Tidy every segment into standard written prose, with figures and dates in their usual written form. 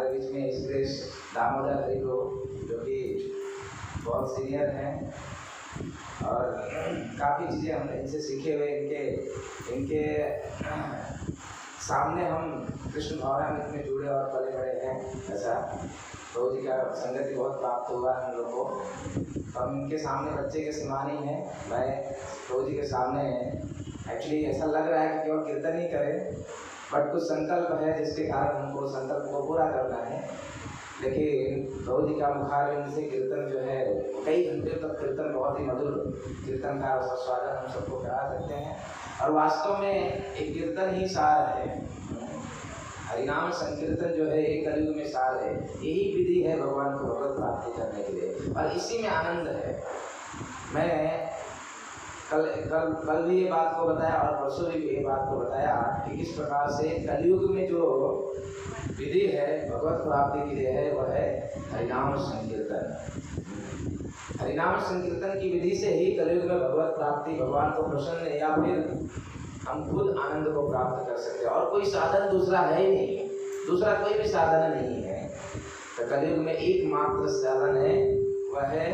हमारे बीच में श्री दामोदर हरि को, जो कि बहुत सीनियर हैं और काफ़ी चीज़ें हम इनसे सीखे हुए, इनके सामने हम कृष्ण भावना में इतने जुड़े और पले बड़े हैं। ऐसा प्रभु जी का संगति बहुत प्राप्त हुआ हम लोग को। हम इनके सामने बच्चे के समान ही हैं। मैं प्रभु जी के सामने एक्चुअली ऐसा लग रहा है कि केवल कीर्तन ही करें, बट कुछ संकल्प है जिसके कारण हमको संकल्प को पूरा करना है। लेकिन प्रभु जी का मुखारविंद से कीर्तन जो है, कई घंटे तक कीर्तन, बहुत ही मधुर कीर्तन का स्वागत हम सबको करा सकते हैं। और वास्तव में एक कीर्तन ही सार है। हरिनाम संकीर्तन जो है एक कलयुग में सार है। यही विधि है भगवान को भगवत प्राप्ति करने के लिए, और इसी में आनंद है। मैं कल भी ये बात को बताया और परसों भी ये बात को बताया कि किस प्रकार से कलयुग में जो विधि है भगवत प्राप्ति के लिए है, वह है हरिनाम संकीर्तन। हरिनाम संकीर्तन की विधि से ही कलयुग में भगवत प्राप्ति, भगवान को प्रसन्न या फिर हम खुद आनंद को प्राप्त कर सकते हैं। और कोई साधन दूसरा है ही नहीं, दूसरा कोई भी साधन नहीं है। तो कलयुग में एकमात्र साधन है, वह है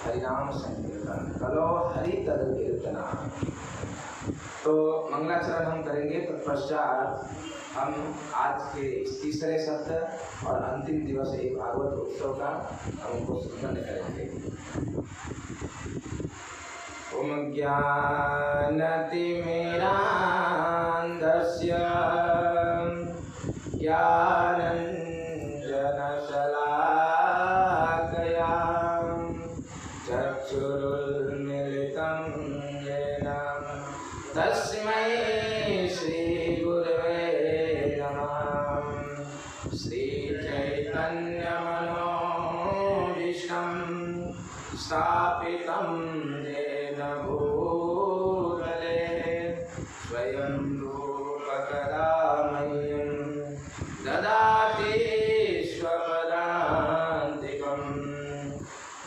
हरिनाम संकीर्तन। कलो हरि तद कीर्तना। तो मंगलाचरण हम करेंगे, तत्पश्चात हम आज के इस तीसरे सत्र और अंतिम दिवस एक भागवत उत्सव का हम उनको संपन्न करेंगे। ओम ज्ञानतिमिरान्धस्य ज्ञानञ्जनशलाकया चक्षुरुन्मीलितं येन तस्मै श्रीगुरवे नमः। श्रीचैतन्यमनोभीष्टं स्थापितं येन भूतले स्वयं रूपकदा मह्यं ददाति स्वपदान्तिकं।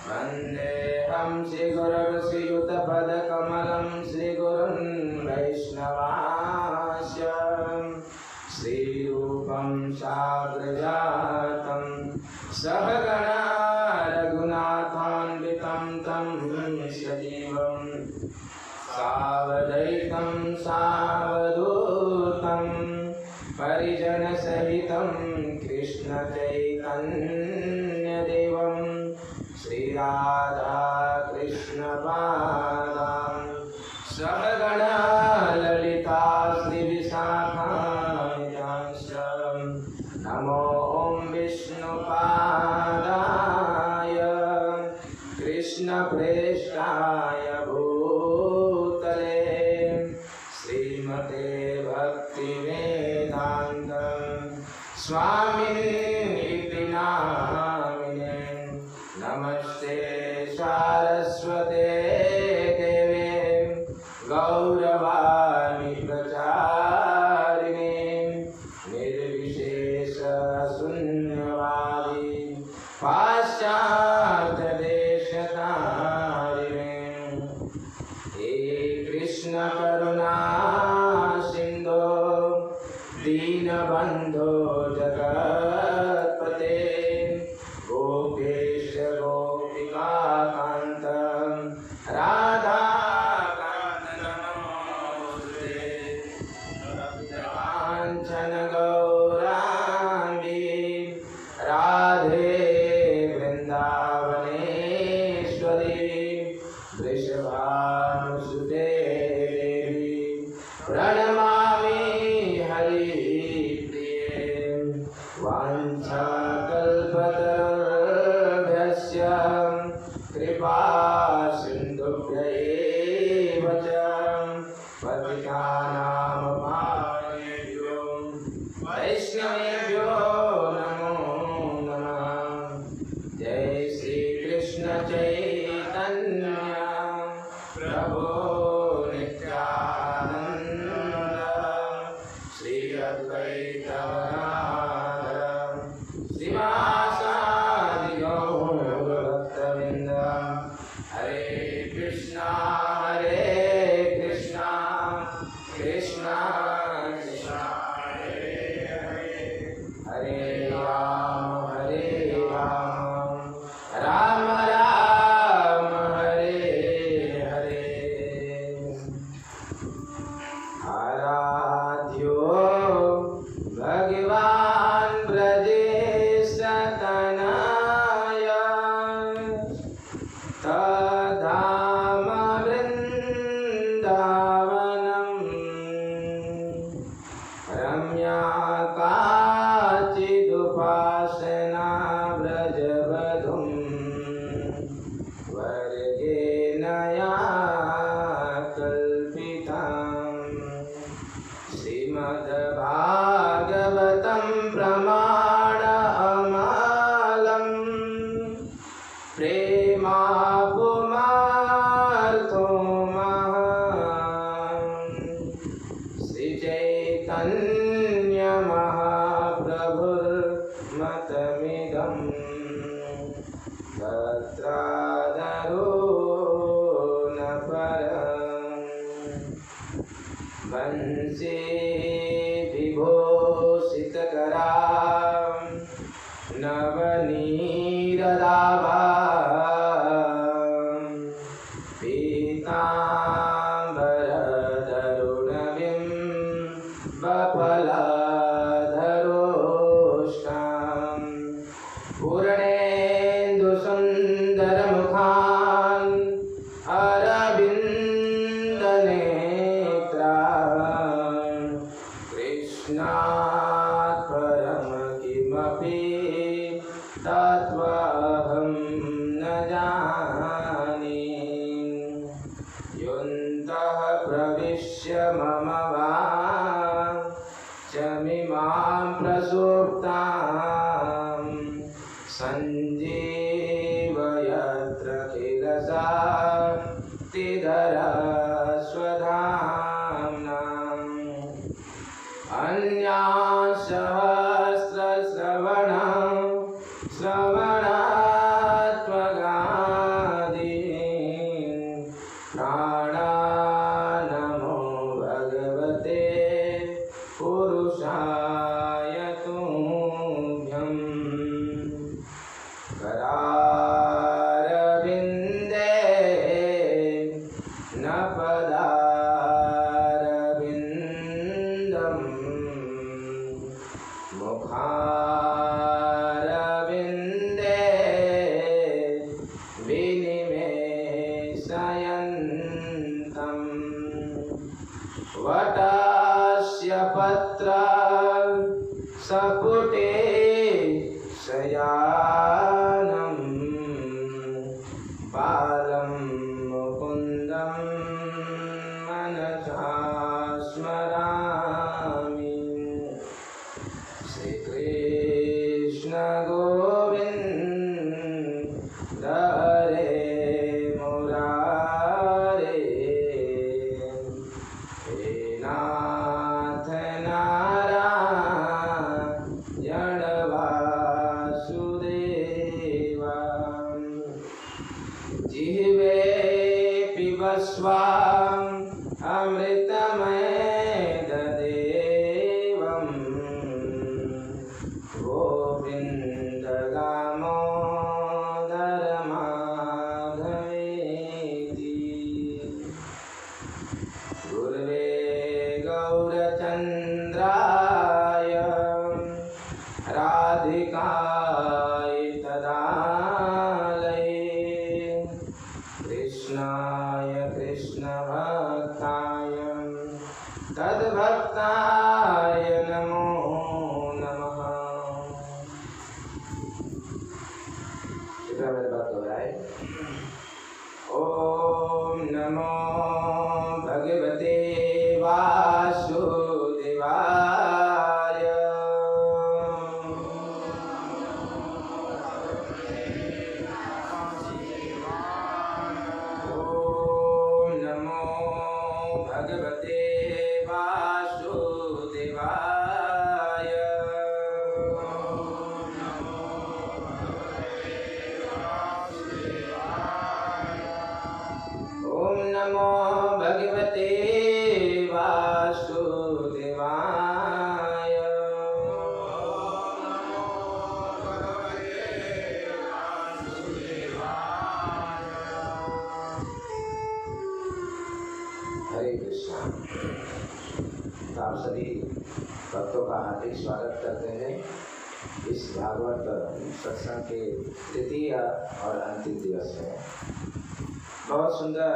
वन्देऽहं श्रीगुरुश्रीयुतपदकमलं श्रीगुरुन् वैष्णवांश्च श्रीरूपं साग्रजातं सहगणा रघुनाथान्वितं तं सजीवं सावधैतं सावधूतं परिजनसहितं कृष्णचैतन्यदेवं श्रीराधा कृष्णपादां सहगणा ललिता श्रीविशाखान्वितांश्च नमो विष्णुपादाय कृष्णप्रेष्ठाय भूतले श्रीमते भक्तिवेदान्त स्वामिनीति नामिने। नमस्ते सारस्वते देवे गौरवाणी प्रचारिणे निर्विशेष शून्यवादी पाश्चात्य देशतारिणे। हे कृष्ण करुणा सिंधो दीनबंधो जगत्पते गोपेश गोपिकाकांत राधा कांत नमोस्तुते। कांचन गौरांगी राधे वृंदावनेश्वरी वृषभानुसुते देवी प्रणमामि हरिप्रिये। वाञ्छाकल्पतरुभ्यश्च कृपा सिन्धुभ्यैव च पतितानां पावनेभ्यो वैष्णवेभ्यो नमो नमः। जय श्री कृष्ण चैतन्य प्रभु नित्यानंद श्री अद्वैत गदाधर श्रीवासादि गौरभक्तवृंद। हरे कृष्णा कृष्णा कृष्णा हरे हरे, हरे राम व्रजवधूं वर्गेणया कल्पिताम् श्रीमद्भागवतं प्रमाणमलम् प्रेमापुमार्थो श्रीचैतन्यमहाप्रभुर्मतमिदं तत्रादरो न परम् वंशे विभूषितकरा नवनीरदाभा पीताम्बरधरुणबिम्बफलधरोष्टां पूर्णेन्दुसुन्दरमुखान् अरविन्दनेत्रान् कृष्णात् परं किमपि तत्त्वमहं न जाने योऽन्तः प्रविश्य मम वाचमिमां प्रसुप्तां सञ्जीवयत्र किल शक्तिधरस्वधाम्ना श्रवणात्मगादीन् प्राणानमो भगवते पुरुषाय तुभ्यं करारविन्दे न पदारविन्दम् मुखारविन्दे विनिमेषयन्तम् वटस्य पत्रं सपुटे शयानं बालं मुकुन्दं मनसा स्मरामि श्रीकृष्ण गोविन्द हरे मुरारे हे नाथ नारायण वासुदेवा जिह्वे पिबस्वाम् अमृतमयदेवं गोविन्द दामोदर माधवेति गुरवे गौरचन्द्राय राधिकाय तदालये कृष्णाय कृष्णभक्ताय तद्भक्ताय नमो नमः। कृपया मेरे बात दोहराए। ओम नमो भगवते वासुदेवाय। ओम नमो भगवते वासुदेवाय। ओम नमो भगवते वासुदेवाय। हरे कृष्णा। तो आप सभी भक्तों का हार्दिक स्वागत करते हैं इस भागवत सत्संग के तृतीय और अंतिम दिवस में। बहुत सुंदर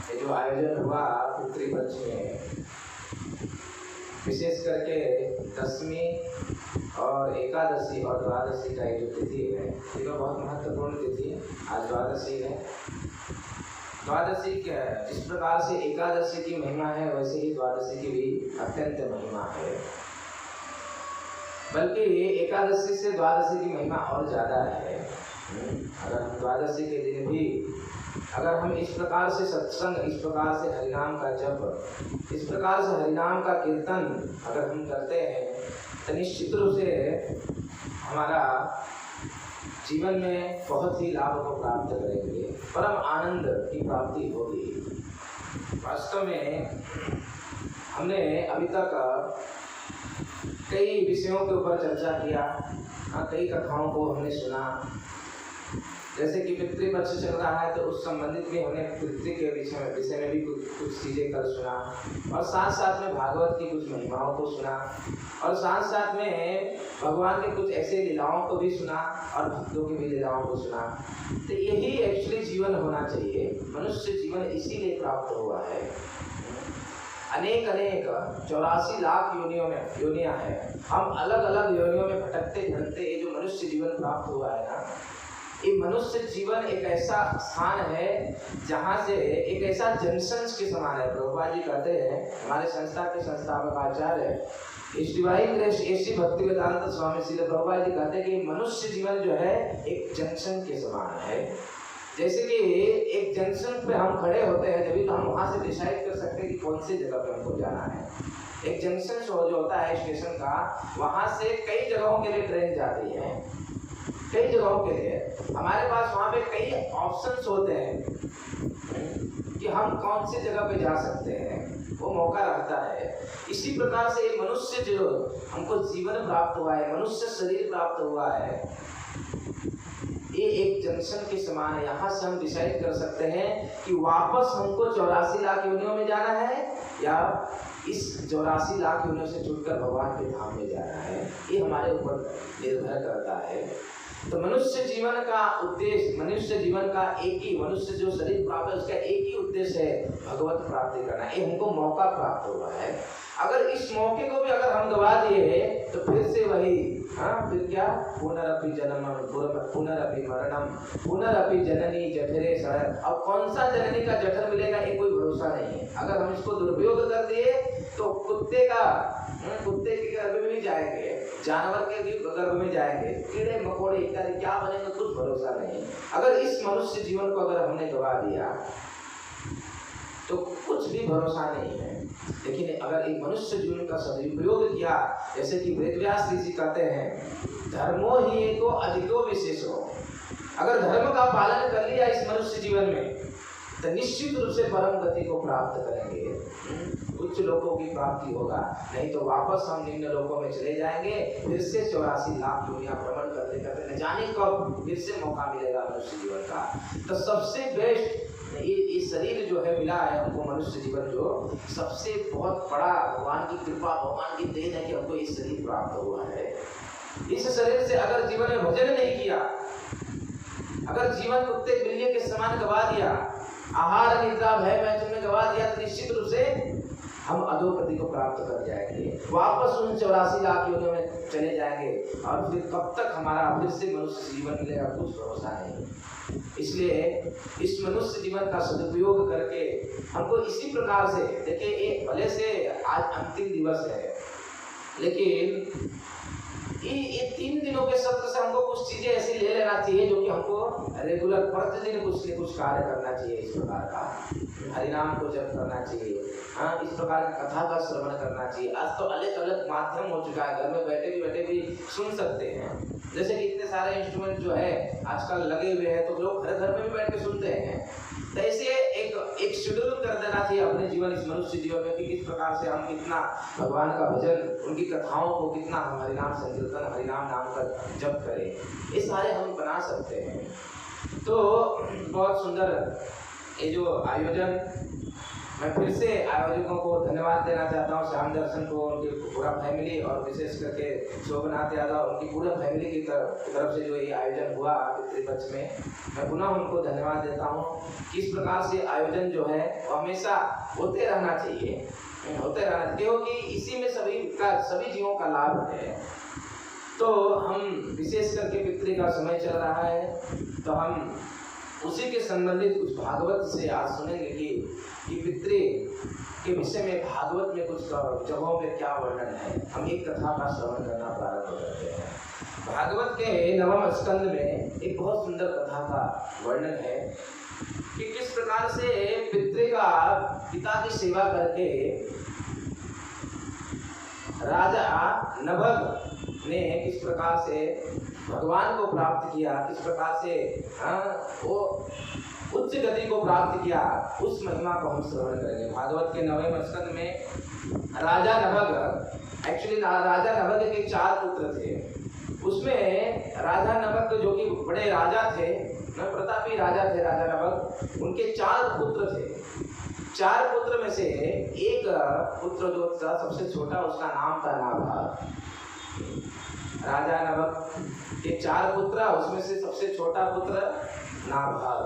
ये जो आयोजन हुआ पितृपक्ष में, विशेष करके 10वीं और एकादशी और द्वादशी का जो तिथि है ये तो बहुत महत्वपूर्ण तिथि है। आज द्वादशी है। द्वादशी जिस प्रकार से एकादशी की महिमा है वैसे ही द्वादशी की भी अत्यंत महिमा है। बल्कि एकादशी से द्वादशी की महिमा और ज़्यादा है। अगर हम द्वादशी के दिन भी अगर हम इस प्रकार से सत्संग, इस प्रकार से हरिनाम का जप, इस प्रकार से हरिनाम का कीर्तन अगर हम करते हैं तो निश्चित रूप से हमारा जीवन में बहुत ही लाभ को प्राप्त करेंगे, परम आनंद की प्राप्ति होगी। वास्तव में हमने अभी तक कई विषयों के ऊपर चर्चा किया, कई कथाओं को हमने सुना। जैसे कि पितृपक्ष चल रहा है तो उस संबंधित भी हमने पितृ के विषय में भी कुछ चीज़ें कल सुना, और साथ साथ में भागवत की कुछ महिमाओं को सुना, और साथ साथ में भगवान के कुछ ऐसे लीलाओं को भी सुना और भक्तों की भी लीलाओं को सुना। तो यही एक्चुअली जीवन होना चाहिए। मनुष्य जीवन इसीलिए प्राप्त हुआ है। अनेक 84 लाख योनियाँ हैं। हम अलग अलग योनियों में भटकते भटकते ये जो मनुष्य जीवन प्राप्त हुआ है ना, ये मनुष्य जीवन एक ऐसा स्थान है जहाँ से एक ऐसा जंक्शन के समान है। प्रभुपाद जी कहते हैं, हमारे संस्था के संस्थापक आचार्य इस डिवाइन ग्रेस एसी भक्तिवेदांत स्वामी श्री प्रभुपाद जी कहते हैं कि मनुष्य जीवन जो है एक जंक्शन के समान है। जैसे कि एक जंक्शन पे हम खड़े होते हैं जब तो हम वहाँ से डिसाइड कर सकते हैं कि कौन सी जगह पे हमको जाना है। एक जंक्शन जो होता है स्टेशन का, वहाँ से कई जगहों के लिए ट्रेन जाती है, कई जगहों के लिए हमारे पास वहाँ पे कई ऑप्शंस होते हैं कि हम कौन सी जगह पे जा सकते हैं, वो मौका रहता है। इसी प्रकार से मनुष्य जो हमको जीवन प्राप्त हुआ है, मनुष्य शरीर प्राप्त हुआ है, ये एक जंक्शन के समान है। यहाँ से हम डिसाइड कर सकते हैं कि वापस हमको 84 लाख योनियों में जाना है या इस 84 लाख योनियों से छूटकर भगवान के धाम में जाना है। ये हमारे ऊपर निर्भर करता है। तो मनुष्य जीवन का उद्देश्य, मनुष्य जीवन का एक ही, मनुष्य जो शरीर प्राप्त है उसका एक ही उद्देश्य है भगवत प्राप्ति करना। ये हमको मौका प्राप्त हुआ है। अगर इस मौके को भी अगर हम गवा दिए तो फिर से वही फिर क्या, पुनरपि जन्मम पुनरपि मरणम पुनरपि जननी जठरे शरण। अब कौन सा जननी का जठर मिलेगा ये कोई भरोसा नहीं है। अगर हम इसको दुरुपयोग कर दिए तो कुत्ते के गर्भ में भी जाएंगे, जानवर के भी गर्भ में जाएंगे, कीड़े मकोड़े इत्यादि क्या बनेंगे कुछ भरोसा नहीं। अगर इस मनुष्य जीवन को अगर हमने गवा दिया तो कुछ भी भरोसा नहीं है। लेकिन अगर एक मनुष्य जीवन का सदुपयोग किया, जैसे कि वेदव्यास ऋषि कहते हैं, धर्मो ही एको अधिको विशेषो। अगर धर्म का पालन कर लिया इस मनुष्य जीवन में तो निश्चित रूप से परम गति को प्राप्त करेंगे, उच्च लोकों की प्राप्ति होगा। नहीं तो वापस हम निम्न लोकों में चले जाएंगे, फिर से 84 लाख दुनिया भ्रमण करते करते न जाने कब फिर से मौका मिलेगा मनुष्य जीवन का। तो सबसे बेस्ट ये शरीर जो है मिला है हमको, मनुष्य जीवन जो सबसे बहुत बड़ा भगवान की कृपा, भगवान की देन है कि हमको इस शरीर प्राप्त हुआ है। इस शरीर से अगर जीवन में भजन नहीं किया, अगर जीवन कुत्ते बिल्ली के समान गवा दिया, आहार निद्रा भय मैथुन में गवा दिया, तो निश्चित रूप से हम अधोगति को प्राप्त कर जाएंगे, वापस उन 84 लाख योनियों में चले जाएंगे, और फिर कब तक हमारा फिर से मनुष्य जीवन मिलेगा कुछ भरोसा नहीं। इसलिए इस मनुष्य जीवन का सदुपयोग करके हमको इसी प्रकार से देखिए, एक भले से आज अंतिम दिवस है, लेकिन ये 3 दिनों के सत्र से हमको कुछ चीजें ऐसी ले लेना चाहिए जो कि हमको रेगुलर प्रतिदिन कुछ न कुछ कार्य करना चाहिए। इस प्रकार का हरिनाम को जप करना चाहिए, इस प्रकार की कथा का श्रवण करना चाहिए। आज तो अलग अलग माध्यम हो चुका है, घर में बैठे भी सुन सकते हैं। जैसे कि इतने सारे इंस्ट्रूमेंट जो है आजकल लगे हुए हैं, तो लोग घर में भी बैठ के सुनते हैं। तो ऐसे एक शेड्यूल कर देना चाहिए अपने जीवन, इस मनुष्य जीवन में कि किस प्रकार से हम कितना भगवान का भजन, उनकी कथाओं को कितना हम हरिनाम संकीर्तन, हरिनाम नाम का जप करें, ये सारे हम बना सकते हैं। तो बहुत सुंदर ये जो आयोजन, मैं फिर से आयोजकों को धन्यवाद देना चाहता हूँ, श्याम दर्शन को, उनकी पूरा फैमिली, और विशेष करके शोभनाथ यादव उनकी पूरे फैमिली की तरफ से जो ये आयोजन हुआ पितृपक्ष में, मैं पुनः उनको धन्यवाद देता हूँ। किस प्रकार से आयोजन जो है वो हमेशा होते रहना चाहिए, क्योंकि इसी में सभी जीवों का लाभ है। तो हम विशेष करके पितृ का समय चल रहा है, तो हम उसी के संबंधित कुछ भागवत से आज सुनेंगे कि पितृ के विषय में भागवत में कुछ जगहों पे क्या वर्णन है। हम एक कथा का श्रवण करना प्रारंभ करते हैं। भागवत के 9वें स्कंद में एक बहुत सुंदर कथा का वर्णन है कि किस प्रकार से पितृ का पिता की सेवा करके राजा नभग ने किस प्रकार से भगवान को प्राप्त किया, किस प्रकार से वो उच्च गति को प्राप्त किया, उस महिमा को हम श्रवण करेंगे। भागवत के 9वें स्कंद में राजा नभग, एक्चुअली राजा नभग के 4 पुत्र थे। उसमें राजा नभग जो कि बड़े राजा थे, प्रतापी राजा थे राजा नभग, उनके 4 पुत्र थे। 4 पुत्र में से एक पुत्र जो था सबसे छोटा, उसका नाम था नाभग। राजा नभग के 4 पुत्र, उसमें से सबसे छोटा पुत्र नाभग।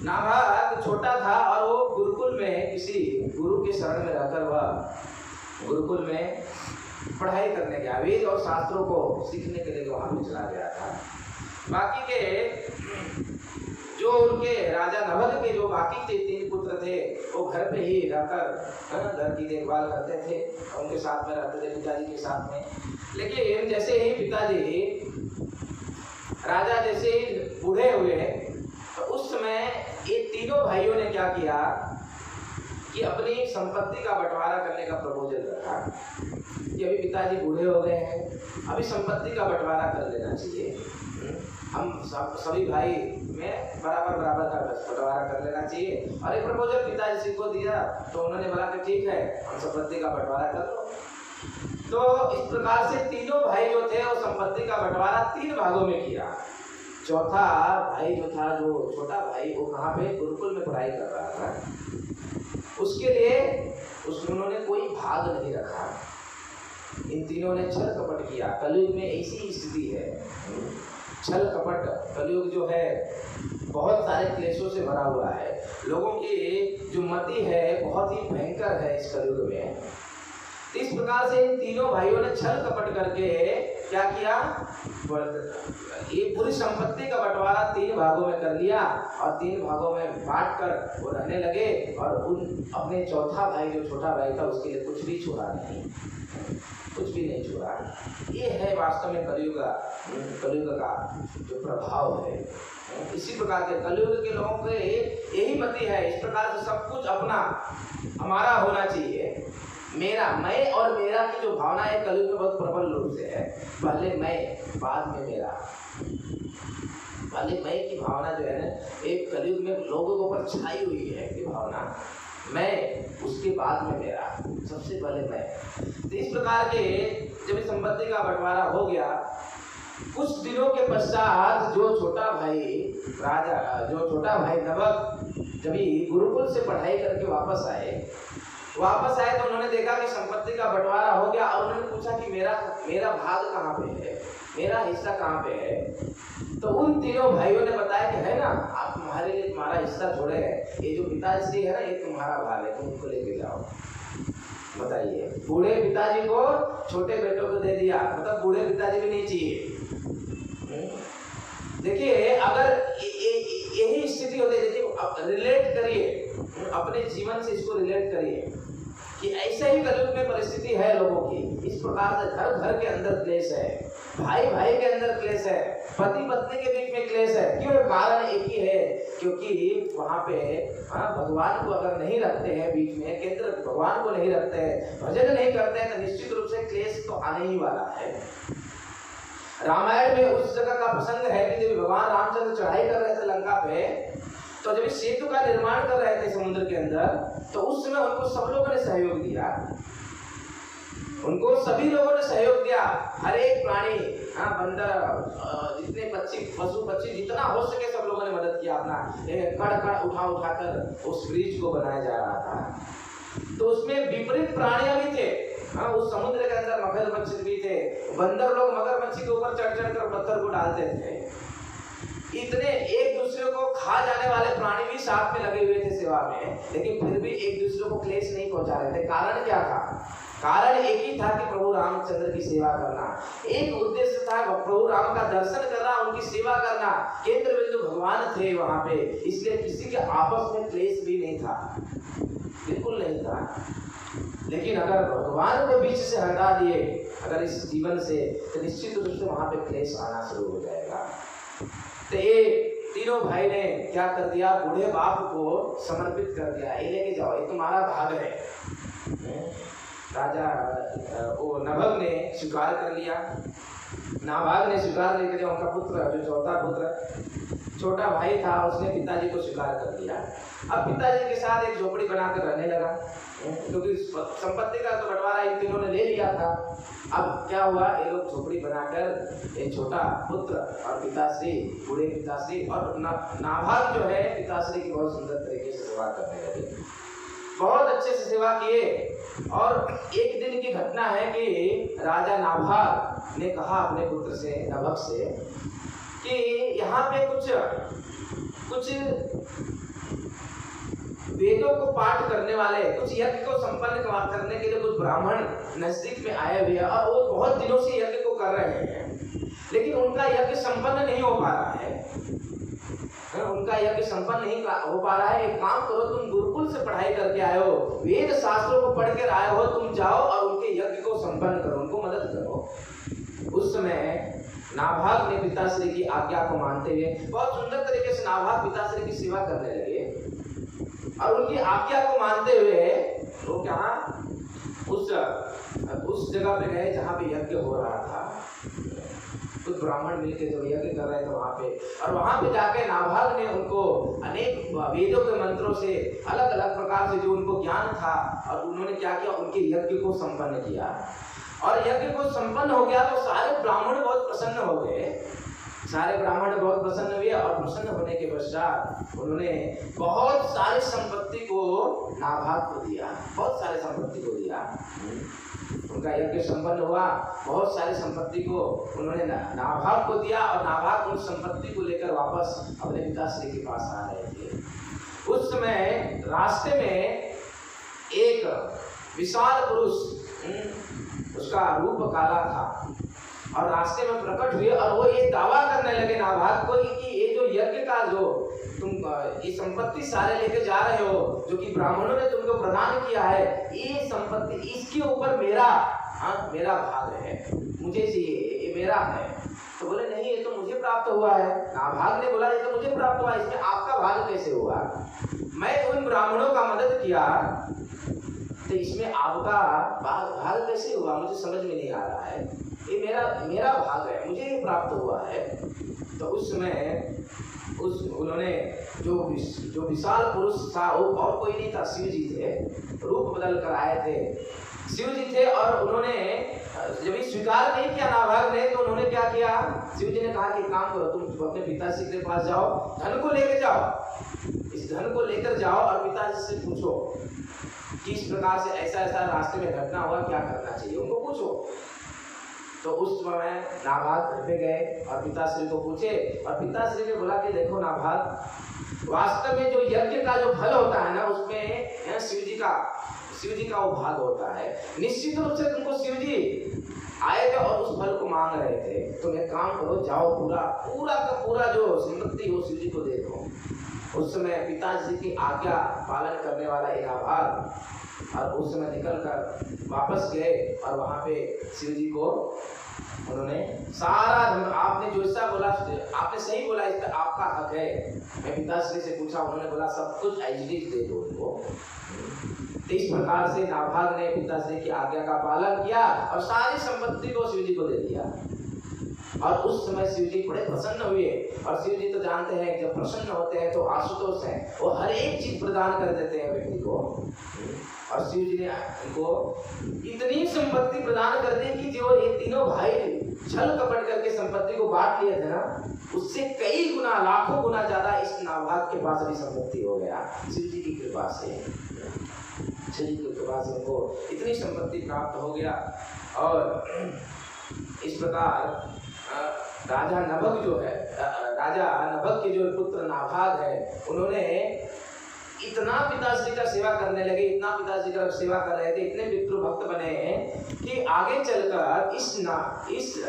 नाभग छोटा था और वो गुरुकुल में किसी गुरु के शरण में रहकर वह गुरुकुल में पढ़ाई करने गया, वेद और शास्त्रों को सीखने के लिए वहां भी चला गया था। बाकी के जो उनके राजा नभग के जो बाकी के 3 पुत्र थे, वो घर पे ही रहकर घर की देखभाल करते थे, उनके साथ में रहते थे, पिताजी के साथ में। लेकिन जैसे ही पिताजी राजा जैसे ही बूढ़े हुए, तो उस समय ये तीनों भाइयों ने क्या किया कि अपनी संपत्ति का बंटवारा करने का प्रपोजल रखा कि अभी पिताजी बूढ़े हो गए हैं, अभी संपत्ति का बंटवारा कर लेना चाहिए, हम सभी भाई में बराबर का बंटवारा कर लेना चाहिए। और एक प्रपोजल पिताजी को दिया, तो उन्होंने बोला कि ठीक है, हम संपत्ति का बंटवारा कर लो। तो इस प्रकार से तीनों भाई जो थे वो संपत्ति का बंटवारा 3 भागों में किया। चौथा भाई जो था, जो छोटा भाई, वो कहाँ पे गुरुकुल में पढ़ाई कर रहा था, उसके लिए उन्होंने कोई भाग नहीं रखा। इन तीनों ने छल कपट किया। कलयुग में ऐसी स्थिति है, छल कपट कलयुग जो है बहुत सारे क्लेशों से भरा हुआ है। लोगों की जो मति है बहुत ही भयंकर है इस कलयुग में। इस प्रकार से इन तीनों भाइयों ने छल कपट करके क्या किया, ये पूरी संपत्ति का बंटवारा 3 भागों में कर लिया और 3 भागों में बांट कर वो रहने लगे। और उन अपने चौथा भाई जो छोटा भाई था, उसके लिए कुछ भी छोड़ा नहीं, कुछ भी नहीं छोड़ा। ये है वास्तव में कलयुग का जो प्रभाव है। इसी प्रकार के कलयुग के लोगों के यही मति है। इस प्रकार से सब कुछ अपना हमारा होना चाहिए, मेरा, मैं और मेरा की जो भावना है कलयुग में बहुत प्रबल रूप से है। पहले मैं, बाद में मेरा, पहले मैं की भावना जो है ना, एक कलयुग में लोगों के ऊपर छाई हुई है कि भावना मैं, उसके बाद में मेरा, सबसे पहले मैं। तो इस प्रकार के जब संपत्ति का बंटवारा हो गया, कुछ दिनों के पश्चात जो छोटा भाई नभग जब गुरुकुल से पढ़ाई करके वापस आए तो उन्होंने देखा कि संपत्ति का बंटवारा हो गया। और उन्होंने पूछा कि मेरा भाग कहाँ पे है, मेरा हिस्सा कहाँ पे है। तो उन तीनों भाइयों ने बताया कि है ना, आप तुम्हारे लिए तुम्हारा हिस्सा छोड़े हैं, ये जो पिताजी है ना, ये तुम्हारा भाग है, तुम उनको लेके जाओ। बताइए, बूढ़े पिताजी को छोटे बेटों को दे दिया, मतलब बूढ़े पिताजी भी नहीं चाहिए। देखिए, अगर यही स्थिति होती है, देखिए रिलेट करिए अपने जीवन से, इसको रिलेट करिए कि ऐसे ही कलयुग में परिस्थिति है लोगों की। इस प्रकार से घर के अंदर क्लेश है, भाई के अंदर क्लेश है, पति पत्नी के बीच में क्लेश है। क्यों? कारण एक ही है, क्योंकि वहाँ पे भगवान को अगर नहीं रखते हैं बीच में, केंद्र भगवान को नहीं रखते हैं, भजन नहीं करते हैं, तो निश्चित रूप से क्लेश तो आने ही वाला है। रामायण में उस जगह का प्रसंग है कि जब भगवान रामचंद्र चढ़ाई कर रहे थे लंका पे, तो जब सेतु का निर्माण कर रहे थे समुद्र के अंदर, तो उस समय उनको सब लोगों ने सहयोग दिया, उनको सभी लोगों ने सहयोग दिया। हर एक प्राणी, जितने पशु पक्षी जितना हो सके सब लोगों ने मदद किया। अपना कड़ उठाकर उस ब्रिज को बनाया जा रहा था। तो उसमें विपरीत प्राणियां भी थे। उस समुद्र के अंदर मगरमच्छ भी थे। बंदर लोग मगरमच्छ के ऊपर चढ़ कर पत्थर को डालते थे। इतने एक दूसरे को खा जाने वाले प्राणी भी साथ में लगे हुए थे सेवा में, लेकिन फिर भी एक दूसरे को क्लेश नहीं पहुंचा रहे थे। कारण क्या था? कारण एक ही था कि प्रभु रामचंद्र की सेवा करना। एक उद्देश्य था प्रभु राम का दर्शन करना, उनकी सेवा करना। केंद्र बिंदु भगवान थे वहां पे, इसलिए किसी के आपस में क्लेश भी नहीं था, बिल्कुल नहीं था। लेकिन अगर भगवान को बीच से हटा दिए अगर इस जीवन से, तो निश्चित रूप से वहां पे क्लेश आना शुरू हो जाएगा। तो ये तीनों भाई ने क्या कर दिया, बूढ़े बाप को समर्पित कर दिया, ये लेके जाओ, ये तुम्हारा भाग है। राजा वो नभग ने स्वीकार कर लिया, नाभाग ने स्वीकार लेकर दिया। उनका पुत्र जो चौथा पुत्र छोटा भाई था, उसने पिताजी को स्वीकार कर लिया। अब पिताजी के साथ एक झोपड़ी बनाकर रहने लगा, क्योंकि संपत्ति का तो बंटवारा इन तीनों ने ले लिया था। अब क्या हुआ, ये लोग झोपड़ी बनाकर एक छोटा पुत्र और पिताश्री, बूढ़े पिताश्री और नाभाग जो है पिताश्री की बहुत सुंदर तरीके से सेवा करने लगे, बहुत अच्छे से सेवा किए। और एक दिन की घटना है कि राजा नाभाग ने कहा अपने पुत्र से, नभग से, कि यहाँ पे कुछ वेदों को पाठ करने वाले, कुछ यज्ञ को संपन्न करने के लिए कुछ ब्राह्मण नजदीक में आए हुए हैं और वो बहुत दिनों से यज्ञ को कर रहे हैं, लेकिन उनका यज्ञ संपन्न नहीं हो पा रहा है। उनका यज्ञ संपन्न नहीं हो पा रहा है। एक काम करो, तुम गुरुकुल से पढ़ाई करके आए हो, वेद शास्त्रों को पढ़ कर आए हो, तुम जाओ और उनके यज्ञ को संपन्न करो, उनको मदद करो। उस समय नाभाग ने पिताश्री की आज्ञा को मानते हुए बहुत सुंदर तरीके से नाभाग पिताश्री की सेवा करने लगे और उनकी आज्ञा को मानते हुए वो क्या उस जगह पे गए जहाँ पे यज्ञ हो रहा था। कुछ ब्राह्मण मिलके जो यज्ञ कर रहे थे वहाँ पे, और वहाँ पे जाके नाभाग ने उनको अनेक वेदों के मंत्रों से, अलग अलग प्रकार से जो उनको ज्ञान था, और उन्होंने क्या किया, उनके यज्ञ को संपन्न किया। और यज्ञ को संपन्न हो गया तो सारे ब्राह्मण बहुत प्रसन्न हो गए, सारे ब्राह्मण बहुत प्रसन्न हुए। और प्रसन्न होने के पश्चात उन्होंने बहुत सारी संपत्ति को नाभाग को दिया, बहुत सारी संपत्ति को दिया। उनका यज्ञ संपन्न हुआ, बहुत सारी संपत्ति को उन्होंने नाभाग को दिया और नाभाग उन संपत्ति को लेकर वापस अपने पिताश्री के पास आ रहे थे। उस समय रास्ते में एक विशाल पुरुष, उसका रूप काला था, और रास्ते में प्रकट हुए और वो ये दावा करने लगे नाभाग को कि ये जो यज्ञ का जो तुम ये संपत्ति सारे लेके जा रहे हो, जो कि ब्राह्मणों ने तुमको प्रदान किया है, ये संपत्ति इसके ऊपर मेरा भाग है, मुझे चाहिए, ये मेरा है। तो बोले नहीं, ये तो मुझे प्राप्त हुआ है। नाभाग ने बोला ये तो मुझे प्राप्त हुआ, इसमें आपका भाग कैसे हुआ? मैं उन ब्राह्मणों का मदद किया, तो इसमें आपका भाग कैसे हुआ? मुझे समझ में नहीं आ रहा है, ये मेरा भाग है, मुझे ये प्राप्त हुआ है। तो उस समय उन्होंने जो विशाल पुरुष था वो और कोई नहीं था, शिव जी थे, रूप बदल कर आए थे, शिव जी थे। और उन्होंने जब स्वीकार नहीं किया नाभाग ने, तो उन्होंने क्या किया, शिव जी ने कहा कि काम करो, तुम अपने पिताजी के पास जाओ, धन को लेकर जाओ, इस धन को लेकर जाओ और पिताजी से पूछो कि इस प्रकार से ऐसा ऐसा रास्ते में घटना हुआ, क्या करना चाहिए, उनको पूछो। तो उस समय नाभाग घर पे गए और पिताश्री को पूछे, और पिताश्री ने बोला कि देखो नाभाग, वास्तव में जो यज्ञ का जो फल होता है ना, उसमें शिव जी का वो भाग होता है। निश्चित रूप से तुमको शिव जी आए थे और उस फल को मांग रहे थे, तुम एक काम करो, जाओ पूरा का पूरा जो संपत्ति वो शिव जी को दे दो। उस समय पिताजी की आज्ञा पालन करने वाला एक नाभाग और उस समय निकल कर वापस गए और वहाँ पे शिव जी को उन्होंने सारा, आपने जो ऐसा बोला आपने सही बोला, इस पर आपका हक है। मैं पिताश्री से पूछा, उन्होंने बोला सब कुछ एचडी दे दो उनको। तो इस प्रकार से नाभाग ने पिताश्री की आज्ञा का पालन किया और सारी संपत्ति को शिव जी को दे दिया। और उस समय शिव जी बड़े प्रसन्न हुए, और शिव जी तो जानते हैं जब प्रसन्न होते हैं तो आशुतोष है, वो हर एक चीज प्रदान कर देते हैं व्यक्ति को। और शिव जी ने उनको इतनी संपत्ति प्रदान कर दी कि जो ये तीनों भाई छल कपट करके संपत्ति को बांट लिए थे ना, उससे कई गुना, लाखों गुना ज्यादा इस नाभाग के पास भी संपत्ति हो गया शिव जी की कृपा से। शिव जी की कृपा से उनको इतनी संपत्ति प्राप्त हो गया। और इस प्रकार राजा नभग जो है, राजा नभग के जो पुत्र नाभाग है, उन्होंने इतना पिताश्री का सेवा करने लगे, इतना पिताश्री का सेवा कर रहे थे, इतने पितृभक्त बने कि आगे चलकर इस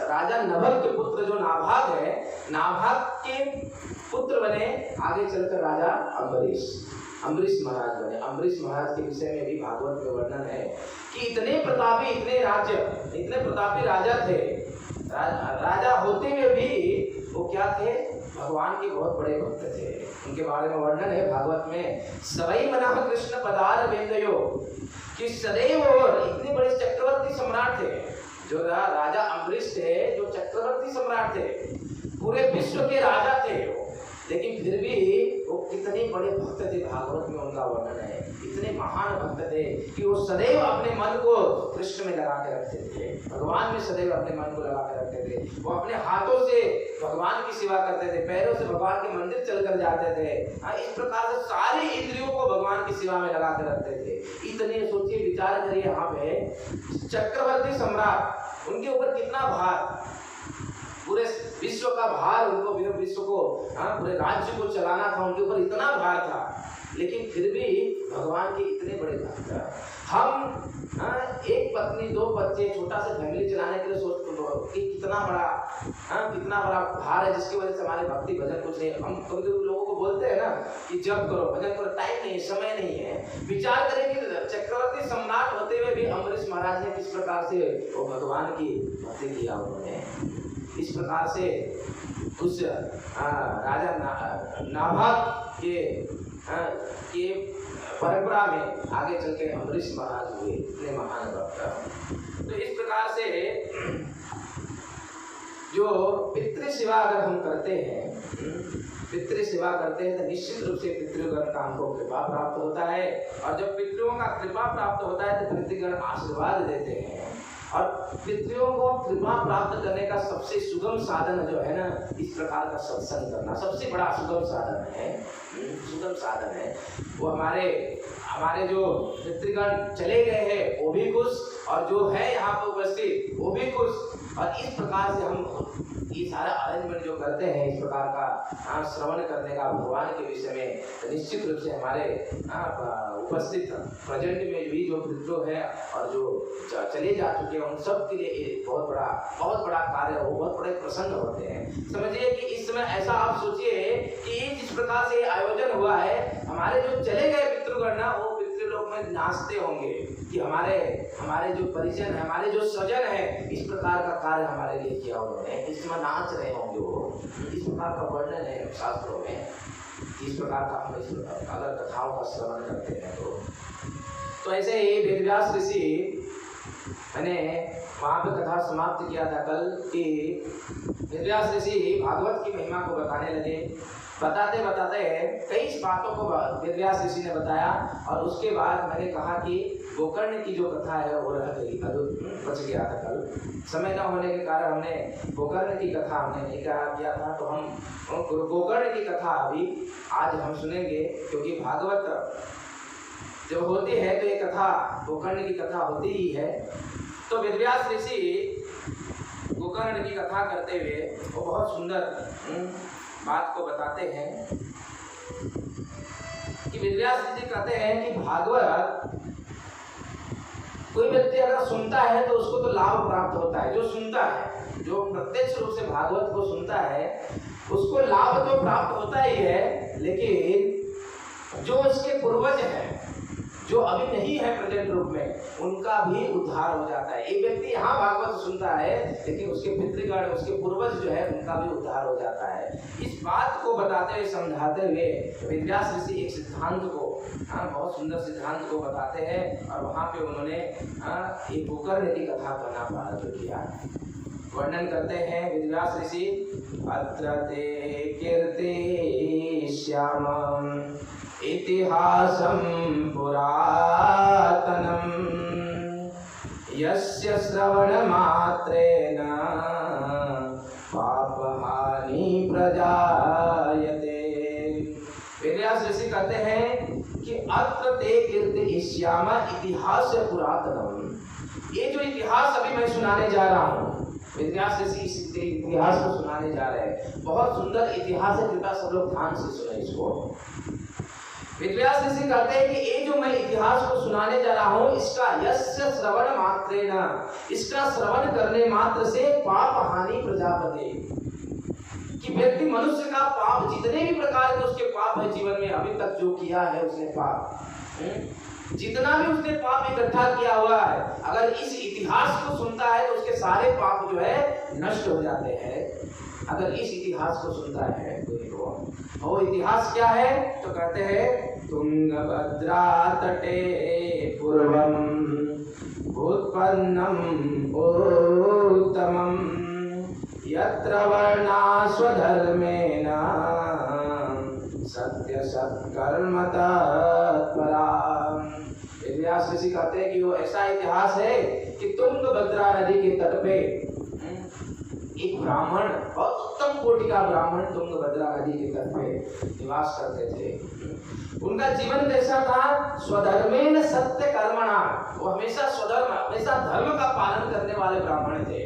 राजा नभल के पुत्र जो नाभाग है, नाभाग के पुत्र बने आगे चलकर राजा अम्बरीश महाराज बने। अम्बरीश महाराज के विषय में भी भागवत में वर्णन है कि इतने प्रतापी राजा थे। राजा होते हुए भी वो क्या थे? भगवान के बहुत बड़े भक्त थे। उनके बारे में वर्णन है भागवत में, सवई मना कृष्ण पदार वेदयो, कि सदैव इतने बड़े चक्रवर्ती सम्राट थे जो राजा अम्बरीश थे, जो चक्रवर्ती सम्राट थे, पूरे विश्व के राजा थे वो, लेकिन फिर भी वो कितने बड़े भक्त थे। भागवत में उनका वर्णन है, इतने महान भक्त थे कि वो सदैव अपने मन को कृष्ण में लगा के रखते थे, भगवान में सदैव अपने मन को लगा के रखते थे। वो अपने हाथों से भगवान की सेवा करते थे, पैरों से भगवान के मंदिर चलकर जाते थे। इस प्रकार से सारी इंद्रियों को भगवान की सेवा में लगा के रखते थे। इतने सोचिए, विचार करिए, यहाँ पे चक्रवर्ती सम्राट, उनके ऊपर कितना भार, पूरे विश्व का भार, उनको विश्व को पूरे राज्य को चलाना था, उनके ऊपर इतना भार था, लेकिन फिर भी भगवान के इतने बड़े भक्त। हम एक पत्नी, 2 बच्चे, छोटा सा फैमिली चलाने के लिए सोचते कि कितना बड़ा भार है, जिसकी वजह से हमारे भक्ति भजन कुछ नहीं। हम कभी लोगों को बोलते हैं ना कि जब करो, भजन करो, टाइम नहीं है, समय नहीं है। विचार करें कि चक्रवर्ती सम्राट होते हुए भी अम्बरीश महाराज ने किस प्रकार से वो भगवान की भक्ति किया। उन्होंने इस प्रकार से उस राजा नाभाग के परंपरा में आगे चल के अम्बरीश महाराज हुए, इतने महान भक्त। तो इस प्रकार से जो पितृ सेवा अगर हम करते हैं, तो निश्चित रूप से पितृगण का हमको कृपा प्राप्त होता है, और जब पितृओं का कृपा प्राप्त होता है तो पितृगण आशीर्वाद देते हैं। और पितृओं को कृपा प्राप्त करने का सबसे सुगम साधन जो है ना, इस प्रकार का सत्संग करना सबसे बड़ा सुगम साधन है। वो हमारे जो पितृगण चले गए हैं वो भी खुश, और जो है यहाँ पर उपस्थित वो भी खुश। और इस प्रकार से हम ये सारा अरेंजमेंट जो करते हैं, इस प्रकार का श्रवण करने का भगवान के विषय में, तो निश्चित रूप से हमारे उपस्थित प्रेजेंट में भी जो पितृ है और जो चले जा चुके हैं, उन सब के लिए बहुत बड़ा कार्य हो, बहुत बड़े प्रसन्न होते हैं। समझिए कि इस समय ऐसा आप सोचिए कि जिस प्रकार से आयोजन हुआ है, हमारे जो चले गए पितृगण ना, वो पितृलोक में नाचते होंगे कि हमारे जो परिजन है, हमारे जो स्वजन है, इस प्रकार का कार्य हमारे लिए किया उन्होंने, इसमें नाच रहे होंगे वो। इस प्रकार का वर्णन है शास्त्रों में। इस प्रकार का हम अगर कथाओं का श्रवण करते हैं तो ऐसे ही वेदव्यास ऋषि, मैंने वहाँ पे कथा समाप्त किया था कल कि वेदव्यास ऋषि भागवत की महिमा को बताने लगे। बताते कई बातों को वेदव्यास ऋषि ने बताया, और उसके बाद मैंने कहा कि गोकर्ण की जो कथा है वो रह गई, बच गया था कल। समय न होने के कारण हमने गोकर्ण की कथा हमने नहीं किया था, तो हम गोकर्ण की कथा अभी आज हम सुनेंगे, क्योंकि भागवत जब होती है तो ये कथा, गोकर्ण की कथा होती ही है। तो वेदव्यास ऋषि गोकर्ण की कथा करते हुए वो बहुत सुंदर बात को बताते हैं कि वेदव्यास ऋषि कहते हैं कि भागवत कोई व्यक्ति अगर सुनता है तो उसको तो लाभ प्राप्त होता है। जो सुनता है, जो प्रत्यक्ष रूप से भागवत को सुनता है, उसको लाभ तो प्राप्त होता ही है, लेकिन जो उसके पूर्वज हैं, जो अभी नहीं है प्रेजेंट रूप में, उनका भी उद्धार हो जाता है। एक व्यक्ति यहाँ भागवत सुनता है, लेकिन उसके पितृगण, उसके पूर्वज जो है, उनका भी उद्धार हो जाता है। इस बात को बताते हुए, समझाते हुए वेदव्यास ऋषि एक सिद्धांत को, बहुत सुंदर सिद्धांत को बताते हैं, और वहाँ पे उन्होंने एक गोकर्ण की कथा करना प्रारंभ किया। वर्णन करते हैं वेदव्यास ऋषि, अत्र ते कीर्ति श्यामं इतिहासं पुरातनं यस्य श्रवणमात्रेण पापहानि प्रजायते। वेदव्यास ऋषि कहते हैं कि अत्र ते कीर्तिष्यामः इतिहासं पुरातनम। ये जो इतिहास अभी मैं सुनाने जा रहा हूँ, वेदव्यास ऋषि इस इतिहास को सुनाने जा रहे हैं। बहुत सुंदर इतिहास है, कृपया सब लोग ध्यान से सुने इसको। वेदव्यास ऋषि कहते हैं कि ये जो मैं इतिहास को सुनाने जा रहा हूँ, इसका यस्य श्रवण मात्रेण, इसका श्रवण करने मात्र से पाप हानि प्रजापते, कि व्यक्ति मनुष्य का पाप जितने भी प्रकार के उसके पाप है जीवन में अभी तक जो किया है उसने पाप, जितना भी उसने पाप इकट्ठा किया हुआ है, अगर इस इतिहास को सुनता है तो उसके सारे पाप जो है नष्ट हो जाते हैं। अगर इस इतिहास को सुनता है तो वो इतिहास क्या है? तो कहते हैं तुंगभद्रा तटे पूर्वम उत्पन्नम उत्तमम यत्र वर्णा स्वधर्मेण सत्य सत्कर्म तत्परा। व्यास ऋषि कहते हैं कि वो ऐसा इतिहास है कि तुंगभद्रा नदी के तट पे एक ब्राह्मण, बहुत उत्तम कोटि का ब्राह्मण तुंगभद्रा नदी के तट पे निवास करते थे। उनका जीवन कैसा था? स्वधर्मेण सत्य कर्मणा, वो हमेशा स्वधर्म, हमेशा धर्म का पालन करने वाले ब्राह्मण थे,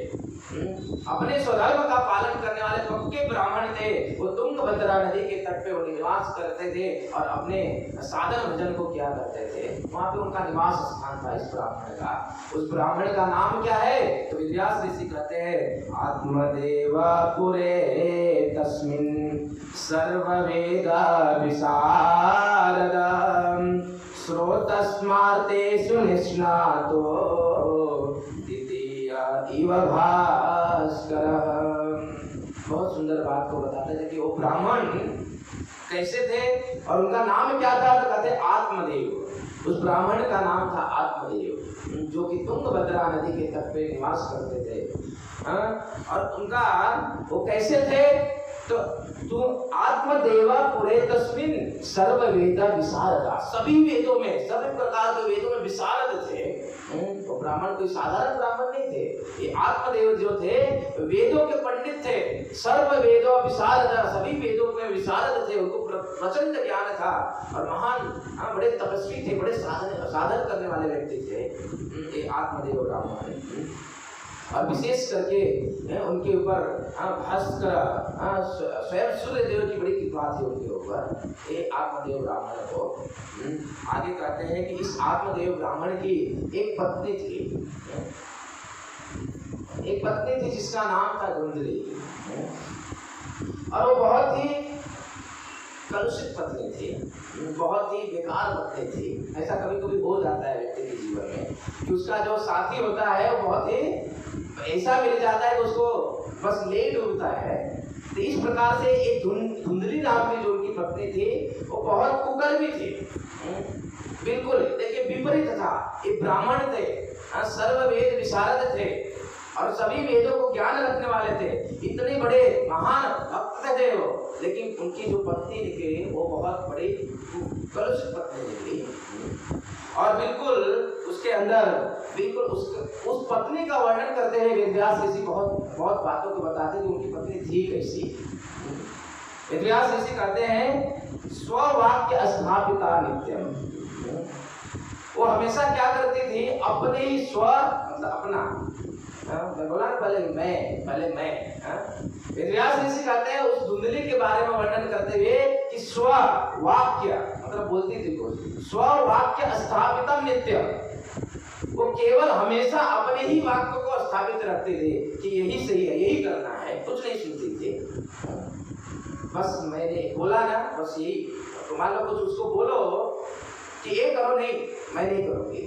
अपने स्वधर्म का पालन करने वाले पक्के ब्राह्मण थे। वो तुंगभद्रा नदी के तट पे वो निवास करते थे और अपने साधन भजन को क्या करते थे, वहां पे उनका निवास स्थान था इस ब्राह्मण का। उस ब्राह्मण का नाम क्या है? तो व्यास ऋषि कहते हैं आत्मदेवा पुरे तस्मिन् सर्ववेदा विशारद श्रोतस्मार्तेषु निष्णातो इव भास्कर। बहुत सुंदर बात को बताते थे कि वो ब्राह्मण कैसे थे और उनका नाम क्या था? तो कहते आत्मदेव। उस ब्राह्मण का नाम था आत्मदेव, जो कि तुंगभद्रा नदी के तट पे निवास करते थे। और उनका वो कैसे थे? तो तुम आत्मदेवा पुरे तस्मिन् सर्व वेद विशारदा, सभी वेदों में, सभी प्रकार के वेदों में विशारद थे। तो ब्राह्मण कोई साधारण ब्राह्मण नहीं थे, ये आत्मदेव जो थे वेदों के पंडित थे। सर्व वेदों विशारद, सभी वेदों में विशारद थे, उनको प्रचंड ज्ञान था और महान बड़े तपस्वी थे, बड़े साधन करने वाले व्यक्ति थे ये आत्मदेव ब्राह्मण। और विशेष करके उनके ऊपर भास्कर स्वयं सूर्य देव की बड़ी कृपा थी उनके ऊपर, ये आत्मदेव ब्राह्मण को। आगे कहते हैं कि इस आत्मदेव ब्राह्मण की एक पत्नी थी, जिसका नाम था धुंधली, और वो बहुत ही कलुषित पत्नी थी, बहुत ही बेकार पत्नी थी। ऐसा कभी कभी हो जाता है व्यक्ति के जीवन में कि उसका जो साथी होता है वो बहुत ही ऐसा मिल जाता है कि उसको बस ले डूबता है। तो इस प्रकार से एक धुंधली नाम की जो उनकी पत्नी थी वो बहुत कुकर्मी थी, बिल्कुल देखिए विपरीत था। ये ब्राह्मण थे, सर्व वेद विशारद थे और सभी वेदों को ज्ञान रखने वाले थे, इतने बड़े महान भक्त थे वो। लेकिन उनकी जो पत्नी निकली वो बहुत बड़ी कलुषित पत्नी निकली और बिल्कुल उसके अंदर बिल्कुल उस पत्नी का वर्णन करते हैं वेदव्यास ऋषि, बहुत बातों को बताते हैं कि उनकी पत्नी थी कैसी। वेदव्यास ऋषि कहते हैं स्ववाक्य स्थापिता नित्यम, वो हमेशा क्या करती थी? अपने ही स्व, मतलब अपना, मैं बोला ना पहले मैं। व्यास ऋषि कहते हैं उस धुंधली के बारे में वर्णन करते हुए कि स्व वाक्य, मतलब बोलती थी कुछ, स्व वाक्य स्थापितम नित्यम, वो केवल हमेशा अपने ही वाक्य को स्थापित रखते थे कि यही सही है, यही करना है, कुछ नहीं सुनती थी। बस मैंने बोला ना, बस यही, तो मान लो कुछ उसको बोलो कि ये करो, नहीं मैं नहीं करूँगी,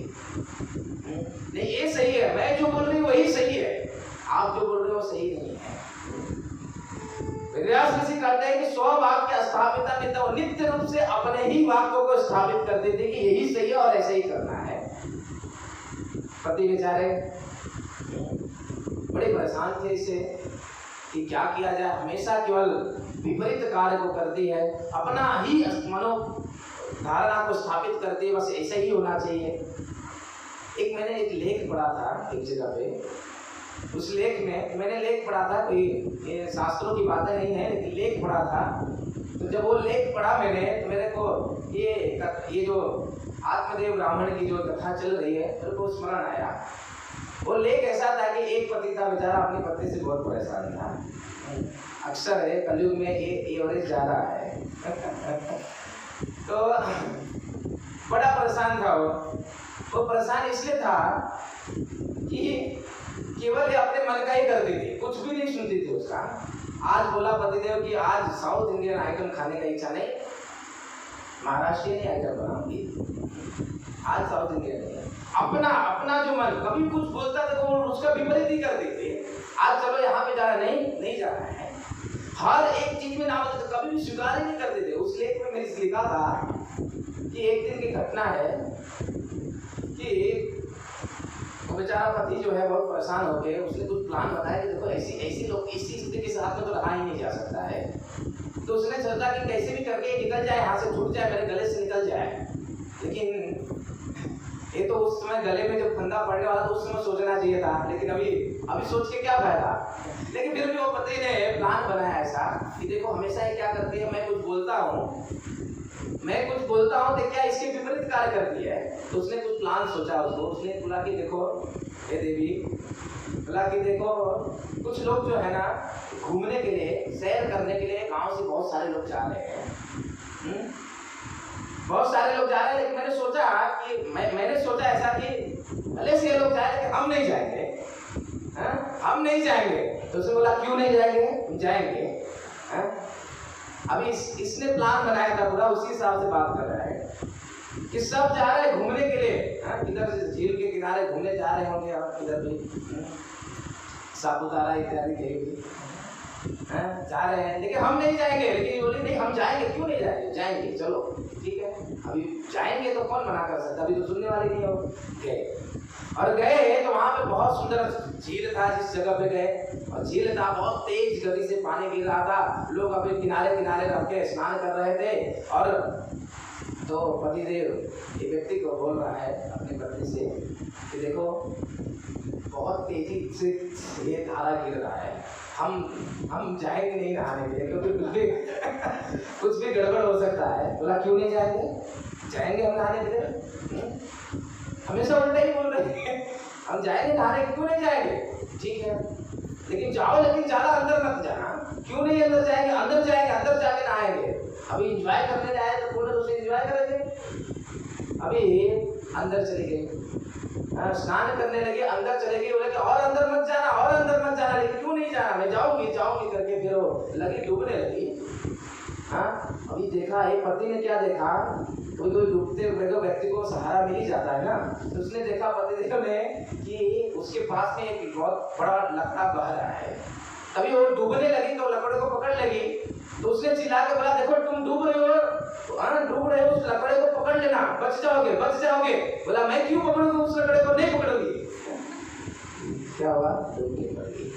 नहीं ये सही है, मैं जो बोल रही हूँ वही सही है, आप जो बोल रहे हो सही नहीं है। व्यास ऋषि कहते हैं कि स्व वाक्य स्थापिता नित्य, वो नित्य रूप से अपने ही वाक्यों को स्थापित करते थे कि यही सही है और ऐसे ही करना है। पति बेचारे बड़े परेशान थे इससे कि क्या किया जाए, हमेशा केवल विपरीत कार्य को करती है, अपना ही मनोधारणा को स्थापित करती है, बस ऐसा ही होना चाहिए। मैंने एक लेख पढ़ा था एक जगह पे, उस लेख में मैंने लेख पढ़ा था, कोई ये शास्त्रों की बातें नहीं है, लेकिन लेख पढ़ा था। तो जब वो लेख पढ़ा मैंने, तो मेरे को ये जो आत्मदेव ब्राह्मण की जो कथा चल रही है मेरे को स्मरण आया। वो लेख ऐसा था कि एक पति था बेचारा, अपनी पत्नी से बहुत परेशान था। अक्सर है कलयुग में ये एवरेज ज़्यादा है। तो बड़ा परेशान था वो परेशान इसलिए था कि केवल ये अपने मन का ही करती थी, कुछ भी नहीं सुनती थी उसका। आज बोला पतिदेव कि आज साउथ इंडियन आइटम खाने का इच्छा नहीं, महाराष्ट्रियन आइटम बनाऊंगी, आज साउथ इंडियन नहीं। अपना जो मन, कभी कुछ बोलता था तो वो उसका विपरीत ही करती थी। आज चलो यहाँ पे जाना, नहीं जाना है, हर एक चीज में नाम तो कभी भी स्वीकार ही नहीं करते थे। उस लेख में मैंने लिखा था कि एक दिन की घटना है कि वो बेचारा पति जो है बहुत परेशान हो गए। उसने कुछ प्लान बताया कि देखो ऐसी लोग इसी स्थिति के साथ में तो रहा ही नहीं जा सकता है। तो उसने सोचा कि कैसे भी करके निकल जाए, यहाँ से छूट जाए, मेरे गले से निकल जाए। लेकिन ये तो उस समय गले में जब फंदा पड़ने वाला तो उस समय सोचना चाहिए था, लेकिन अभी सोच के क्या फायदा। लेकिन फिर भी वो पति ने प्लान बनाया ऐसा कि देखो हमेशा ये क्या करती है, मैं कुछ बोलता हूँ तो क्या इसके विपरीत कार्य करती है। तो उसने कुछ प्लान सोचा उसने बोला कि देखो हे देवी, बोला कि देखो कुछ लोग जो है ना घूमने के लिए, सैर करने के लिए गांव से बहुत सारे लोग जा रहे हैं, बहुत सारे लोग जा रहे हैं। लेकिन मैंने सोचा ऐसा कि भले से ये लोग जाए लेकिन हम नहीं जाएंगे, हम नहीं जाएंगे। तो उसने बोला क्यों नहीं जाएंगे, हम जाएंगे। अभी इसने प्लान बनाया था पूरा, उसी हिसाब से बात कर रहा है कि सब जा रहे हैं घूमने के लिए, किधर झील के किनारे घूमने जा रहे होंगे, और किधर भी सापुतारा इत्यादि कहीं भी जा रहे हैं, लेकिन हम नहीं जाएंगे। लेकिन बोले नहीं हम जाएंगे, क्यों नहीं जाएंगे, जाएंगे, चलो ठीक है। अभी जाएंगे तो कौन मना कर सकता, अभी तो सुनने वाले नहीं हो। गए और गए तो वहां पे बहुत सुंदर झील था जिस जगह पे गए, और झील था बहुत तेज गति से पानी गिर रहा था, लोग अपने किनारे किनारे रख के स्नान कर रहे थे। और तो पतिदेव एक व्यक्ति को बोल रहा है अपनी पत्नी से कि देखो बहुत तेजी से ये धारा गिर रहा है, हम जाएंगे नहीं नहाने के लिए, क्योंकि कुछ भी गड़बड़ हो सकता है। बोला क्यों नहीं जाएंगे, जाएंगे हम नहाने के लिए। हमेशा उल्टा ही बोल रहे हैं, हम जाएंगे नहाने, क्यों नहीं जाएंगे, ठीक है लेकिन जाओ, लेकिन ज्यादा अंदर मत जाना। क्यों नहीं अंदर जाएंगे, अंदर जाके नहाएंगे। अभी एंजॉय करने जाए तो पूरे दूसरे एंजॉय करेंगे। अभी अंदर चले गए, स्नान करने लगे, अंदर चले गए। बोले कि और अंदर मत जाना, लेकिन क्यों नहीं जाना, मैं जाऊंगी करके फिर वो लगी डूबने लगी। अभी देखा एक पति ने क्या देखा, कोई डूबते हुए व्यक्ति को सहारा मिल ही जाता है ना। तो उसने देखा पतिदेव ने कि उसके पास में एक बहुत बड़ा लकड़ा बह रहा है। तभी वो डूबने लगी तो लकड़े को पकड़ लगी। तो उसने चिल्ला के बोला देखो तुम डूब रहे हो, उस लकड़े को पकड़ लेना, बच जाओगे। बोला मैं क्यों पकड़ूंगी उस लकड़े को, नहीं पकड़ूंगी। क्या हुआ, डूब के मर गई।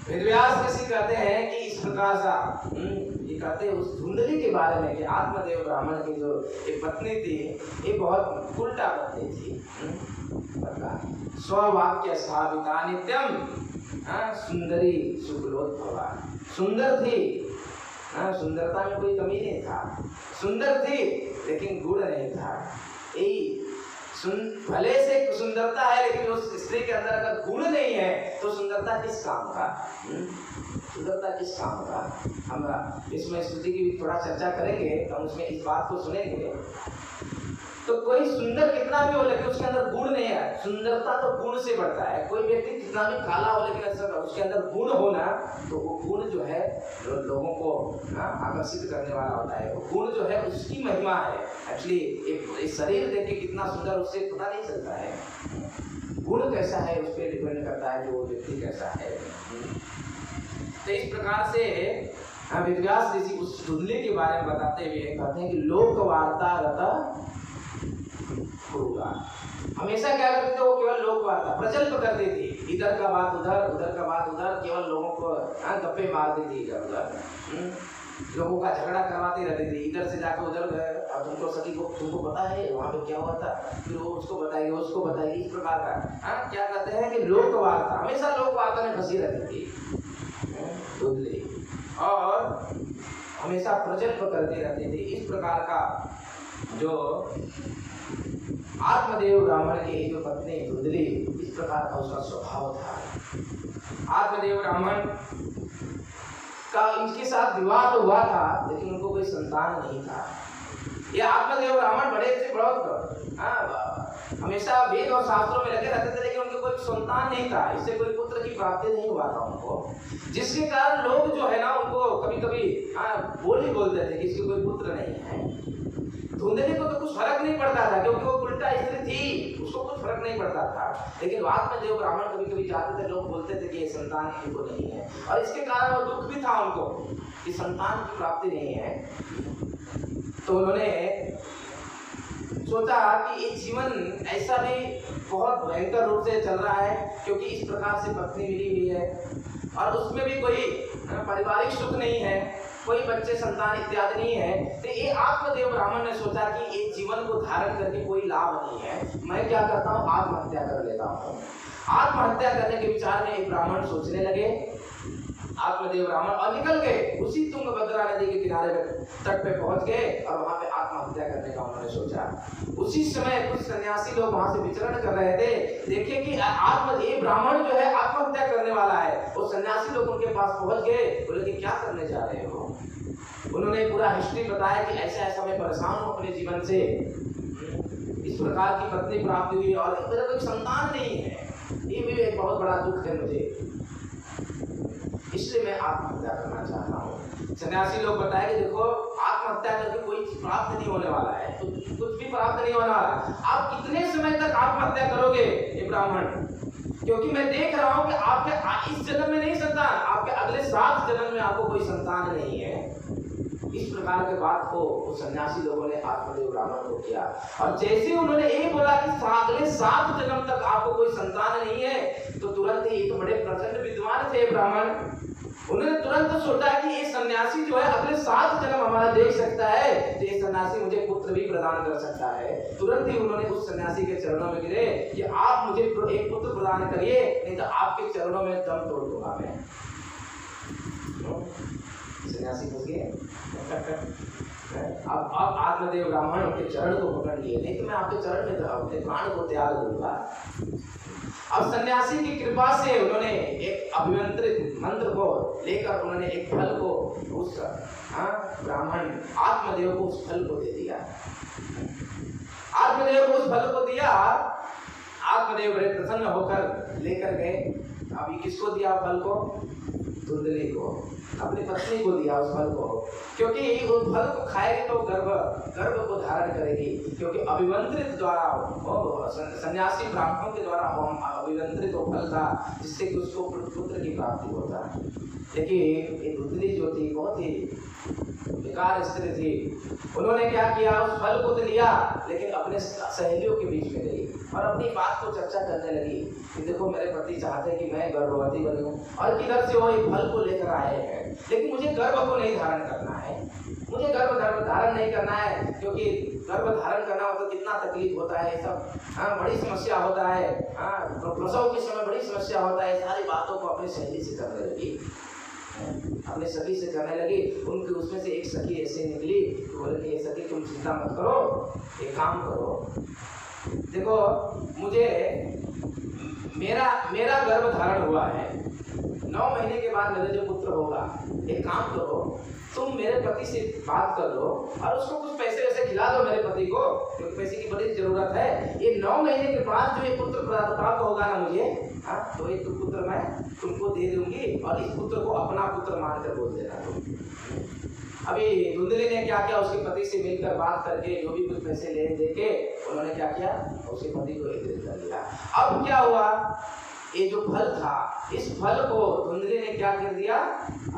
वेदव्यास ऋषि कहते हैं कि इस प्रकार सा ये कहते हैं उस धुंधली के बारे में कि आत्मदेव ब्राह्मण की जो एक पत्नी थी, ये बहुत उल्टा पत्नी थी। स्ववाक्य स्थापिता नित्यम सुंदरी शुक्लोद्भवा, सुंदर थी, सुंदरता में कोई कमी नहीं था, सुंदर थी लेकिन गुण नहीं था। भले से सुंदरता है लेकिन उस स्त्री के अंदर अगर गुण नहीं है तो सुंदरता किस काम का, सुंदरता किस काम का। हम इसमें स्तुति की भी थोड़ा चर्चा करेंगे, हम उसमें इस बात को सुनेंगे। तो कोई सुंदर कितना भी हो लेकिन उसके अंदर गुण नहीं है, सुंदरता तो गुण से बढ़ता है। कोई व्यक्ति कितना भी काला हो लेकिन उसके अंदर गुण होना, तो वो गुण जो है लोगों को आकर्षित करने वाला होता है। वो गुण जो है उसकी महिमा है। एक्चुअली एक शरीर देख के कितना सुंदर उससे पता नहीं चलता है, गुण कैसा है उस पर डिपेंड करता है कि वो व्यक्ति कैसा है। तो इस प्रकार से वेदव्यास ऋषि उस धुंधली के बारे में बताते हुए कहते हैं कि लोक वार्ता रता होगा। हमेशा क्या करते थे वो, केवल लोक वार्ता प्रचलित करती थी, इधर का बात उधर, उधर का बात उधर, केवल लोगों को गप्पे मारती थी इधर उधर, लोगों का झगड़ा करवाती रहती थी। इधर से जाकर उधर गए, अब तुमको सखी को तुमको पता है वहाँ पे क्या हुआ था, फिर वो उसको बताएगी, इस प्रकार का क्या कहते हैं कि लोक वार्ता, हमेशा लोक वार्ता में फंसी रहती थी धुंधली, और हमेशा प्रचलित करती रहती थी। इस प्रकार का जो आत्मदेव ब्राह्मण की जो पत्नी धुंधली, इस प्रकार का उसका स्वभाव था। आत्मदेव ब्राह्मण का इनके साथ विवाह तो हुआ था, लेकिन उनको कोई संतान नहीं था। ये आत्मदेव ब्राह्मण बड़े थे, बहुत हमेशा वेद और शास्त्रों में लगे रहते थे, लेकिन उनको कोई संतान नहीं था, इससे कोई पुत्र की प्राप्ति नहीं हुआ था उनको, जिसके कारण लोग जो है ना उनको कभी कभी बोलते थे कि इसके कोई पुत्र नहीं है। धुंधली को तो कुछ फर्क नहीं पड़ता था, क्योंकि वो उल्टा स्त्री थी, उसको कुछ फर्क नहीं पड़ता था। लेकिन आत्मदेव ब्राह्मण कभी कभी जाते थे, लोग बोलते थे कि ये संतान इनको नहीं है, और इसके कारण वो दुख भी था उनको कि संतान की प्राप्ति नहीं है। तो उन्होंने सोचा कि ये जीवन ऐसा भी बहुत भयंकर रूप से चल रहा है, क्योंकि इस प्रकार से पत्नी मिली हुई है और उसमें भी कोई पारिवारिक सुख नहीं है, कोई बच्चे संतान इत्यादि नहीं है। तो ये आत्मदेव ब्राह्मण ने सोचा कि ये जीवन को धारण करके कोई लाभ नहीं है, मैं क्या करता हूँ, आत्महत्या कर लेता हूँ। आत्महत्या करने के विचार में एक ब्राह्मण सोचने लगे, आत्मदेव ब्राह्मण, और निकल गए उसी तुंगभद्रा नदी के किनारे तट पे पहुंच गए और वहां पे आत्महत्या करने का उन्होंने सोचा। उसी समय कुछ सन्यासी लोग वहां से विचरण कर रहे थे, देखे कि ये ब्राह्मण जो है आत्महत्या करने वाला है। वो सन्यासी लोग उनके पास पहुंच गए, बोले कि क्या करने जा रहे हो। उन्होंने पूरा हिस्ट्री बताया कि ऐसा ऐसा मैं परेशान हूँ अपने जीवन से, इस प्रकार की पत्नी प्राप्त हुई और मेरा कोई संतान नहीं है, ये भी एक बहुत बड़ा दुख है मुझे, इसलिए मैं आत्महत्या करना चाहता हूँ। सन्यासी लोग बताए कि देखो आत्महत्या करके कोई प्राप्त नहीं होने वाला है, तो कुछ भी प्राप्त नहीं होने वाला। आप कितने समय तक आत्महत्या करोगे ये ब्राह्मण, क्योंकि मैं देख रहा हूँ कि आपके इस जन्म में नहीं संतान, आपके अगले 7 जन्म में आपको कोई संतान नहीं है। इस प्रकार के बात को सन्यासी लोगों ने आत्मदेव ब्राह्मण को किया, और जैसे उन्होंने ये बोला कि अगले 7 जन्म तक आपको कोई संतान नहीं है, तो तुरंत ही, तो बड़े प्रचंड विद्वान थे ब्राह्मण, उन्होंने तुरंत सोचा कि ये सन्यासी जो है अगले 7 जन्म हमारा देख सकता है, तो ये सन्यासी मुझे पुत्र भी प्रदान कर सकता है। तुरंत ही उन्होंने उस सन्यासी के चरणों में गिरे कि आप मुझे एक पुत्र प्रदान करिए, नहीं तो आपके चरणों में दम तोड़ दूंगा मैं। सन्यासी पूछ गए, अब आत्मदेव ब्राह्मण उनके चरण को पकड़ लिए, नहीं तो मैं आपके चरण में अपने प्राण को त्याग दूंगा। अब सन्यासी की कृपा से उन्होंने एक अभिमंत्रित मंत्र को लेकर उन्होंने एक फल को उस ब्राह्मण आत्मदेव को उस फल को दे दिया। आत्मदेव को उस फल को दिया, आत्मदेव बड़े प्रसन्न होकर लेकर गए। अब ये किसको दिया फल को? धुंधली को, अपनी पत्नी को दिया उस फल को, क्योंकि उस फल को खाएगी तो गर्भ को धारण करेगी, क्योंकि अभिमंत्रित द्वारा सन्यासी ब्राह्मणों के द्वारा अभिमंत्रित वो फल था, जिससे कि उसको पुत्र की प्राप्ति होता। लेकिन ये धुंधली जो थी बहुत ही बेकार स्त्री थी, उन्होंने क्या किया, उस फल को तो लिया, लेकिन अपने सहेलियों के बीच में गई और अपनी बात को चर्चा करने लगी कि देखो मेरे पति चाहते हैं कि मैं गर्भवती बनूं, और किधर से वो फल को लेकर आए हैं, लेकिन मुझे गर्भ को नहीं धारण करना है, मुझे गर्भ धारण नहीं करना है, क्योंकि गर्भ धारण करना मतलब कितना तकलीफ होता है, सब बड़ी समस्या होता है, प्रसव के समय बड़ी समस्या होता है। सारी बातों को अपनी सहेली से करने लगी, अपने सखी से करने लगी। उनके उसमें से एक सखी ऐसे निकली, तो बोले कि ये सखी तुम चिंता मत करो, एक काम करो, देखो मुझे मेरा गर्भ धारण हुआ है, 9 महीने के बाद मेरा जो पुत्र होगा, एक काम करो तुम मेरे पति से बात कर लो और उसको कुछ पैसे वैसे खिला दो मेरे पति को, क्योंकि पैसे की बड़ी जरूरत है। ये 9 महीने के बाद जो ये पुत्र प्राप्त होगा ना मुझे, तो एक पुत्र मैं तुमको दे दूंगी और इस पुत्र को अपना पुत्र मानकर बोल देना तुम। अभी धुंधली ने क्या किया, उसके पति से मिलकर बात करके जो भी कुछ पैसे ले दे के उन्होंने क्या किया, उसके पति को एक कर दिया। अब क्या हुआ, ये जो फल था, इस फल को धुंधली ने क्या कर दिया,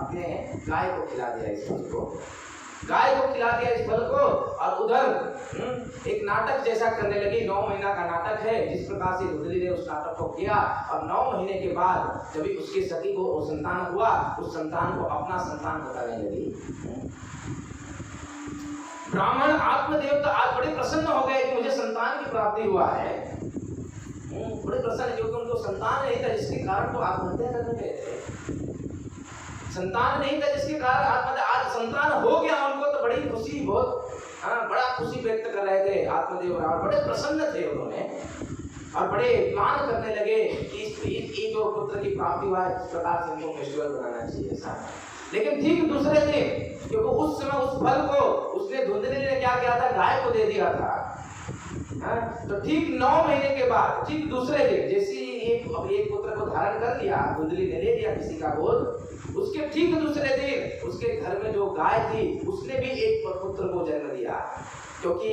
अपने गाय को खिला दिया, इस फल को गाय को खिला दिया इस फल को। और उधर एक नाटक जैसा करने लगी, 9 महीना का नाटक है, जिस प्रकार से धुंधली ने उस नाटक को किया। और 9 महीने के बाद जब उसके सखी को संतान हुआ, उस संतान को अपना संतान बताने लगी। ब्राह्मण आत्मदेव तो आज बड़े प्रसन्न हो गए कि मुझे संतान की प्राप्ति हुआ है, बड़े प्रसन्न, क्योंकि उनको संतान नहीं था, जिसके कारण तो आत्महत्या करने गए थे। संतान नहीं था जिसके कारण आत्महत्या, आज संतान हो गया उनको, तो बड़ी खुशी, बहुत बड़ा खुशी व्यक्त कर रहे थे आत्मदेव ब्राह्मण, बड़े प्रसन्न थे उन्होंने और बड़े प्लान करने लगे कि ये जो पुत्र की प्राप्ति हुआ है, इस प्रकार से इनको फेस्टिवल बनाना चाहिए। लेकिन ठीक दूसरे दिन, क्योंकि उस समय उस फल को उसने धुंधली ने क्या किया था, गाय को दे दिया था। तो ठीक 9 महीने के बाद, ठीक दूसरे दिन, जैसे एक पुत्र को धारण कर लिया, धुंधली ने ले लिया किसी का गोद, उसके ठीक दूसरे दिन उसके घर में जो गाय थी उसने भी एक पुत्र को जन्म दिया, क्योंकि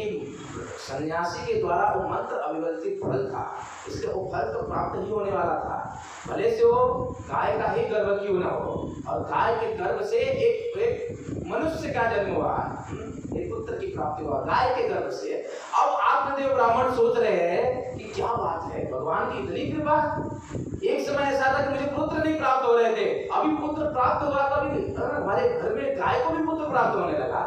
सन्यासी के द्वारा वो मंत्र अविवर्तित फल था, इसलिए वो फल तो प्राप्त ही होने वाला था, भले से वो गाय का ही गर्भ क्यों न हो। और गाय के गर्भ से एक मनुष्य का जन्म हुआ, एक पुत्र की प्राप्ति हुआ गाय के गर्भ से। अब आत्मदेव ब्राह्मण सोच रहे हैं कि क्या बात है, भगवान की इतनी कृपा। एक समय ऐसा था कि मुझे पुत्र नहीं प्राप्त हो रहे थे, अभी पुत्र प्राप्त हुआ, तो अभी हमारे घर में गाय को भी पुत्र प्राप्त होने लगा।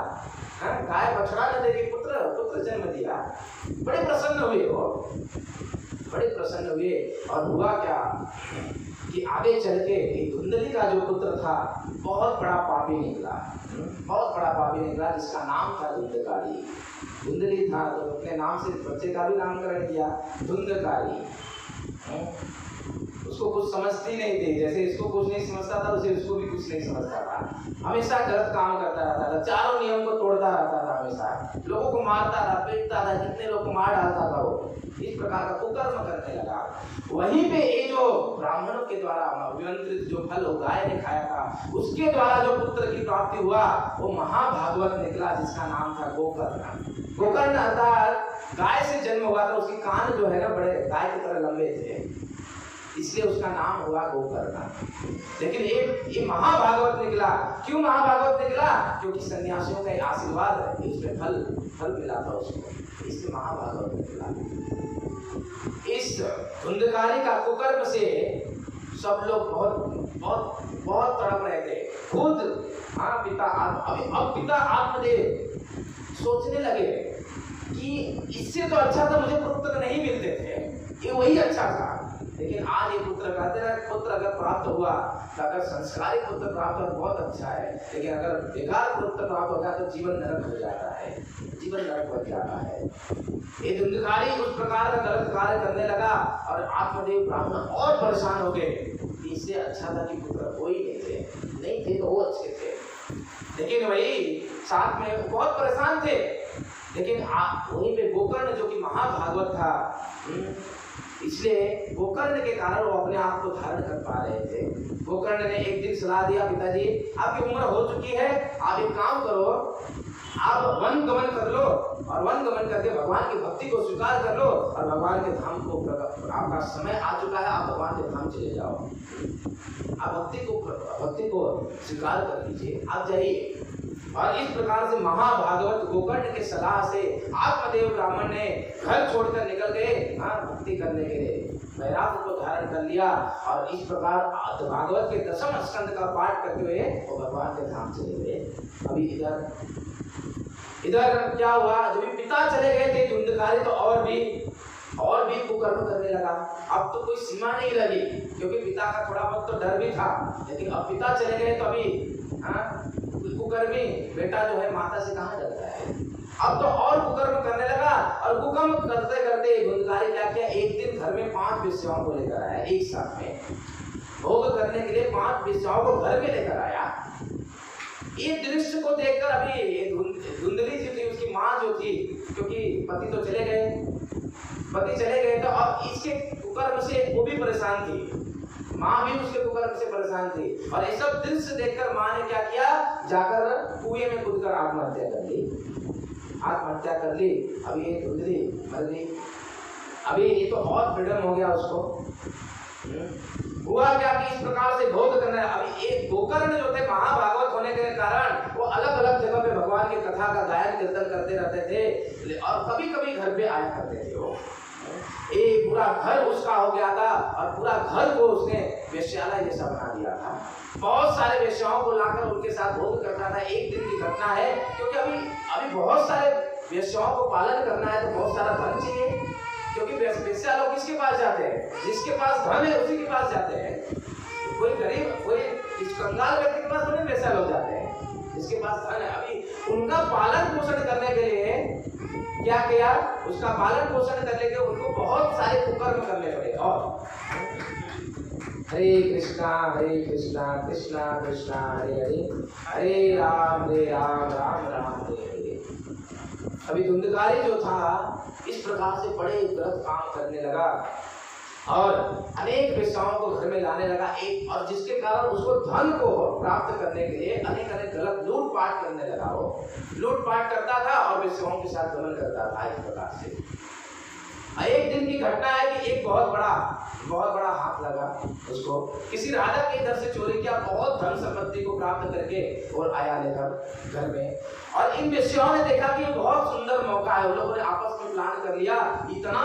गाय बछड़ा न देगी, पुत्र जन्म दिया। बड़े प्रसन्न हुए वो, बड़े प्रसन्न हुए। और हुआ क्या कि आगे चल के धुंधली का जो पुत्र था बहुत बड़ा पापी निकला, बहुत बड़ा पापी निकला, जिसका नाम था धुंधकारी। धुंधली था तो अपने नाम से बच्चे का भी नामकरण किया धुंधकारी। उसको कुछ समझती नहीं थी, जैसे इसको कुछ नहीं समझता था उसे उसको भी कुछ नहीं समझता था, हमेशा गलत काम करता रहता था, चारों नियम को तोड़ता रहता था, हमेशा लोगों को मारता था, पीटता था, कितने लोग को मार डालता था वो, इस प्रकार का कुकर्म करने लगा। वहीं पे ये जो ब्राह्मणों के द्वारा अभिमंत्रित जो फल वो गाय ने खाया था, उसके द्वारा जो पुत्र की प्राप्ति हुआ वो महाभागवत निकला, जिसका नाम था गोकर्ण। गोकर्ण अर्थात गाय से जन्म हुआ था, उसके कान जो है ना बड़े गाय की तरह लंबे थे, इसलिए उसका नाम हुआ गोकर्ण। लेकिन ये महाभागवत निकला। क्यों महाभागवत निकला? क्योंकि सन्यासियों का आशीर्वाद है, इसमें फल मिला था उसको, इसलिए महाभागवत निकला। इस धुंधकारी का कुकर्म से सब लोग बहुत तड़प रहे थे। खुद पिता आत्मदेव सोचने लगे कि इससे तो अच्छा था मुझे पुत्र नहीं मिलते थे, ये वही अच्छा था। लेकिन आज ये पुत्र कहते हैं, पुत्र अगर प्राप्त हुआ तो अगर संस्कारी पुत्र प्राप्त हो बहुत अच्छा है, लेकिन अगर बेकार पुत्र प्राप्त हो गया तो जीवन नरक हो जाता है, जीवन नरक हो जाता है। ये धुंधकारी उस प्रकार का गलत कार्य करने लगा और आत्मदेव ब्राह्मण और परेशान हो गए। इससे अच्छा था कि पुत्र कोई नहीं थे तो वो अच्छे थे, लेकिन वही साथ में बहुत परेशान थे। लेकिन वहीं पे गोकर्ण जो कि महाभागवत था, इसलिए गोकर्ण के कारण वो अपने आप को धारण कर पा रहे थे। गोकर्ण ने एक दिन सलाह दिया, पिताजी आपकी उम्र हो चुकी है, आप एक काम करो, आप वन गमन कर लो और वन गमन करके भगवान की भक्ति को स्वीकार कर लो और भगवान के धाम को, आपका समय आ चुका है, आप भगवान के धाम चले जाओ, आप भक्ति को स्वीकार कर लीजिए, आप जाइए। और इस प्रकार से महाभागवत गोकर्ण के सलाह से आत्मदेव ब्राह्मण ने घर छोड़कर निकल गए भक्ति करने के लिए, वैराग्य को धारण कर लिया और इस प्रकार भागवत के 10वें स्कंद का पाठ करते हुए वो भगवान के धाम चले गए। अभी इधर क्या हुआ, जब पिता चले गए थे धुंधकारी तो और भी कुकर्म करने लगा। अब तो कोई सीमा नहीं रही, क्योंकि पिता का थोड़ा बहुत तो डर भी था, लेकिन अब पिता चले गए तो अभी कुकर्मी बेटा जो है माता से कहाँ डरता है। अब तो और कुकर्म करने लगा और कुकर्म करते करते धुंधकारी क्या किया, एक दिन घर में 5 वेश्याओं को लेकर आया, एक साथ में भोग करने के लिए 5 वेश्याओं को घर में लेकर आया। ये दृश्य को देखकर अभी धुंधली जो थी उसकी माँ जो थी, क्योंकि पति चले गए तो अब इसके कुकर्म से वो भी परेशान थी, माँ भी उसके कुकर्म से परेशान थी। और ये सब दृश्य देखकर माँ ने क्या किया, जाकर कुएं में कूदकर आत्महत्या कर ली। अभी ये धुंधली मर गई। अभी ये तो और फ्रीडम हो गया उसको। हुआ क्या कि इस प्रकार से भोग करना। अभी एक गोकर्ण जो थे महाभागवत होने के कारण वो अलग अलग जगह पे भगवान की कथा का गायन कीर्तन करते रहते थे और कभी कभी घर पे आया करते थे वो। एक पूरा घर उसका हो गया था और पूरा घर को उसने वेश्यालय जैसा बना दिया था। बहुत सारे वेश्याओं को लाकर उनके साथ भोग करता था। एक दिन की घटना है, क्योंकि अभी बहुत सारे वेश्याओं को पालन करना है तो बहुत सारा धन चाहिए, क्योंकि वेश्या लोग किसके पास जाते हैं, जिसके पास धन है उसी के पास जाते हैं। कोई गरीब, कोई कंगाल व्यक्ति के पास थोड़ी वेश्या लोग जाते हैं, जिसके पास धन है। अभी उनका पालन पोषण करने के लिए क्या किया, उसका पालन पोषण करने के उनको बहुत सारे कुकर्म करने पड़े। और हरे कृष्णा कृष्णा कृष्णा हरे हरे, हरे राम राम राम हरे हरे। अभी धुंधकारी जो था इस प्रकार से बड़े गलत काम करने लगा और अनेक वेश्याओं को घर में लाने लगा, एक और जिसके कारण उसको धन को प्राप्त करने के लिए अनेक अनेक गलत लूटपाट करने लगा। वो लूटपाट करता था और वेश्याओं के साथ गमन करता था इस प्रकार से। एक दिन की घटना है कि एक बहुत बड़ा हाथ लगा उसको, किसी राजा के इधर से चोरी किया, बहुत धन संपत्ति को प्राप्त करके और आया लेकर घर में। और इन वेश्याओं ने देखा कि बहुत सुंदर मौका है, उन लोगों ने आपस में प्लान कर लिया, इतना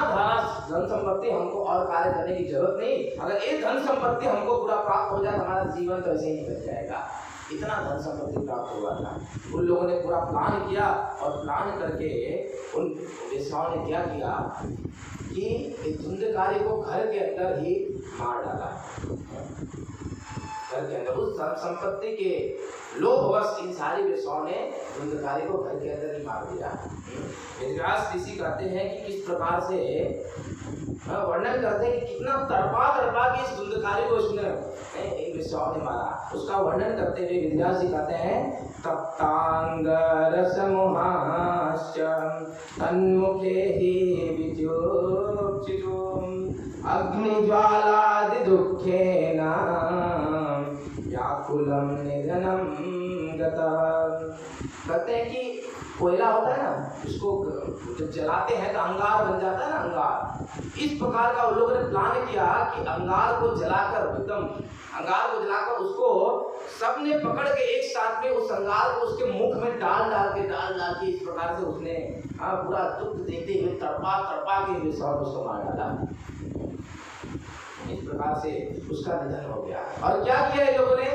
धन संपत्ति हमको और कार्य करने की जरूरत नहीं, अगर ये धन संपत्ति हमको पूरा प्राप्त हो जाए हमारा जीवन तो ऐसे ही बच जाएगा। इतना धन संपत्ति प्राप्त हुआ था। उन लोगों ने पूरा प्लान किया और प्लान करके उन वेश्याओं ने क्या किया कि धुंधकारी को घर के अंदर ही मार डाला। घर के अंदर उस संपत्ति के लोभवश इन सारी वेश्याओं ने धुंधकारी को घर के अंदर ही मार दिया। वेदव्यास ऋषि कहते हैं कि किस प्रकार से वर्णन करते हैं कि कितना तड़पा कि इस धुंधकारी को इसने इन वेश्याओं ने मारा। उसका वर्णन करते हुए वेदव्यास जी कहते हैं तप्तांग रसमुहाश्च तन्मुखे हि विद्योच्युतुम् अग्निज्वालादि दुःखेन व्याकुलं निधनं गतः। कहते हैं कि कोयला होता है ना, उसको जब जलाते हैं तो अंगार बन जाता है ना, अंगार। इस प्रकार का उन लोगों ने प्लान किया कि अंगार को जलाकर उसको सबने पकड़ के एक साथ में उस अंगार को उसके मुख में डाल के इस प्रकार से उसने पूरा दुख देते हुए तड़पा के उसको मार डाला। इस प्रकार से उसका निधन हो गया। और क्या किया इन लोगों ने,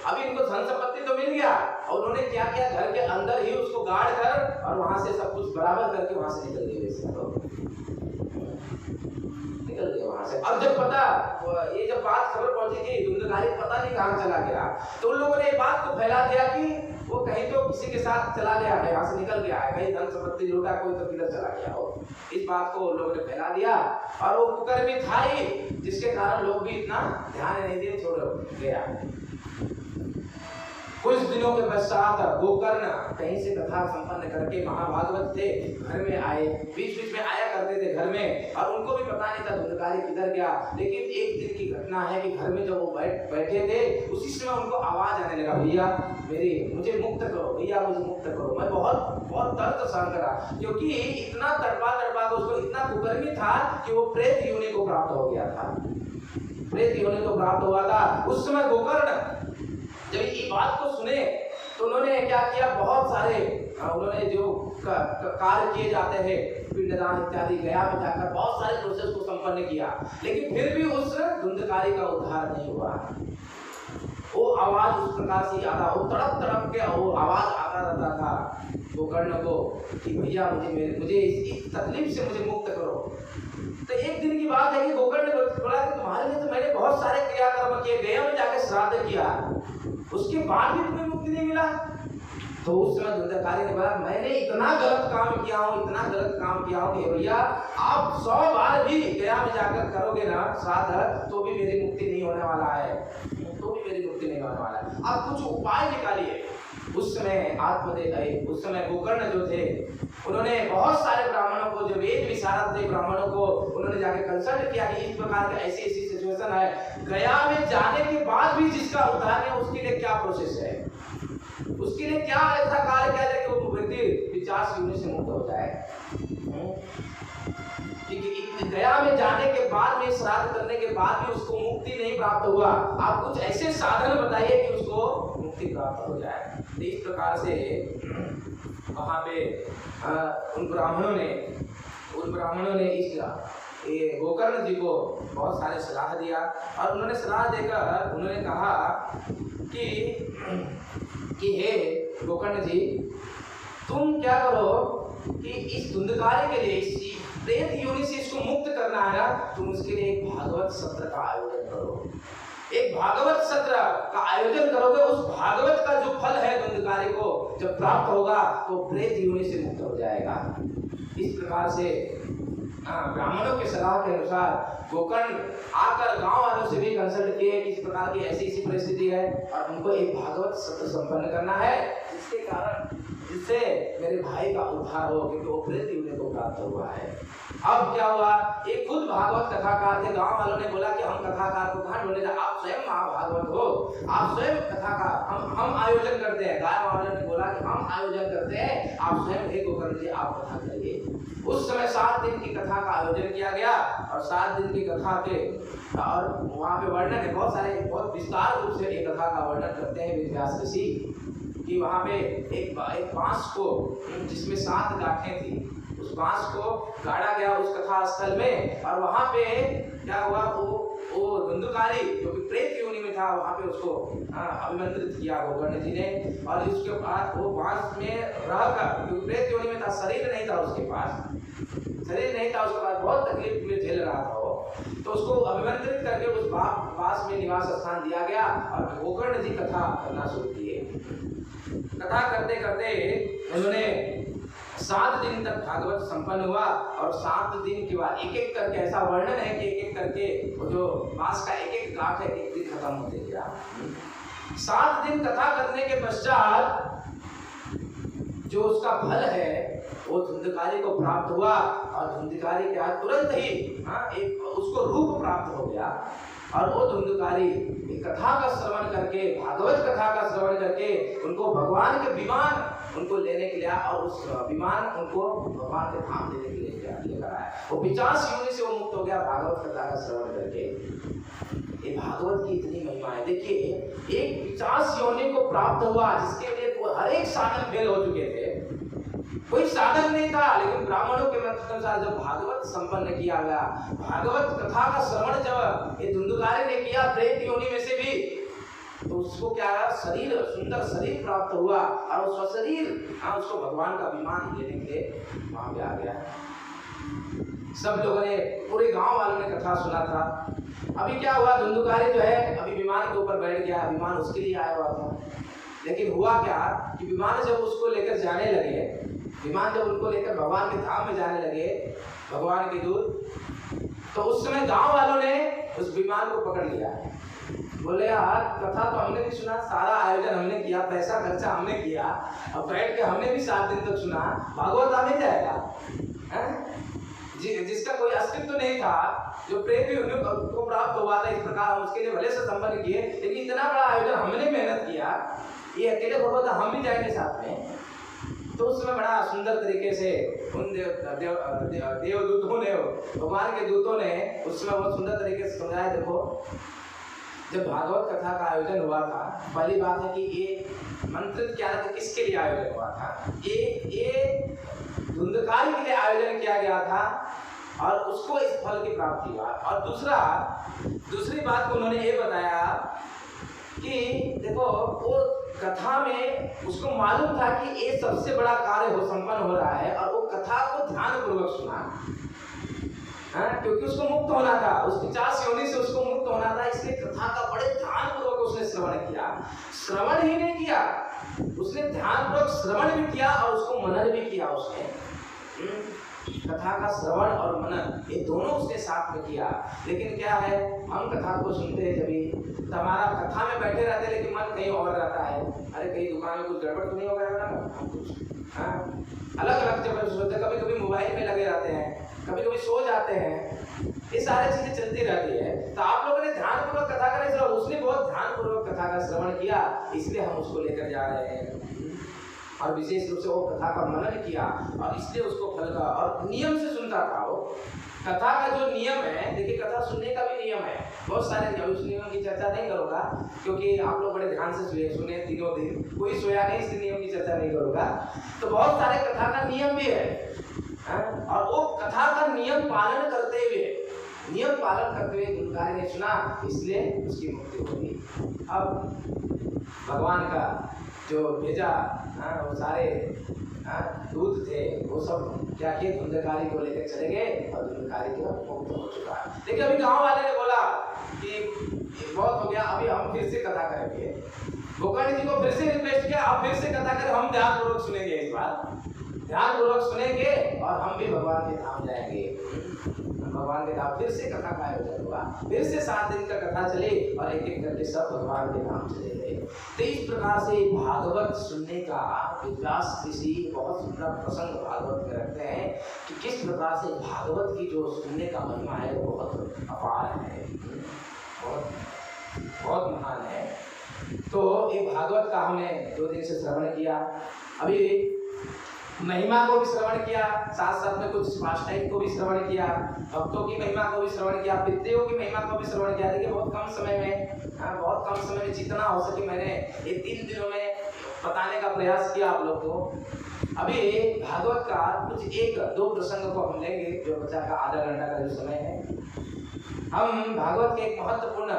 अभी इनको धन संपत्ति तो मिल गया और उन्होंने क्या किया, घर के अंदर ही उसको गाड़ कर और वहां से सब कुछ बराबर करके वहां से निकल गए वहां से। अब जब पता ये जब बात खबर पहुंची थी धुंधकारी पता नहीं कहां चला गया, तो उन लोगों ने ये बात को फैला दिया कि वो कहीं तो किसी के साथ चला गया है, यहाँ से निकल गया है, कहीं धन संपत्ति लूटा, कोई तो किधर चला गया हो। इस बात को लोगों ने फैला दिया और वो कुकर्मी था ही, जिसके कारण लोग भी इतना ध्यान नहीं दिए, छोड़ गया। कुछ दिनों के पश्चात गोकर्ण कहीं से कथा संपन्न करके महाभागवत थे घर में आए, बीच में आया करते थे घर में, और उनको भी पता नहीं था धुंधकारी किधर गया। लेकिन एक दिन की घटना है कि घर में जब वो बैठे थे उसी समय उनको आवाज आने लगा, भैया मुझे मुक्त करो, भैया मुझे मुक्त करो। मैं बहुत दर्द सहन करा, क्योंकि इतना तड़पा के उसको इतना कुकर्मी था कि वो प्रेत योनि को प्राप्त हो गया था, प्रेत योनि को प्राप्त हुआ था। उस समय गोकर्ण जब ये बात को सुने तो उन्होंने क्या किया, बहुत सारे उन्होंने जो कार्य किए जाते हैं पिंडदान इत्यादि गया में जाकर बहुत सारे प्रोसेस को संपन्न किया, लेकिन फिर भी उस धुंधकारी का उद्धार नहीं हुआ। वो आवाज उस प्रकार से आता, वो तड़प के वो आवाज आता रहता था गोकर्ण को कि भैया मुझे इस तकलीफ से मुझे मुक्त करो। तो एक दिन की बात है कि गोकर्ण ने बोला कि तुम्हारे लिए तो मैंने बहुत सारे क्रियाकर्म किए, गया में जाके श्राद्ध किया, उसके बाद भी तुम्हें मुक्ति नहीं मिला। तो उस समय धुंधकारी ने बोला मैंने इतना गलत काम किया हूँ कि भैया आप 100 बार भी गया में जाकर करोगे ना श्राद्ध तो भी मेरी मुक्ति नहीं होने वाला है, आप कुछ उपाय निकालिए। उस समय गोकर्ण जो थे उन्होंने बहुत सारे ब्राह्मणों को, जो वेद विशारद थे ब्राह्मणों को, उन्होंने जाके कंसल्ट किया कि इस प्रकार का ऐसी सिचुएशन है, गया में जाने के बाद भी जिसका उद्धार है उसके लिए क्या प्रोसेस है, उसके लिए क्या ऐसा कार्य किया जाए कि वो व्यक्ति 50 योनि से मुक्त हो जाए। गया में जाने के बाद में, श्राद्ध करने के बाद भी उसको मुक्ति नहीं प्राप्त हुआ, आप कुछ ऐसे साधन बताइए कि उसको मुक्ति प्राप्त हो जाए। तो इस प्रकार से वहां पे उन ब्राह्मणों ने इस गोकर्ण जी को बहुत सारे सलाह दिया, और उन्होंने सलाह देकर उन्होंने कहा कि हे गोकर्ण जी, तुम क्या करो कि इस धुंधकारी के लिए, इस प्रेत योनि से इसको मुक्त करना है ना, तुम उसके लिए एक भागवत सत्र का आयोजन करो। एक भागवत सत्र का आयोजन करोगे, उस भागवत का जो फल है धुंधकारी को जब प्राप्त होगा तो प्रेत योनि से मुक्त हो जाएगा। इस प्रकार से ब्राह्मणों की सलाह के अनुसार गोकर्ण आकर गांव वालों से भी कंसल्ट किए कि इस प्रकार की ऐसी ऐसी परिस्थिति है और उनको एक भागवत सत्र संपन्न करना है, जिससे मेरे भाई का उद्धार हो, क्योंकि वो प्रेत युग को प्राप्त हुआ है। अब क्या हुआ, एक खुद भागवत कथाकार थे। गांव वालों ने बोला कि हम कथाकार को कहाँ ढूंढे, आप स्वयं महाभागवत हो, आप स्वयं कथाकार, हम आयोजन करते हैं। गांव वालों ने बोला कि हम आयोजन करते हैं, आप स्वयं एक होकर जी आप कथा करिए। उस समय 7 दिन की कथा का आयोजन किया गया और 7 दिन की कथा के और वहाँ पे वर्णन है, बहुत सारे बहुत विस्तार रूप से एक कथा का वर्णन करते हैं वेद व्यास ऋषि कि वहाँ पे एक बांस को, जिसमें 7 गांठें थी, उस बांस को गाड़ा गया उस कथा स्थल में और वहाँ पे क्या हुआ, वो धुंधुकारी जो कि प्रेत योनि में था, वहाँ पे उसको अभिमंत्रित किया गोकर्ण जी ने। और उसके बाद वो बांस में रहकर, क्योंकि प्रेत योनि में था, शरीर नहीं था उसके पास, उसके बाद बहुत तकलीफ में झेल रहा था वो, तो उसको अभिमंत्रित करके उस बांस में निवास स्थान दिया गया और गोकर्ण जी कथा करना शुरू किए। कथा करते करते उन्होंने 7 दिन तक भागवत संपन्न हुआ और 7 दिन के बाद एक एक करके, ऐसा वर्णन है कि एक एक करके वो जो बांस का एक एक गांठ है एक दिन खत्म होते गया। 7 दिन कथा करने के पश्चात जो उसका फल है वो धुंधकारी को प्राप्त हुआ और धुंधकारी के हाथ तुरंत ही एक उसको रूप प्राप्त हो गया और वो धुंधकारी कथा का श्रवण करके, भागवत कथा का श्रवण करके उनको भगवान के विमान उनको लेने के लिए और उस विमान उनको भगवान के धाम लेने के लिए लेकर आया। वो 50 योनि से वो मुक्त हो गया भागवत कथा का श्रवण करके। ये भागवत की इतनी महिमा है। देखिए, एक 50 योनि को प्राप्त हुआ जिसके लिए हर एक साधन फेल हो चुके थे, कोई साधन नहीं था, लेकिन ब्राह्मणों के मत अनुसार जब भागवत संपन्न किया गया, भागवत कथा का श्रवण जब ये धुंधुकारी ने किया प्रेत योनि में से भी, तो उसको क्या शरीर, सुंदर शरीर प्राप्त हुआ और उस शरीर उसको भगवान का विमान लेने के लिए वहां पे आ गया। सब लोगों ने, पूरे गांव वालों ने कथा सुना था। अभी क्या हुआ, धुंधुकारी जो है अभी विमान के ऊपर बैठ गया, विमान उसके लिए आया हुआ था। लेकिन हुआ क्या कि विमान जब उसको लेकर जाने लगे, विमान जब उनको लेकर भगवान के धाम में जाने लगे भगवान के दूत, तो उस समय गांव वालों ने उस विमान को पकड़ लिया। बोले यार, कथा तो हमने भी सुना, सारा आयोजन हमने किया, पैसा खर्चा हमने किया, अब बैठ के हमने भी 7 दिन तक सुना, भागवत आ नहीं जाएगा? जिसका कोई अस्तित्व नहीं था, जो प्रेत को प्राप्त हुआ था, इस प्रकार हम उसके लिए भले से संपन्न किए, लेकिन इतना बड़ा आयोजन हमने मेहनत किया, ये अकेले भगवत हम भी जाएंगे साथ में। तो उस समय बड़ा सुंदर तरीके से उन देवदूतों ने, भगवान के दूतों ने उस समय बहुत सुंदर तरीके से समझाया। देखो, जब भागवत कथा का आयोजन हुआ था, पहली बात है कि ये मंत्रित क्या था, किसके लिए आयोजन हुआ था, ये धुंधकारी के लिए आयोजन किया गया था और उसको इस फल की प्राप्ति हुआ। और दूसरी बात को उन्होंने ये बताया कि देखो, वो कथा में उसको मालूम था कि ये सबसे बड़ा कार्य संपन्न हो रहा है और वो कथा को ध्यान पूर्वक सुना, क्योंकि उसको मुक्त होना था, उस 50 योनि से उसको मुक्त होना था, इसलिए कथा का बड़े ध्यान पूर्वक उसने श्रवण किया। श्रवण ही नहीं किया, उसने ध्यान पूर्वक श्रवण भी किया और उसको मनन भी किया। उसने कथा का श्रवण और मनन ये दोनों उसने साथ में किया। लेकिन क्या है, हम कथा को सुनते हैं जब तो हमारा कथा में बैठे रहते हैं, लेकिन मन कहीं और रहता है। अरे कहीं दुकान में कुछ गड़बड़ तो नहीं हो गया ना, अलग अलग जगह सोचते, कभी कभी मोबाइल में लगे रहते हैं, कभी कभी सो जाते हैं, ये सारी चीजें चलती रहती है। तो आप लोगों ने ध्यानपूर्वक कथा का श्रवण, उसने बहुत ध्यानपूर्वक कथा का श्रवण किया, इसलिए हम उसको लेकर जा रहे हैं। और विशेष रूप से वो कथा का मनन किया और इसलिए उसको फल का, और नियम से सुनता था वो। कथा का जो नियम है, देखिए कथा सुनने का भी नियम है, बहुत सारे नियम, उस नियम की चर्चा नहीं करूँगा क्योंकि आप लोग बड़े ध्यान से सुने तीनों दिन, कोई सोया नहीं, इस नियम की चर्चा नहीं करूँगा। तो बहुत सारे कथा का नियम भी है और वो कथा का नियम पालन करते हुए धुंधकारी ने सुना, इसलिए उसकी मुक्ति हो गई। अब भगवान का जो भेजा वो सारे दूत थे, वो सब क्या किए, धुंधकारी को लेकर चले गए और धुंधकारी जो मुक्त हो चुका है। लेकिन अभी गांव वाले ने बोला कि बहुत हो गया, अभी हम फिर से कथा करेंगे। गोकर्ण जी को फिर से रिक्वेस्ट किया, अब फिर से कथा करें, हम ध्यानपूर्वक सुनेंगे इस बार। ध्यान पूर्वक सुनेंगे और हम भी भगवान के धाम जाएंगे। भगवान के धाम फिर से कथा का आयोजन हुआ, फिर से 7 दिन का कथा चली और एक एक करके सब भगवान के धाम चले गए। तो इस प्रकार से भागवत सुनने का व्यास ऋषि बहुत सुंदर प्रसंग भागवत में रखते हैं कि किस प्रकार से भागवत की जो सुनने का महिमा है वो बहुत अपार है, बहुत महान है। तो ये भागवत का हमने 2 दिन से श्रवण किया, अभी महिमा को भी श्रवण किया, साथ साथ में कुछ स्वाष्टायिक को भी श्रवण किया, भक्तों की महिमा को भी श्रवण किया, पितृयों की महिमा को भी श्रवण किया। देखिए बहुत कम समय में जितना हो सके मैंने ये 3 दिनों में बताने का प्रयास किया आप लोग को। अभी भागवत का कुछ 1-2 प्रसंग को हम लेंगे, जो बचा का आधा घंटा का जो समय है। हम भागवत के एक महत्वपूर्ण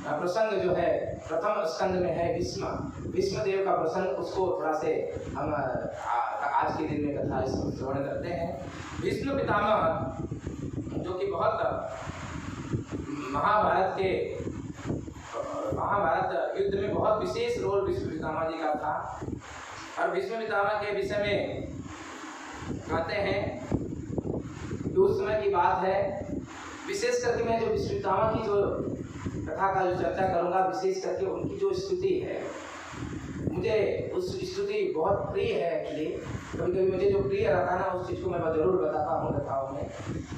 प्रसंग जो है प्रथम स्कंद में है भीष्म देव का प्रसंग, उसको थोड़ा से हम आज के दिन में कथा श्रवण करते हैं। भीष्म पितामह जो कि बहुत महाभारत युद्ध में बहुत विशेष रोल भीष्म पितामह जी का था। और भीष्म पितामह के विषय में कहते हैं कि उस समय की बात है, विशेष करके मैं जो भीष्म पितामह की जो कथा का जो चर्चा करूंगा, विशेष करके उनकी जो स्तुति है, मुझे उस स्तुति बहुत प्रिय है। एक्चुअली कभी कभी मुझे जो प्रिय रहता है ना, उस चीज़ को मैं जरूर बताता हूँ कथाओं में।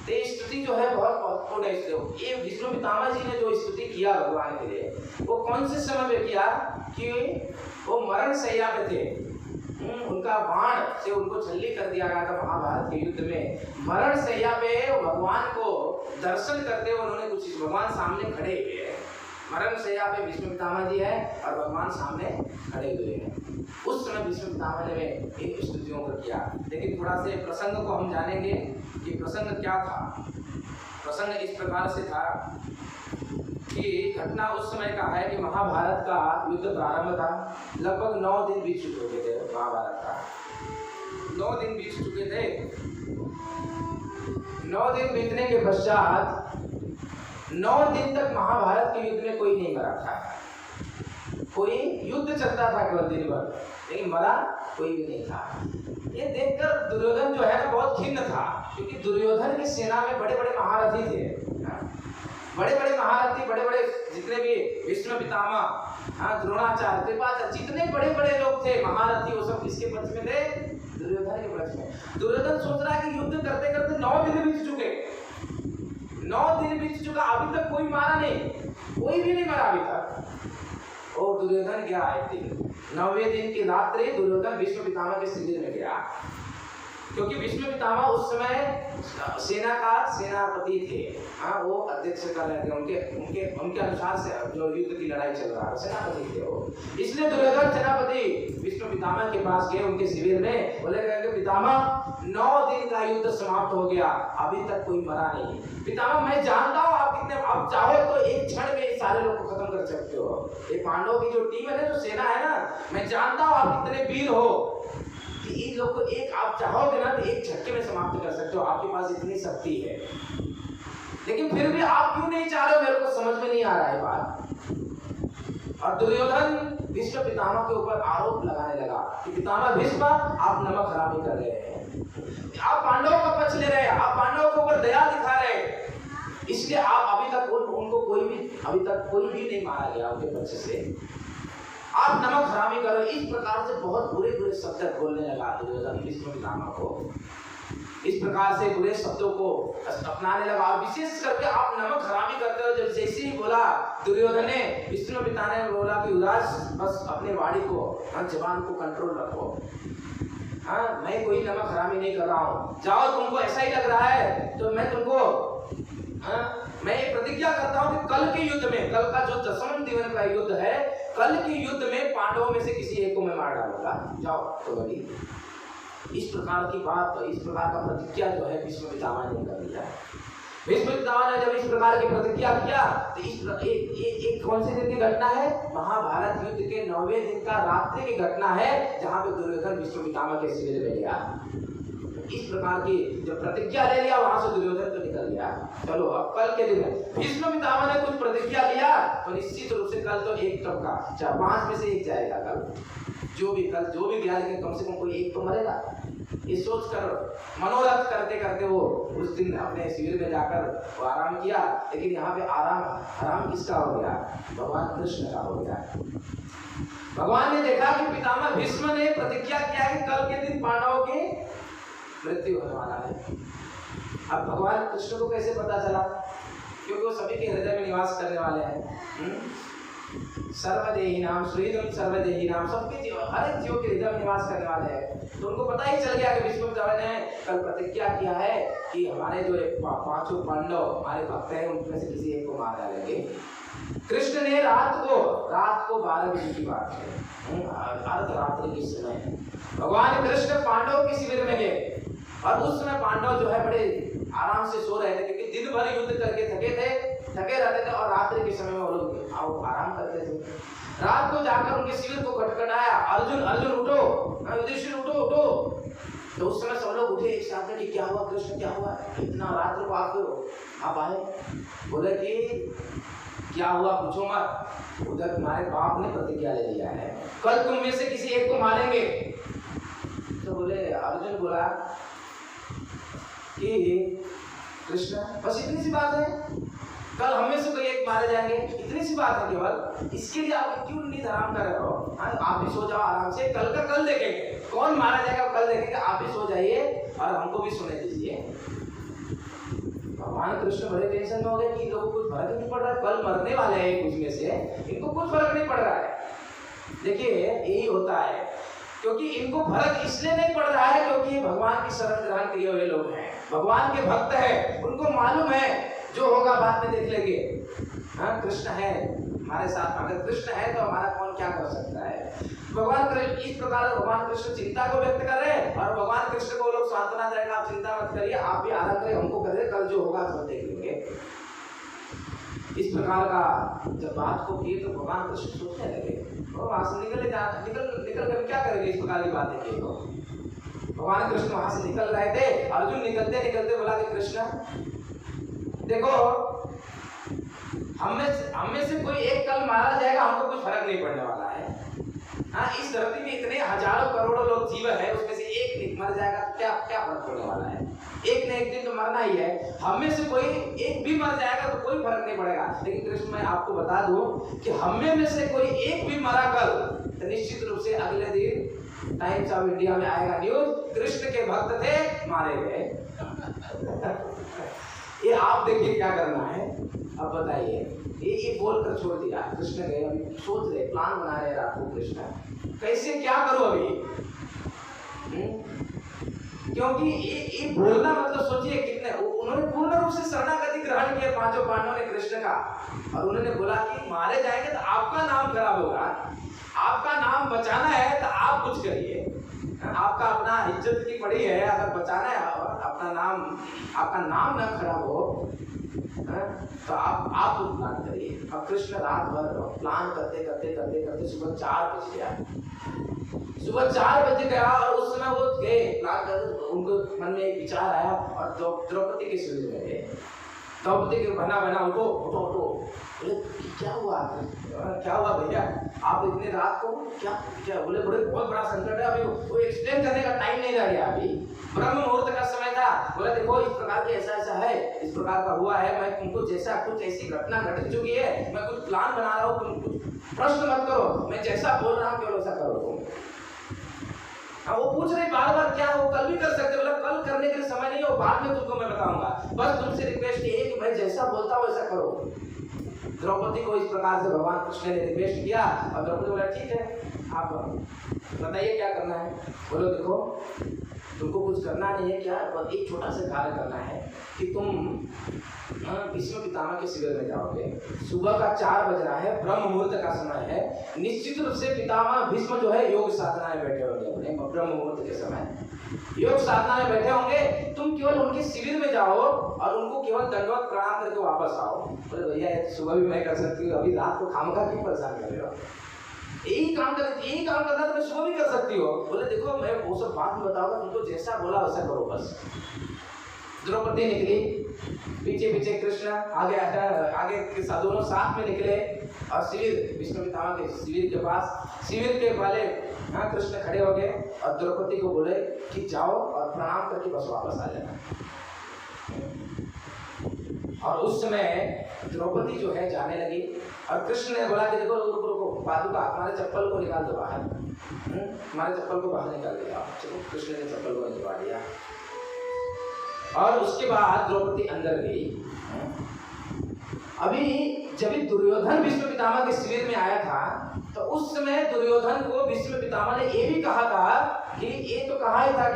तो ये स्तुति जो है बहुत महत्वपूर्ण है। ये भीष्म पितामह जी ने जो स्तुति किया भगवान के लिए, वो कौन से समय में किया कि वो मरण शैया पे थे, उनका बाण से उनको छल्ली कर दिया गया था महाभारत के युद्ध में। मरण शैया पे भगवान को दर्शन करते हुए उन्होंने कुछ भगवान सामने खड़े हुए हैं। मरण शैया पे भीष्म पितामह जी है और भगवान सामने खड़े हुए हैं। उस समय भीष्म पितामह ने इन स्तुतियों को किया। लेकिन थोड़ा से प्रसंग को हम जानेंगे कि प्रसंग क्या था। प्रसंग इस प्रकार से था कि घटना उस समय का है कि महाभारत का युद्ध प्रारंभ था। लगभग 9 दिन बीत चुके थे महाभारत का, 9 दिन बीत चुके थे। 9 दिन बीतने के पश्चात 9 दिन तक महाभारत के युद्ध में कोई नहीं मरा था। कोई युद्ध चलता था केवल दिन भर, लेकिन मरा कोई भी नहीं था। ये देखकर दुर्योधन जो है ना बहुत खिन्न था, क्योंकि दुर्योधन की सेना में बड़े बड़े महारथी थे, बड़े बड़े महारथी, बड़े बड़े जितने भी भीष्म पितामह, द्रोणाचार्य, कृपाचार्य, जितने बड़े बड़े लोग थे महारथी, वो सब किसके पक्ष में थे? दुर्योधन के पक्ष में। दुर्योधन सोच रहा है कि युद्ध करते करते 9 दिन बीत चुके, 9 दिन बीत चुका, अभी तक कोई मारा नहीं, कोई भी नहीं मरा अभी तक। और दुर्योधन गया एक दिन, 9वें दिन की रात्रि दुर्योधन भीष्म पितामह के शिविर में गया, क्योंकि भीष्म पितामह उस समय सेना का सेनापति थे। वो अध्यक्ष कर रहे थे, उनके अनुसार से जो युद्ध की लड़ाई चल रहा है, सेनापति थे वो। इसलिए दुर्योधन सेनापति भीष्म पितामह के पास गए उनके शिविर में, बोले कि पितामह 9 दिन का युद्ध समाप्त हो गया, अभी तक कोई मरा नहीं। पितामह मैं जानता हूँ आप कितने, आप चाहो तो एक क्षण में सारे लोग को खत्म कर सकते हो। ये पांडवों की जो टीम है ना, जो सेना है ना, मैं जानता हूँ आप कितने वीर हो कि इन लोग को एक आप चाहोगे ना तो एक झटके में समाप्त कर सकते हो, आपके पास इतनी शक्ति है। लेकिन फिर भी आप क्यों नहीं चाह रहे हो, मेरे को समझ में नहीं आ रहा है बात। और दुर्योधन भीष्म पितामह के ऊपर आरोप लगाने लगा कि पितामह भीष्म आप नमक हरामी कर रहे हैं, आप पांडवों का पक्ष ले रहे हैं, आप पांडवों के ऊपर दया दिखा रहे हैं, इसलिए आप अभी तक उनको अभी तक कोई भी नहीं मारा गया उनके पक्ष से, आप नमक हरामी करो। इस प्रकार से बहुत बुरे बुरे शब्द बोलने लगा दुर्योधन भीष्म पितामह को। इस प्रकार से बुरे शब्दों को अपनाने लगा, और विशेष करके आप नमक हरामी करते हो। जब जैसे ही बोला दुर्योधन ने, भीष्म पितामह ने बोला कि उदास बस अपने वाणी को, जबान को कंट्रोल रखो। मैं कोई नमक हरामी नहीं कर रहा हूँ, जाओ तुमको ऐसा ही लग रहा है तो मैं तुमको मैं ये प्रतिज्ञा करता हूँ कि कल के युद्ध में, कल का जो 10वें दिन का युद्ध है, कल के युद्ध में पांडवों में से किसी एक को मैं मार डालूंगा, जाओ तो बड़ी। इस प्रकार की बात, इस प्रकार का प्रतिज्ञा जो है भीष्म पितामह ने कर लिया। भीष्म पितामह ने जब इस प्रकार की प्रतिज्ञा किया तो एक कौन से दिन की घटना है? महाभारत युद्ध के 9वें दिन का रात्रि की घटना है, जहाँ पे दुर्योधन भीष्म पितामह के शिविर में गया। इस प्रकार की जब प्रतिज्ञा ले लिया, वहां से दुर्योधन तो निकल गया। चलो अब कल के दिन भीष्म पितामह ने कुछ प्रतिज्ञा लिया तो निश्चित रूप से कल तो एक टपका, चाहे 5 में से एक जाएगा। कल जो भी गया, लेकिन कम से कम कोई एक तो मरेगा। ये सोचकर मनोरथ करते करते वो उस दिन अपने शिविर में जाकर वो आराम किया। लेकिन यहाँ पे आराम किसका हो गया? भगवान कृष्ण का हो गया। भगवान ने देखा कि पितामह भीष्म ने प्रतिज्ञा किया है कि कल के दिन पांडवों की मृत्यु होने वाला है। अब भगवान कृष्ण को कैसे पता चला? क्योंकि वो सभी के हृदय में निवास करने वाले हैं। सर्वदेही नाम श्रीदम सर्वदेही नाम, सबके हर एक जीव के हृदय में निवास करने वाले हैं। तो उनको पता ही चल गया कि भीष्म ने कल प्रतिज्ञा किया है कि हमारे जो पांचों पांडव हमारे भक्त हैं उनमें से किसी एक को मार डालेंगे। कृष्ण ने रात को 12 बजे की बात है, अर्धरात्रि के समय भगवान कृष्ण पांडवों के शिविर में गए और उस समय पांडव जो है बड़े आराम से सो रहे थे, क्योंकि दिन भर युद्ध करके थके रहते थे और रात्रि के समय में वो लोग आराम करते थे। रात को जाकर उनके शिविर को खटखटाया, अर्जुन उठो, युधिष्ठिर उठो। तो उस समय सब लोग उठे एक साथ कि क्या हुआ कृष्ण, क्या हुआ, इतना रात को आप आए? बोले कि क्या हुआ पूछो मत, उधर तुम्हारे बाप ने प्रतिज्ञा ले लिया है कल तुम में से किसी एक को मारेंगे। तो बोले अर्जुन बोला कि कृष्ण बस इतनी सी बात है, कल हमें से कोई एक मारे जाएंगे, इतनी सी बात है केवल, इसके लिए आप क्यों नींद हराम कर रहे हो? आप भी सो जाओ आराम से, कल का कल देखेंगे, कौन मारा जाएगा कल देखेंगे, आप भी सो जाइए और हमको भी सोने दीजिए। भगवान कृष्ण बड़े टेंशन में हो गए कि इन लोगों को कुछ फर्क नहीं पड़ रहा है, कल मरने वाले हैं कुछ में से, इनको कुछ फर्क नहीं पड़ रहा है। देखिए यही होता है, क्योंकि इनको फर्क इसलिए नहीं पड़ रहा है क्योंकि भगवान की शरण ग्रहण किए हुए लोग हैं, भगवान के भक्त हैं, उनको मालूम है जो होगा बाद में देख लेंगे। हाँ, कृष्ण है हमारे साथ, अगर कृष्ण है तो हमारा कौन क्या कर सकता है। भगवान कृष्ण इस प्रकार भगवान कृष्ण चिंता को व्यक्त कर रहे हैं और भगवान कृष्ण को लोग सांत्वना देगा, आप चिंता मत करिए, आप भी आराम करिए, हमको करिए, कल जो होगा सब देख लेंगे। इस प्रकार का जब बात को किए तो भगवान कृष्ण सोचने लगे और वहां से निकल कर क्या करेंगे, इस प्रकार की बातें की तो भगवान कृष्ण वहां से निकल रहे थे। अर्जुन निकलते बोला कि कृष्ण देखो, हम में से कोई एक कल मारा जाएगा, हमको कुछ फर्क नहीं पड़ने वाला है। हाँ, इस धरती में इतने हजारों करोड़ों लोग जीव है, उसमें से एक मर जाएगा तो क्या फर्क पड़ने वाला है, एक न एक दिन तो मरना ही है। हम में से कोई एक भी मर जाएगा तो कोई फर्क नहीं पड़ेगा। लेकिन कृष्ण मैं आपको बता दूं कि हम में से कोई एक भी मरा कल तो निश्चित रूप से अगले दिन टाइम्स ऑफ इंडिया में आएगा न्यूज, कृष्ण के भक्त थे मारे गए। ये आप देखिए क्या करना है, अब बताइए। ये बोलकर छोड़ दिया। कृष्ण गए, अभी सोच रहे, प्लान बना रहे रात को कृष्ण कैसे क्या करो अभी। क्योंकि ये बोलना मतलब सोचिए कितने, उन्होंने पूर्ण रूप से शरणागति ग्रहण किया पांचों पांडवों ने कृष्ण का, और उन्होंने बोला कि मारे जाएंगे तो आपका नाम खराब होगा, आपका नाम बचाना है तो आप कुछ करिए, आपका अपना इज्जत की पड़ी है, अगर बचाना है अपना नाम, आपका नाम ना खराब हो तो आप कुछ प्लान करिए। अब कृष्ण रात भर प्लान करते सुबह 4 बज गया। सुबह 4 बज गया और उस समय वो गए प्लान कर, उनको मन में एक विचार आया और द्रौपदी के शिविर में गए। द्रौपदी के बना उठो, बोले क्या हुआ भैया, आप इतने रात को क्या बोले, बोले बहुत बड़ा संकट है, अभी वो एक्सप्लेन करने का टाइम नहीं रह गया, अभी ब्रह्म मुहूर्त का समय था। बोले देखो इस प्रकार के ऐसा है, इस प्रकार का हुआ है, मैं तुमको कुछ ऐसी घटना घट चुकी है, मैं कुछ प्लान बना रहा हूँ, तुम कुछ प्रश्न मत करो, मैं जैसा बोल रहा हूँ केवल वैसा करो तुम। वो पूछ रहे बार क्या हो, कल भी कर सकते, बोला कल करने के लिए समय नहीं हो, बाद में तुमको मैं बताऊंगा, बस तुमसे रिक्वेस्ट ये है कि मैं जैसा बोलता हूँ वैसा करो। द्रौपदी को इस प्रकार से भगवान कृष्ण ने रिक्वेस्ट किया और द्रौपदी बोला ठीक है, आप बताइए क्या करना है। बोलो देखो तुमको कुछ करना नहीं है, क्या एक छोटा सा कार्य करना है कि तुम भीष्म पितामह के शिविर में जाओगे, सुबह का 4 बज रहा है, ब्रह्म मुहूर्त का समय है, निश्चित रूप से पितामह भीष्म जो है योग साधना में बैठे होंगे, अपने ब्रह्म मुहूर्त के समय योग साधना में बैठे होंगे, तुम केवल उनके शिविर में जाओ और उनको केवल दंडवत प्रणाम करके वापस आओ। बोले भैया ये सुबह भी मैं कर सकती हूँ, अभी रात को खामखा क्यों परेशान कर रहे हो, यही काम करना तो मैं सुबह भी कर सकती हो। बोले देखो मैं वो सब बात में बताऊंगा, तुमको जैसा बोला वैसा करो बस। द्रौपदी निकली, पीछे कृष्ण आगे के दोनों साथ में निकले और शिविर भीष्म पितामह के शिविर के पास, शिविर के वाले कृष्ण खड़े हो गए और द्रौपदी को बोले कि जाओ और प्रणाम करके बस वापस आ जाना। और उस समय द्रौपदी जो है जाने लगी और कृष्ण ने बोला कि देखो रुको, पादुका हमारे चप्पल को निकाल दो बाहर, हमारे चप्पल को बाहर निकाल दिया। चलो कृष्ण ने चप्पल को निकलवा दिया और उसके बाद द्रौपदी अंदर गई। अभी जब दुर्योधन भीष्म पितामह के शिविर में आया था तो उस समय दुर्योधन को भीष्म पितामह ने ये भी कहा था कि ये तो कहा ही था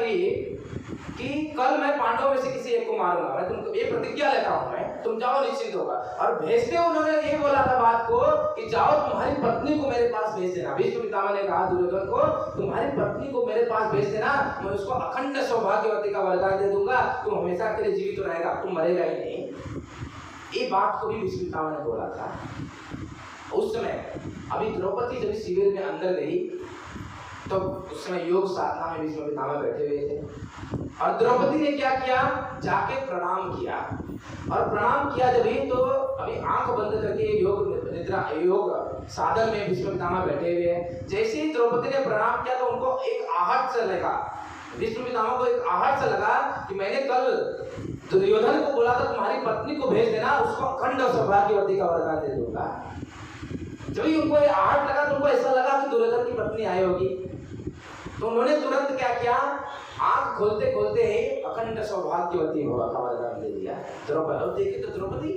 कि कल मैं पांडवों में से किसी एक को मारूंगा, मैं तुमको ये प्रतिज्ञा लेता हूं, मैं तुम जाओ निश्चिंत होगा। और भेजते उन्होंने ये बोला था बात को कि जाओ तुम्हारी पत्नी को मेरे पास भेज देना। भीष्म पितामह ने कहा दुर्योधन को तुम्हारी पत्नी को मेरे पास भेज देना, मैं उसको अखंड सौभाग्यवती का वरदान दे दूंगा, तुम हमेशा के लिए जीवित रहेगा, तुम मरेगा ही नहीं। ये बात को भी भीष्म पितामह ने बोला था उस समय। अभी द्रौपदी जब शिविर में अंदर गई तो उस समय योग साधना में भीष्म पितामह बैठे हुए थे और द्रौपदी ने क्या किया, जाके प्रणाम किया। और प्रणाम किया जब ही तो अभी आंख बंद करके योग निद्रा योग साधन में भीष्म पितामह बैठे हुए हैं। जैसे ही द्रौपदी ने प्रणाम किया तो उनको एक आहट से लगा, भीष्म पितामह को एक आहट से लगा कि मैंने कल दुर्योधन को बोला था तुम्हारी पत्नी को भेज देना, उसको अखंड सौभाग्यवती का वरदान दे दूंगा। जब ही उनको आहट लगा तो उनको ऐसा लगा कि दुर्योधन की पत्नी आई होगी, तो उन्होंने तुरंत क्या किया, आंख खोलते खोलते ही अखंड सौभाग्यवती का वरदान दे दिया द्रौपदी। और देखिए तो द्रौपदी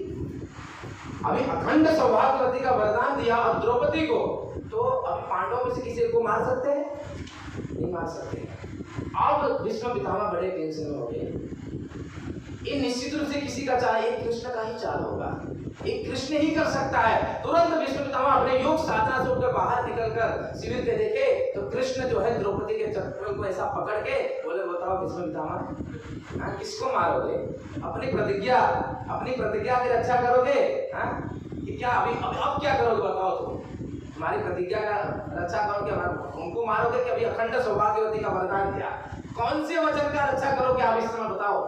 अभी अखंड सौभाग्यवती का वरदान दिया और द्रौपदी को तो अभी पांडवों में से किसी को मार सकते हैं, नहीं मार सकते। अब भीष्म पितामह बड़े टेंशन में हो गए। ये निश्चित रूप से किसी का चाल, एक कृष्ण का ही चाल होगा, एक कृष्ण ही कर सकता है। तुरंत भीष्म पितामह अपने योग साधना से उठकर बाहर निकलकर शिविर पे देखे तो कृष्ण जो है द्रौपदी के चक्र को ऐसा पकड़ के बोले बताओ भीष्म पितामह किसको मारोगे, अपनी प्रतिज्ञा की रक्षा करोगे कि क्या अब क्या करोगे बताओ, तुम हमारी प्रतिज्ञा का रक्षा करोगे, उनको मारोगे कि अभी अखंड सौभाग्यवती का वरदान दिया, कौन से वचन का रक्षा करोगे आप इस समय बताओ।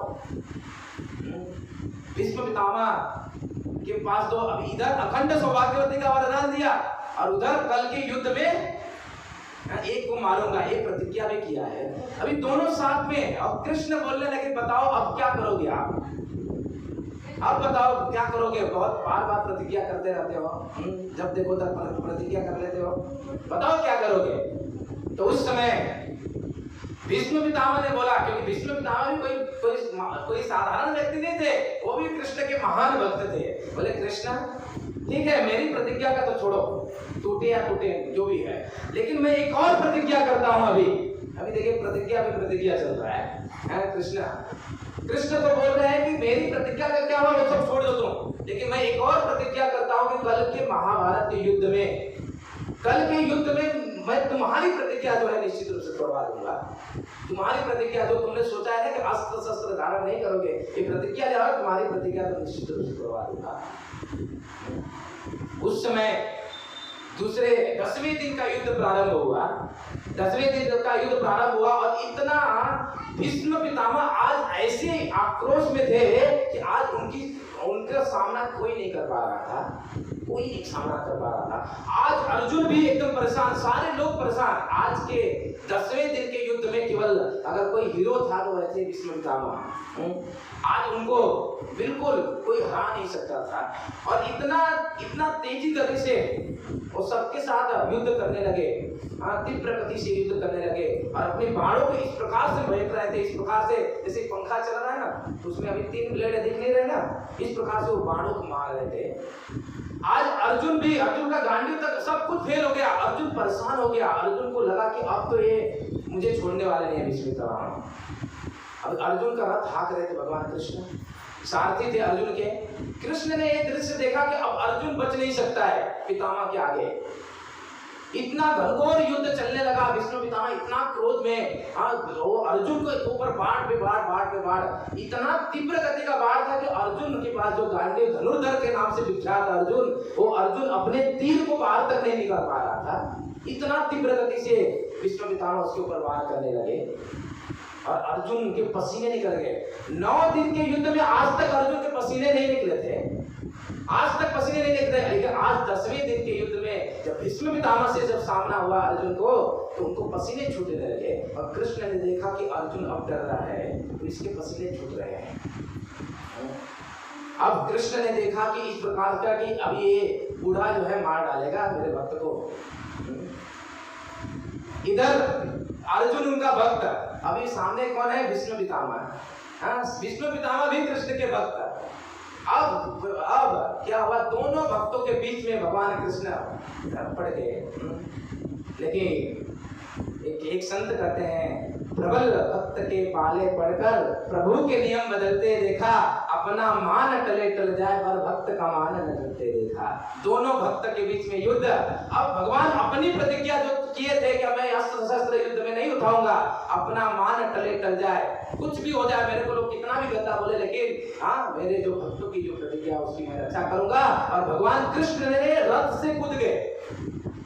भीष्म पितामह के पास तो अभी इधर अखंड सौभाग्यवती का वरदान दिया और उधर कल के युद्ध में एक को मारूंगा, एक प्रतिज्ञा भी किया है। अभी दोनों साथ में अब कृष्ण बोलने लगे बताओ अब क्या करोगे आप, अब बताओ क्या करोगे, बहुत बार बार प्रतिज्ञा करते रहते हो, जब देखो तब प्रतिज्ञा कर लेते हो, बताओ क्या करोगे। तो उस समय भीष्म पितामह ने बोला, क्योंकि भीष्म पितामह भी कोई साधारण व्यक्ति नहीं थे, वो भी कृष्ण के महान भक्त थे। बोले कृष्ण ठीक है मेरी प्रतिज्ञा का तो छोड़ो, टूटे या टूटे जो भी है, लेकिन मैं एक और प्रतिज्ञा करता हूं। अभी देखिए प्रतिज्ञा चल रहा है कृष्ण तो बोल रहे हैं कि मेरी प्रतिज्ञा का क्या हुआ वो सब छोड़ दो तुम, लेकिन मैं एक और प्रतिज्ञा करता हूं कि कल के महाभारत के युद्ध में मैं तुम्हारी प्रतिज्ञा जो है निश्चित रूप से तोड़वा दूंगा। तुम्हारी प्रतिज्ञा जो तुमने सोचा है ना कि अस्त्र शस्त्र धारण नहीं करोगे, ये प्रतिज्ञा जो है तुम्हारी प्रतिज्ञा तो निश्चित रूप से तोड़वा दूंगा। उस समय दूसरे 10वें दिन का युद्ध प्रारंभ हुआ। 10वें दिन का युद्ध प्रारंभ हुआ और इतना भीष्म पितामह आज ऐसे आक्रोश में थे कि आज उनका सामना कोई नहीं कर पा रहा था, कोई नहीं सामना कर पा रहा था। आज अर्जुन भी एकदम परेशान, सारे लोग परेशान। आज के 10वें दिन के युद्ध में केवल अगर कोई हीरो था तो वैसे भीष्म पितामह। आज उनको बिल्कुल कोई हरा नहीं सकता था और इतना तेजी गति से वो सबके साथ युद्ध करने लगे, तीव्र गति से युद्ध करने लगे और अपने बाणों को इस प्रकार से फेंक रहे थे, इस प्रकार से जैसे पंखा चल रहा है ना तो उसमें अभी 3 ब्लेड दिख नहीं रहे ना, इस प्रकार से वो बाणों को मार रहे थे। आज अर्जुन का गांडीव तक सब कुछ फेल हो गया, अर्जुन परेशान हो गया। अर्जुन को लगा कि अब तो ये मुझे छोड़ने वाले नहीं है भीष्म पितामह। अब अर्जुन का रथ हाँक रहे थे भगवान कृष्ण, सारथी थे अर्जुन के। कृष्ण ने ये दृश्य देखा कि अब अर्जुन बच नहीं सकता है पितामह के आगे। इतना घनघोर युद्ध चलने लगा, भीष्म पितामह इतना क्रोध में वो अर्जुन के ऊपर बाढ़ पे बाढ़, इतना तीव्र गति का बाढ़ था कि अर्जुन के पास जो गांडीव धनुर्धर के नाम से विख्यात अर्जुन, वो अर्जुन अपने तीर को बाहर तक नहीं निकाल पा रहा था। इतना तीव्र गति से भीष्म पितामह उसके ऊपर वार करने लगे और अर्जुन के पसीने निकल गए। 9 दिन के युद्ध में आज तक अर्जुन के पसीने नहीं निकले थे। आज तक पसीने नहीं दिख रहे, लेकिन आज 10वें दिन के युद्ध में जब भीष्म पितामह से जब सामना हुआ अर्जुन को, तो उनको पसीने छूटने लगे और कृष्ण ने देखा कि अर्जुन अब डर रहा है, तो इसके पसीने छूट रहे हैं। अब कृष्ण ने देखा कि इस प्रकार का कि अब ये बूढ़ा जो है मार डालेगा मेरे भक्त को। इधर अर्जुन उनका भक्त, अभी सामने कौन है? भीष्म पितामह। हाँ, भीष्म पितामह भी कृष्ण के भक्त। अब क्या हुआ? दोनों भक्तों के बीच में भगवान कृष्ण पड़ गए। लेकिन एक संत कहते हैं, प्रबल भक्त के पाले पड़कर प्रभु के नियम बदलते देखा, अपना मान टले टल जाए पर भक्त का मान न टलते देखा। दोनों भक्त के बीच में युद्ध। अब भगवान अपनी प्रतिज्ञा जो किए थे कि मैं अस्त्र शस्त्र युद्ध में नहीं उठाऊंगा, अपना मान टले टल जाए, कुछ भी हो जाए, मेरे को लोग कितना भी गंदा बोले, लेकिन हाँ मेरे जो भक्तों की जो प्रतिज्ञा उसकी मैं रक्षा करूंगा। और भगवान कृष्ण ने रथ से कूद गए,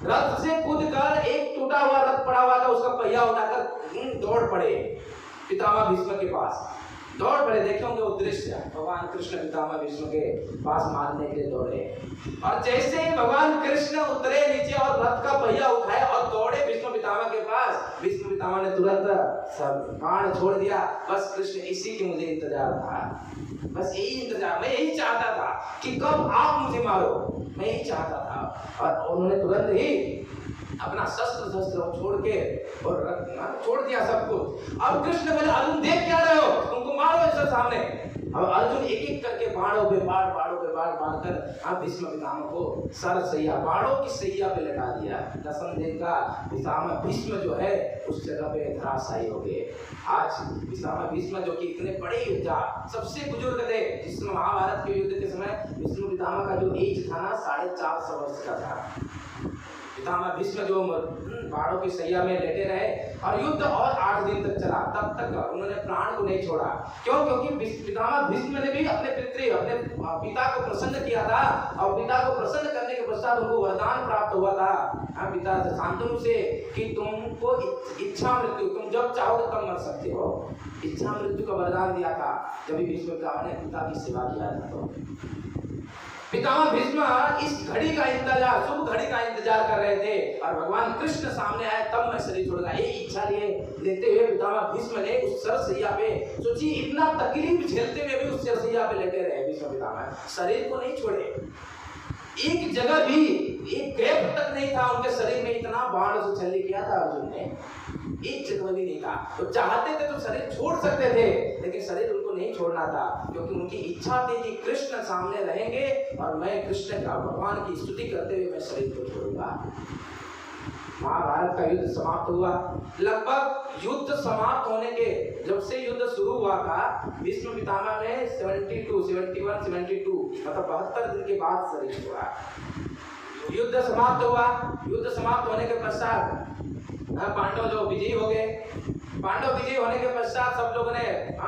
रथ से कूदकर एक टूटा हुआ रथ पड़ा हुआ था, उसका पहिया उठाकर दौड़ पड़े पितामह भीष्म के पास, दौड़ पड़े। देखे होंगे वो दृश्य, भगवान कृष्ण पितामह भीष्म के पास मारने के लिए दौड़े, और जैसे ही भगवान कृष्ण उतरे नीचे और रथ का पहिया उठाए और दौड़े भीष्म पितामह के पास, भीष्म पितामह ने तुरंत सब बाण छोड़ दिया। बस कृष्ण इसी की मुझे इंतजार था, बस यही इंतजार, मैं यही चाहता था कि कब आप मुझे मारो, मैं यही चाहता था। और उन्होंने तुरंत ही अपना शस्त्र छोड़ के और छोड़ दिया सब कुछ। अब कृष्ण बोले, अर्जुन देख क्या रहे हो, तुमको मारो इस सामने। अब अर्जुन एक एक करके बाणों पे बाण मारकर आप भीष्म पितामह को सरसैया, बाणों की सैया पे लगा दिया। 10वें दिन का पितामह भीष्म जो है उस जगह पे धराशायी हो गए। आज पितामह भीष्म जो कि इतने बड़े योद्धा, सबसे बुजुर्ग थे, जिसमें महाभारत के युद्ध के समय भीष्म पितामह का जो एज था ना 450 वर्ष का था। पितामह भीष्म जो बाणों की सैया में लेटे रहे और युद्ध और 8 दिन तक चला, तब तक उन्होंने प्राण को नहीं छोड़ा। क्यों? क्योंकि पितामह भीष्म ने भी अपने पिता को प्रसन्न किया था, और पिता को प्रसन्न करने के पश्चात उनको वरदान प्राप्त हुआ था पिता शांतनु से कि तुमको इच्छा मृत्यु, तुम जब चाहोगे तब मर सकते हो, इच्छा मृत्यु का वरदान दिया था जब भीष्म पितामह ने पिता की सेवा किया था। तो पितामह भीष्म इस घड़ी का इंतजार, शुभ घड़ी का इंतजार कर रहे थे, और भगवान कृष्ण सामने आए तब मैं शरीर छोड़ूंगा, ये इच्छा लिए लेते हुए पितामह भीष्म ने उस सरसैया पे, सोचिए इतना तकलीफ झेलते हुए भी उस सरसैया पे लेटे रहे भीष्म पितामह, शरीर को नहीं छोड़े। एक जगह भी एक गैप तक नहीं था उनके शरीर में, इतना बाण से छल्ली किया था अर्जुन ने, एक जगह भी नहीं था। तो चाहते थे तो शरीर छोड़ सकते थे, लेकिन शरीर उनको नहीं छोड़ना था, क्योंकि उनकी इच्छा थी कि कृष्ण सामने रहेंगे और मैं कृष्ण का भगवान की स्तुति करते हुए मैं शरीर को छोड़ूंगा। महाभारत का युद्ध समाप्त हुआ। लगभग युद्ध समाप्त होने के जब से युद्ध शुरू हुआ था, भीष्म पितामह ने 72 मतलब 72 दिन के बाद शरीर छोड़ा। युद्ध समाप्त हुआ। युद्ध समाप्त होने के पश्चात पांडव जो विजयी हो गए, पांडव विजयी होने के पश्चात सब लोगों ने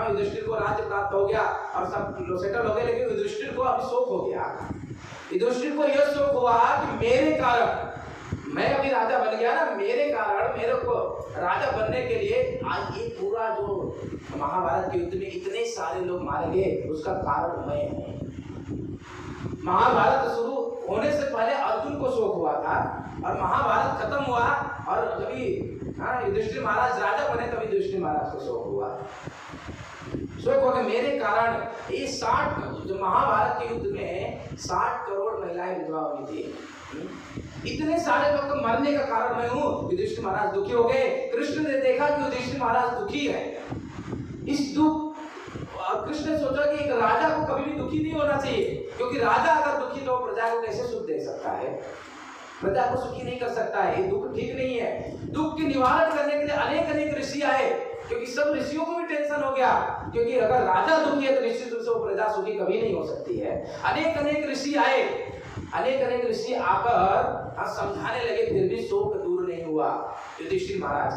युधिष्ठिर को राज्य प्राप्त हो गया और सब लोग सेटल हो गए, लेकिन युधिष्ठिर को अब शोक हो गया। युधिष्ठिर को यह शोक हुआ कि मेरे कारण मैं अभी राजा बन गया ना, मेरे कारण मेरे को राजा बनने के लिए आज ये पूरा जो महाभारत के युद्ध में इतने सारे लोग मारे गए, उसका कारण मैं हूँ। महाभारत शुरू होने से पहले अर्जुन को शोक हुआ था, और महाभारत खत्म हुआ और जब युधिष्ठिर महाराज राजा बने तभी युधिष्ठिर महाराज को शोक हुआ। शोक हो गया मेरे कारण। ये 60 जो महाभारत के युद्ध में 60 करोड़ महिलाएं विधवा हुई थी, इतने सारे लोग को मरने का कारण मैं हूँ। युधिष्ठिर महाराज दुखी हो गए। कृष्ण ने देखा कि युधिष्ठिर महाराज दुखी है, इस दुख कृष्ण ने सोचा कि एक राजा को कभी भी दुखी नहीं होना चाहिए, क्योंकि राजा अगर दुखी तो प्रजा को कैसे सुख दे सकता है, प्रजा को सुखी नहीं कर सकता है। ये दुख ठीक नहीं है। दुख के निवारण करने के लिए अनेक ऋषि आए, क्योंकि सब ऋषियों को भी टेंशन हो गया, क्योंकि अगर राजा दुखी है तो निश्चित रूप से वो प्रजा सुखी कभी नहीं हो सकती है। अनेक ऋषि आए, अनेक ऋषि आकर समझाने लगे, फिर भी शोक दूर नहीं हुआ युधिष्ठिर महाराज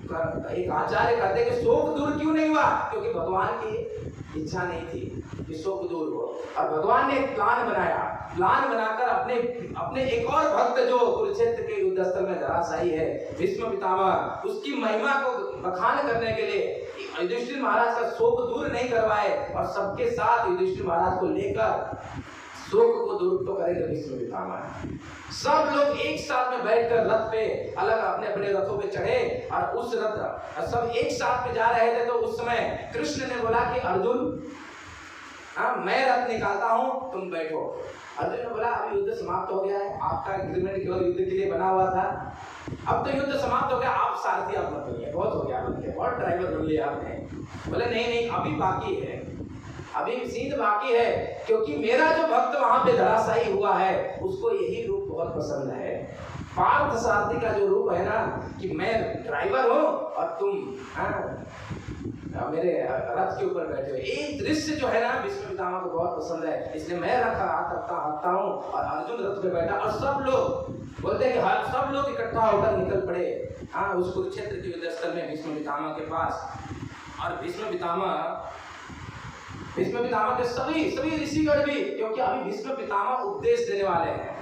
का। एक आचार्य कहते हैं कि शोक दूर क्यों नहीं हुआ, क्योंकि भगवान की इच्छा नहीं थी कि शोक दूर हो। और भगवान ने एक प्लान बनाया, प्लान बनाकर अपने एक और भक्त जो कुरुक्षेत्र के युद्ध स्थल में धराशायी है, भीष्म पितामह, उसकी महिमा को बखान करने के लिए युधिष्ठिर महाराज का शोक दूर नहीं करवाए, और सबके साथ युधिष्ठिर महाराज को लेकर शोक को दूर तो करेंगे भीष्म पितामह। सब लोग एक साथ में बैठकर रथ पे अलग अपने अपने रथों पे चढ़े और उस रथ सब एक साथ में जा रहे थे। तो उस समय कृष्ण ने बोला कि अर्जुन, मैं रथ निकालता हूँ, तुम बैठो। अर्जुन ने बोला अभी युद्ध समाप्त हो गया है, आपका एग्रीमेंट केवल युद्ध के लिए बना हुआ था, अब तो युद्ध समाप्त हो गया, आप सारथी आप मत बनिए, बहुत हो गया, बहुत ड्राइवर बन लिया आपने। बोले नहीं नहीं अभी बाकी है, अभी सीध बाकी है, क्योंकि मेरा जो भक्त वहां पे धराशायी हुआ है उसको यही रूप बहुत पसंद है। पार्थ सारथी का जो रूप है ना कि मैं ड्राइवर हूँ और तुम मेरे रथ के ऊपर बैठे हो, ये दृश्य जो है ना भीष्म पितामह को बहुत पसंद है, इसलिए मैं रथ हकता हूँ और अर्जुन रथ पे बैठा और सब लोग बोलते हैं कि हर सब लोग इकट्ठा होकर निकल पड़े उस कुरुक्षेत्र के युद्ध स्थल में भीष्म पितामह के पास। और भीष्म पितामह के सभी ऋषिगण भी, क्योंकि अभी भीष्म पितामह उपदेश देने वाले हैं,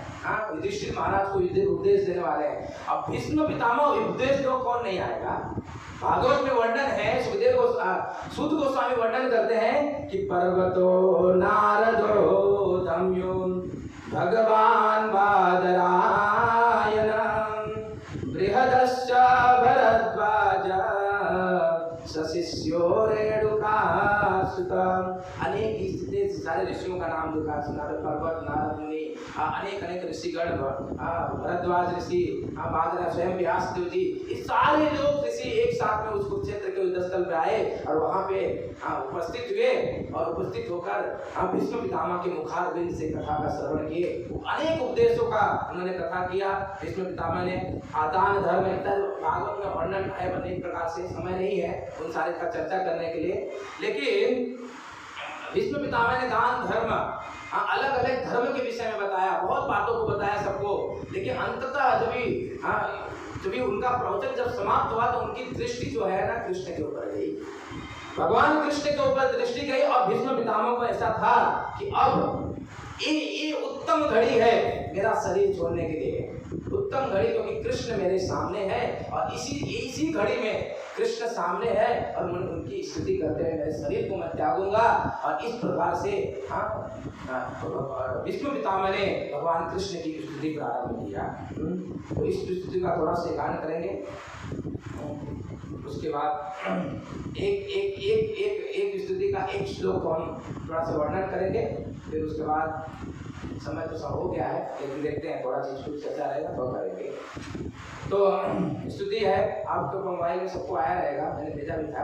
युधिष्ठिर महाराज को उपदेश देने वाले हैं। अब भीष्म पितामह उपदेश दो कौन नहीं आएगा। भागवत में वर्णन है, सूत गोस्वामी वर्णन करते हैं कि पर्वतो नारदो दम्यो भगवान बादरायण बृहदश्च भरद्वाज सशिष्यो रेणुकासुतम्। अनेक स्थिति सारे ऋषियों का नाम लिखा, पर्वत, नारद मुनि, अनेक ऋषिगण, भरद्वाज ऋषि, बादरा, स्वयं व्यासदेव जी, ये सारे लोग ऋषि एक साथ में उस कुरुक्षेत्र के युद्ध स्थल पे आए और वहां पे उपस्थित हुए और उपस्थित होकर भीष्म पितामह के मुखारबिंद से कथा का श्रवण किए। अनेक उपदेशों का उन्होंने कथा किया भीष्म पितामह ने। दान धर्म भागवत में वर्णन है अनेक प्रकार से, समय नहीं है उन सारे का चर्चा करने के लिए, लेकिन भीष्म पितामह ने दान धर्म अलग अलग धर्म के विषय में बताया, बहुत बातों को बताया सबको, लेकिन अंततः जब उनका प्रवचन जब समाप्त हुआ तो उनकी दृष्टि जो है ना कृष्ण के ऊपर गई, भगवान कृष्ण के ऊपर दृष्टि गई। और भीष्म पितामह को ऐसा था कि अब ये उत्तम घड़ी है मेरा शरीर छोड़ने के लिए, उत्तम घड़ी, क्योंकि कृष्ण मेरे सामने है और इसी घड़ी में कृष्ण सामने है और उनकी स्तुति करते हुए मेरे शरीर को मैं त्यागूंगा। और इस प्रकार से भीष्म पितामह ने भगवान कृष्ण की स्तुति प्रारंभ किया। तो इस स्तुति का थोड़ा सा गान करेंगे, उसके बाद एक स्तुति का एक श्लोक को हम थोड़ा सा वर्णन करेंगे, फिर उसके बाद समय तो सब हो गया है लेकिन देखते हैं थोड़ा सा कुछ चर्चा रहेगा तो करेंगे। तो स्तुति है, आपके मोबाइल में सबको आया रहेगा, मैंने भेजा भी था,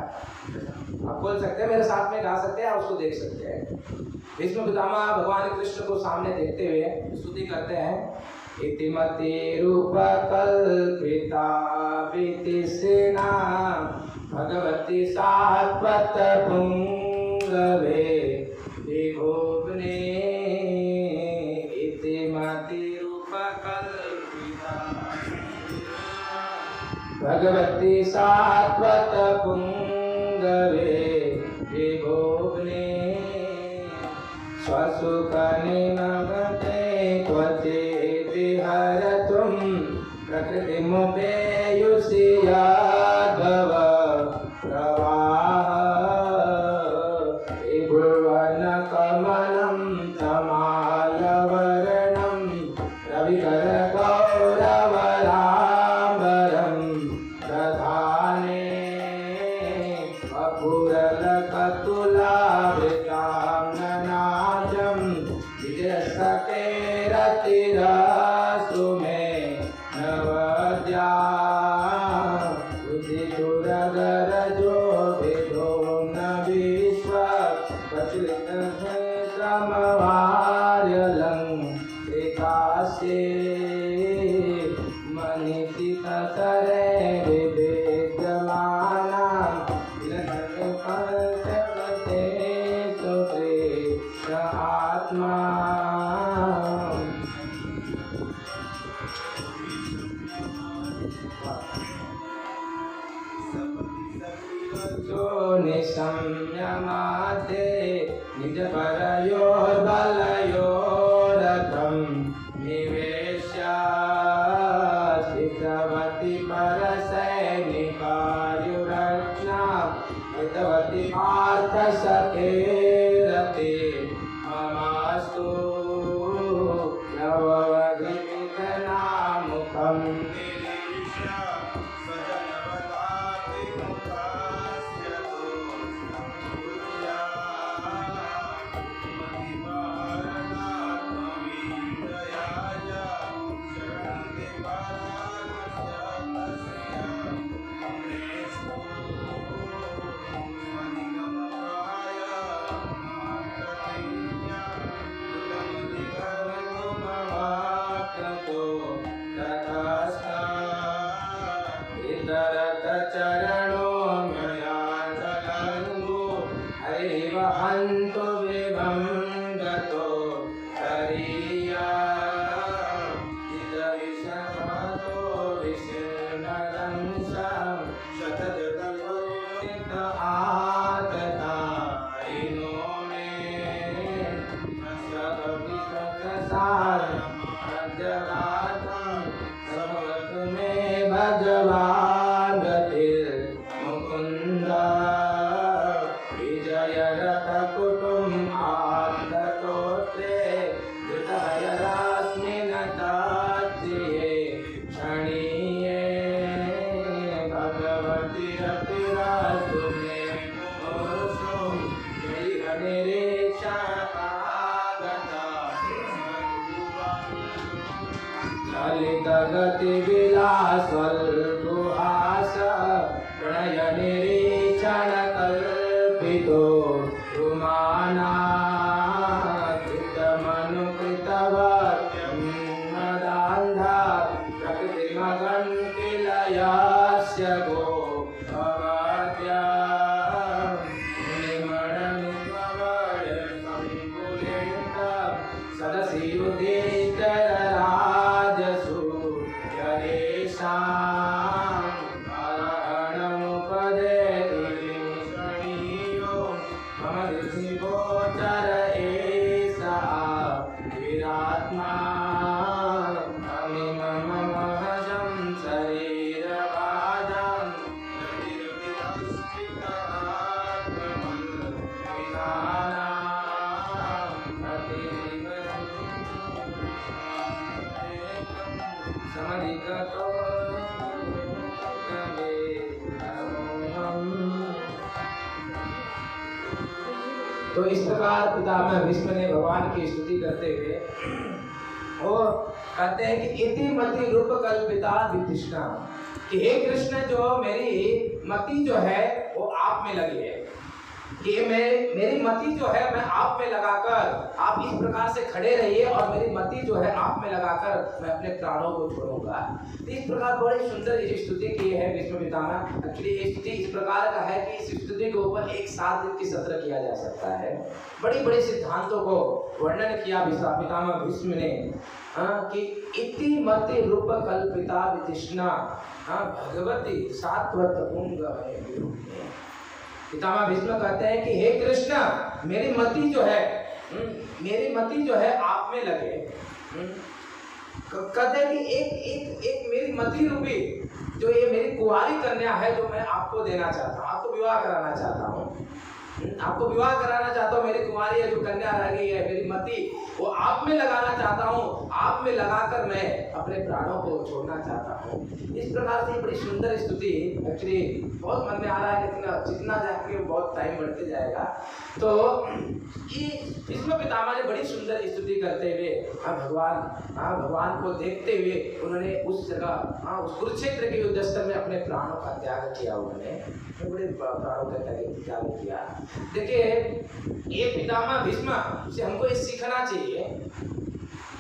आप बोल सकते हैं, मेरे साथ में गा सकते हैं, आप उसको देख सकते हैं। भीष्म पितामह भगवान कृष्ण को सामने देखते हुए स्तुति करते हैं। इतिमति रूपकल्पिता वितिसेना भगवती सात्वत पुंगवे विभुवने। इतिमति रूपकल्पिता भगवती सात्वत पुंगवे विभुवने। स्वसुख निमग्ने त्वचे विहरतुं प्रकृतिमुपेयुषि यादव प्रवाह। त्रिभुवन कमलं तमालवर्णं रविकर गौरवराम्बरं दधाने। अपुरलकतुलावृतां ननाजं विजयसकेरतिरासु मे नवद्या। बुद्धिदुरगरजो विधो न विश्व प्रचलितमवार्यलं त्रिकास्ये। मनितितसरे विवेद्यमानां विलसन्पञ्चकते सुकृष्ण आत्मा। निसंयमाते निज परयोर्बलयोरथं निवेश्य स्थितवती परसैनिकार्युरत्ना कृतवती पार्थसखेरते ममास्तु। चरणों मया चलंगो हरि वहंतो विभं गतो हरिया इद विषमतो विषणरंसं शतजगवोनित आतता इनो मे नशक विषकसारं अजगातं समवत मे भगवान गतिर्मुकुन्द विजयरथ कुटुम्ब आत्मतोत्रे धृतयरास्मिन् तात्ये क्षणीये भगवति रतिरास्तु मे मुमुक्षुं निरीक्षणागता ललितगति विलासल्गुहास प्रणय निरीक्षण कल्पितो रुमाना चित्तमनुकृतवर्त्यं मदान्धा प्रकृतिमगन् किलयस्य गो भवत्या मुनिमणमित्ववर्यसङ्कुलितं सदसि युधिष्ठिरराजसु यरेषां अरहणमुपदेशनीयो मम दृष्टिगोचर एषा विरात्मा अमिमं महजं शरीरबाधं तो इस प्रकार पितामह भीष्म ने भगवान की स्तुति करते हुए और कहते हैं कि इति मति रूप कल्पिता वितृष्णा, कि हे कृष्ण जो मेरी मति जो है वो आप में लगी है, कि मेरी मति जो है मैं आप में लगाकर आप इस प्रकार से खड़े रहिए और मेरी मति जो है आप में लगाकर मैं अपने प्राणों को छोड़ूंगा। तो इस प्रकार बड़ी सुंदर ये स्तुति की है भीष्म पितामह। एक्चुअली ये स्तुति इस प्रकार का है कि इस स्तुति के ऊपर एक 7 दिन की सत्र किया जा सकता है। बड़ी बड़ी सिद्धांतों को वर्णन किया पितामह भीष्म ने कि इति मति रूप कल्पिता वितृष्णा भगवती सात्वत पुंग। पितामह भीष्म कहते हैं कि हे कृष्ण मेरी मति जो है आप में लगे। कहते हैं कि एक मेरी मति रूपी जो ये मेरी कुंवारी कन्या है जो मैं आपको देना चाहता हूँ, आपको विवाह कराना चाहता हूँ, मेरी कुंवारी है जो कन्या रह गई है, मेरी मति वो आप में लगाना चाहता हूँ, आप में लगाकर मैं अपने प्राणों को छोड़ना चाहता हूँ। इस प्रकार से बड़ी सुंदर स्तुति एक्चुअली बहुत मन में आ रहा है, लेकिन जितना जाके बहुत टाइम बढ़ते जाएगा। तो ये भीष्म पितामह ने बड़ी सुंदर स्तुति करते हुए भगवान को देखते हुए उन्होंने उस जगह उस कुरुक्षेत्र के युद्ध स्थल में अपने प्राणों का त्याग किया। उन्होंने बड़े प्राणों का त्याग किया। देखिए ये पितामह भीष्म से हमको ये सीखना चाहिए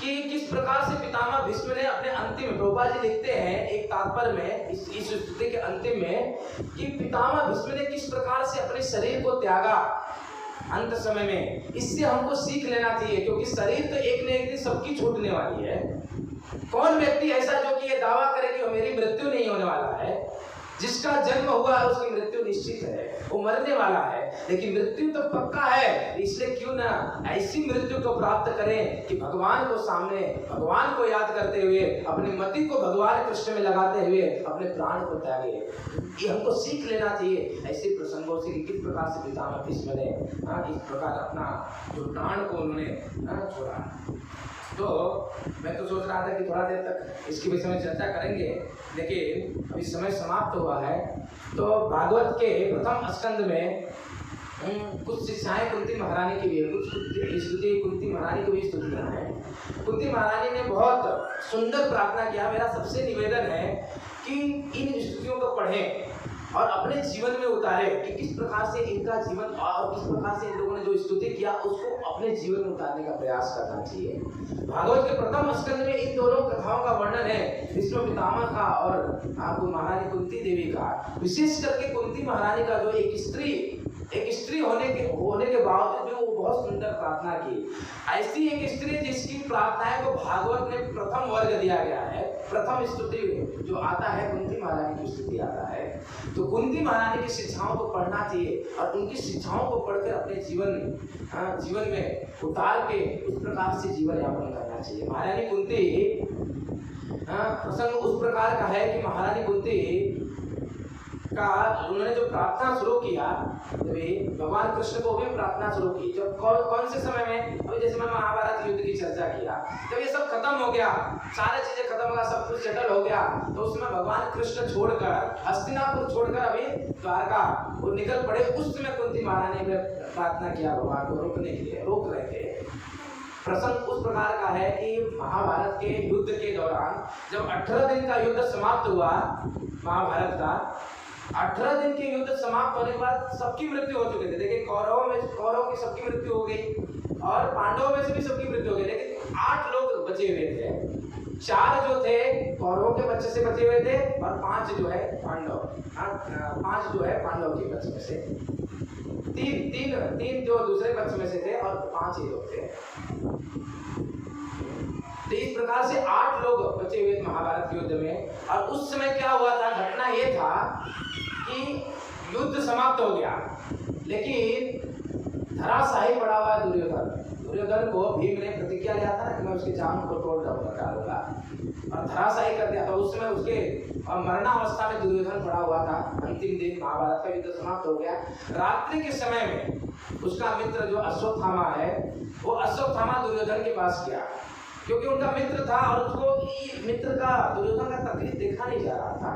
कि किस प्रकार से पितामह भीष्म ने अपने अंतिम में, प्रभुपाद जी लिखते हैं एक तात्पर्य में इस स्तुति के अंतिम में कि पितामह भीष्म ने किस प्रकार से अपने शरीर को त्यागा अंत समय में। इससे हमको सीख लेना चाहिए, क्योंकि शरीर तो एक न एक दिन सबकी छूटने वाली है। कौन व्यक्ति ऐसा जो कि ये दावा करे कि मेरी मृत्यु नहीं होने वाला है? जिसका जन्म हुआ है उसकी मृत्यु निश्चित है, वो मरने वाला है, लेकिन मृत्यु तो पक्का है। इसलिए क्यों ना ऐसी मृत्यु को प्राप्त करें कि भगवान को याद करते हुए अपनी मति को भगवान कृष्ण में लगाते हुए अपने प्राण को त्यागे। ये हमको सीख लेना चाहिए ऐसे प्रसंगों से कि किस प्रकार से पितामह भीष्म ने इस प्रकार अपना जो प्राण को उन्होंने छोड़ा। तो मैं तो सोच रहा था कि थोड़ा देर तक इसके विषय में चर्चा करेंगे, लेकिन अभी समय समाप्त हुआ है। तो भागवत के प्रथम स्कंद में कुछ शिक्षाएं कुंती महारानी की भी है, कुछ स्तुति कुंती महारानी की भी स्तुतियाँ हैं। कुंती महारानी ने बहुत सुंदर प्रार्थना किया। मेरा सबसे निवेदन है कि इन स्तुतियों को पढ़ें, और अपने जीवन में उतारे कि किस प्रकार से इनका जीवन और किस प्रकार से इन लोगों ने जो स्तुति किया उसको अपने जीवन में उतारने का प्रयास करना चाहिए। भागवत के प्रथम स्कंद में इन दोनों कथाओं का वर्णन है, भीष्म पितामह का और आपको महारानी कुंती देवी का। विशेष करके कुंती महारानी का जो एक स्त्री होने के बावजूद भी वो बहुत सुंदर प्रार्थना की। ऐसी एक स्त्री जिसकी प्रार्थनाएं को भागवत में प्रथम वर्ग दिया गया है, प्रथम स्तुति जो आता है कुंती महारानी की स्तुति आता है। तो कुंती महारानी की शिक्षाओं को पढ़ना चाहिए और उनकी शिक्षाओं को पढ़कर अपने जीवन में उतार के उस प्रकार से जीवन यापन करना चाहिए। महारानी कुंती प्रसंग उस प्रकार का है कि महारानी कुंती का उन्होंने जो प्रार्थना शुरू किया, जब भगवान कृष्ण को भी प्रार्थना शुरू की, जब कौन से समय में, अभी जैसे मैं महाभारत युद्ध की चर्चा किया, जब ये सब खत्म हो गया, सारी चीजें खत्म हो गया, सब कुछ सेटल हो गया, तो उसमें भगवान कृष्ण छोड़कर हस्तिनापुर छोड़कर अभी द्वारका वो निकल पड़े। उस समय कुंती महारानी ने प्रार्थना किया भगवान को रोकने के लिए, रोक रहे थे। प्रसंग उस प्रकार का है कि महाभारत के युद्ध के दौरान जब 18 दिन का युद्ध समाप्त हुआ, महाभारत का 18 दिन के युद्ध समाप्त होने के बाद सबकी मृत्यु हो चुके थे। देखिए कौरव की सबकी मृत्यु हो गई और पांडवों में से भी सबकी मृत्यु हो गई, लेकिन 8 लोग बचे हुए थे। 4 जो थे कौरवों के बच्चे से बचे हुए थे और 5 जो है पांडव के बच्चे में से, तीन जो दूसरे पक्ष में से थे और 5 ही लोग थे। तो इस प्रकार से 8 लोग बचे हुए महाभारत युद्ध में। और उस समय क्या हुआ था, घटना ये था कि युद्ध समाप्त हो गया, लेकिन धराशायी पड़ा हुआ दुर्योधन को भीम ने प्रतिज्ञा लिया था ना कि मैं उसके जान को तोड़ डालूंगा, और धराशायी कर दिया था। उस समय उसके मरणावस्था में दुर्योधन पड़ा हुआ था। अंतिम दिन महाभारत का युद्ध समाप्त हो गया। रात्रि के समय में उसका मित्र जो अश्वत्थामा है, वो अश्वत्थामा दुर्योधन के पास गया, क्योंकि उनका मित्र था और उसको मित्र का दुर्योधन का तकलीफ देखा नहीं जा रहा था।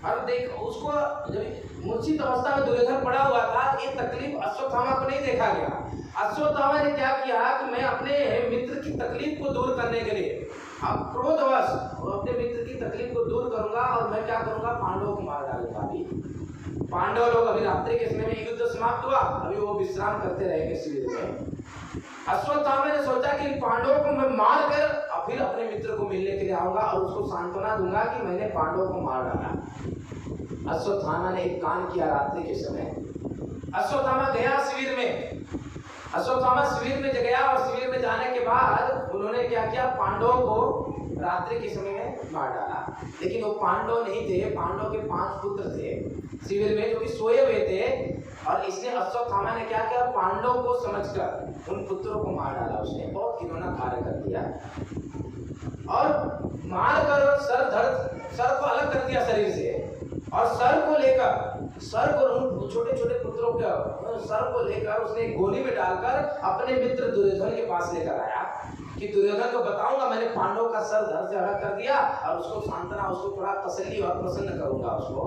और उसको जब मूर्छित अवस्था में दुर्योधन पड़ा हुआ था, ये तकलीफ अश्वत्थामा को नहीं देखा गया। अश्वत्थामा ने क्या किया कि मैं अपने मित्र की तकलीफ को दूर करने के लिए अब क्रोधवश अपने मित्र की तकलीफ को दूर करूंगा और मैं क्या करूंगा, पांडवों को मार डालूंगा। अभी पांडव लोग अभी रात्रि के समय में युद्ध समाप्त हुआ, अभी वो विश्राम करते रहेंगे शिविर में। अश्वत्थामा ने सोचा कि पांडवों को मैं मार कर फिर अपने मित्र को मिलने के लिए आऊंगा और उसको सांत्वना दूंगा कि मैंने पांडवों को मार डाला। अश्वत्थामा ने एक काम किया रात्रि के समय। अश्वत्थामा गया शिविर में, अश्वत्थामा शिविर में गया और शिविर में जाने के बाद उन्होंने क्या किया, पांडवों को रात्रि के समय में मार डाला। लेकिन वो पांडव नहीं थे, पांडव के 5 पुत्र थे शिविर में जो कि सोए हुए थे। और इसने अश्वत्थामा ने क्या किया, पांडव को समझकर उन पुत्रों को मार डाला। उसने बहुत घिनौना कार्य कर दिया और मार कर सर को अलग कर दिया शरीर से, और सर को उन छोटे छोटे पुत्रों के सर को लेकर उसने गोली में डालकर अपने मित्र दुर्योधन के पास लेकर आया कि दुर्योधन को बताऊंगा मैंने पांडव का सर धड़ से अलग कर दिया और उसको सांत्वना, उसको थोड़ा तसल्ली और प्रसन्न करूंगा उसको।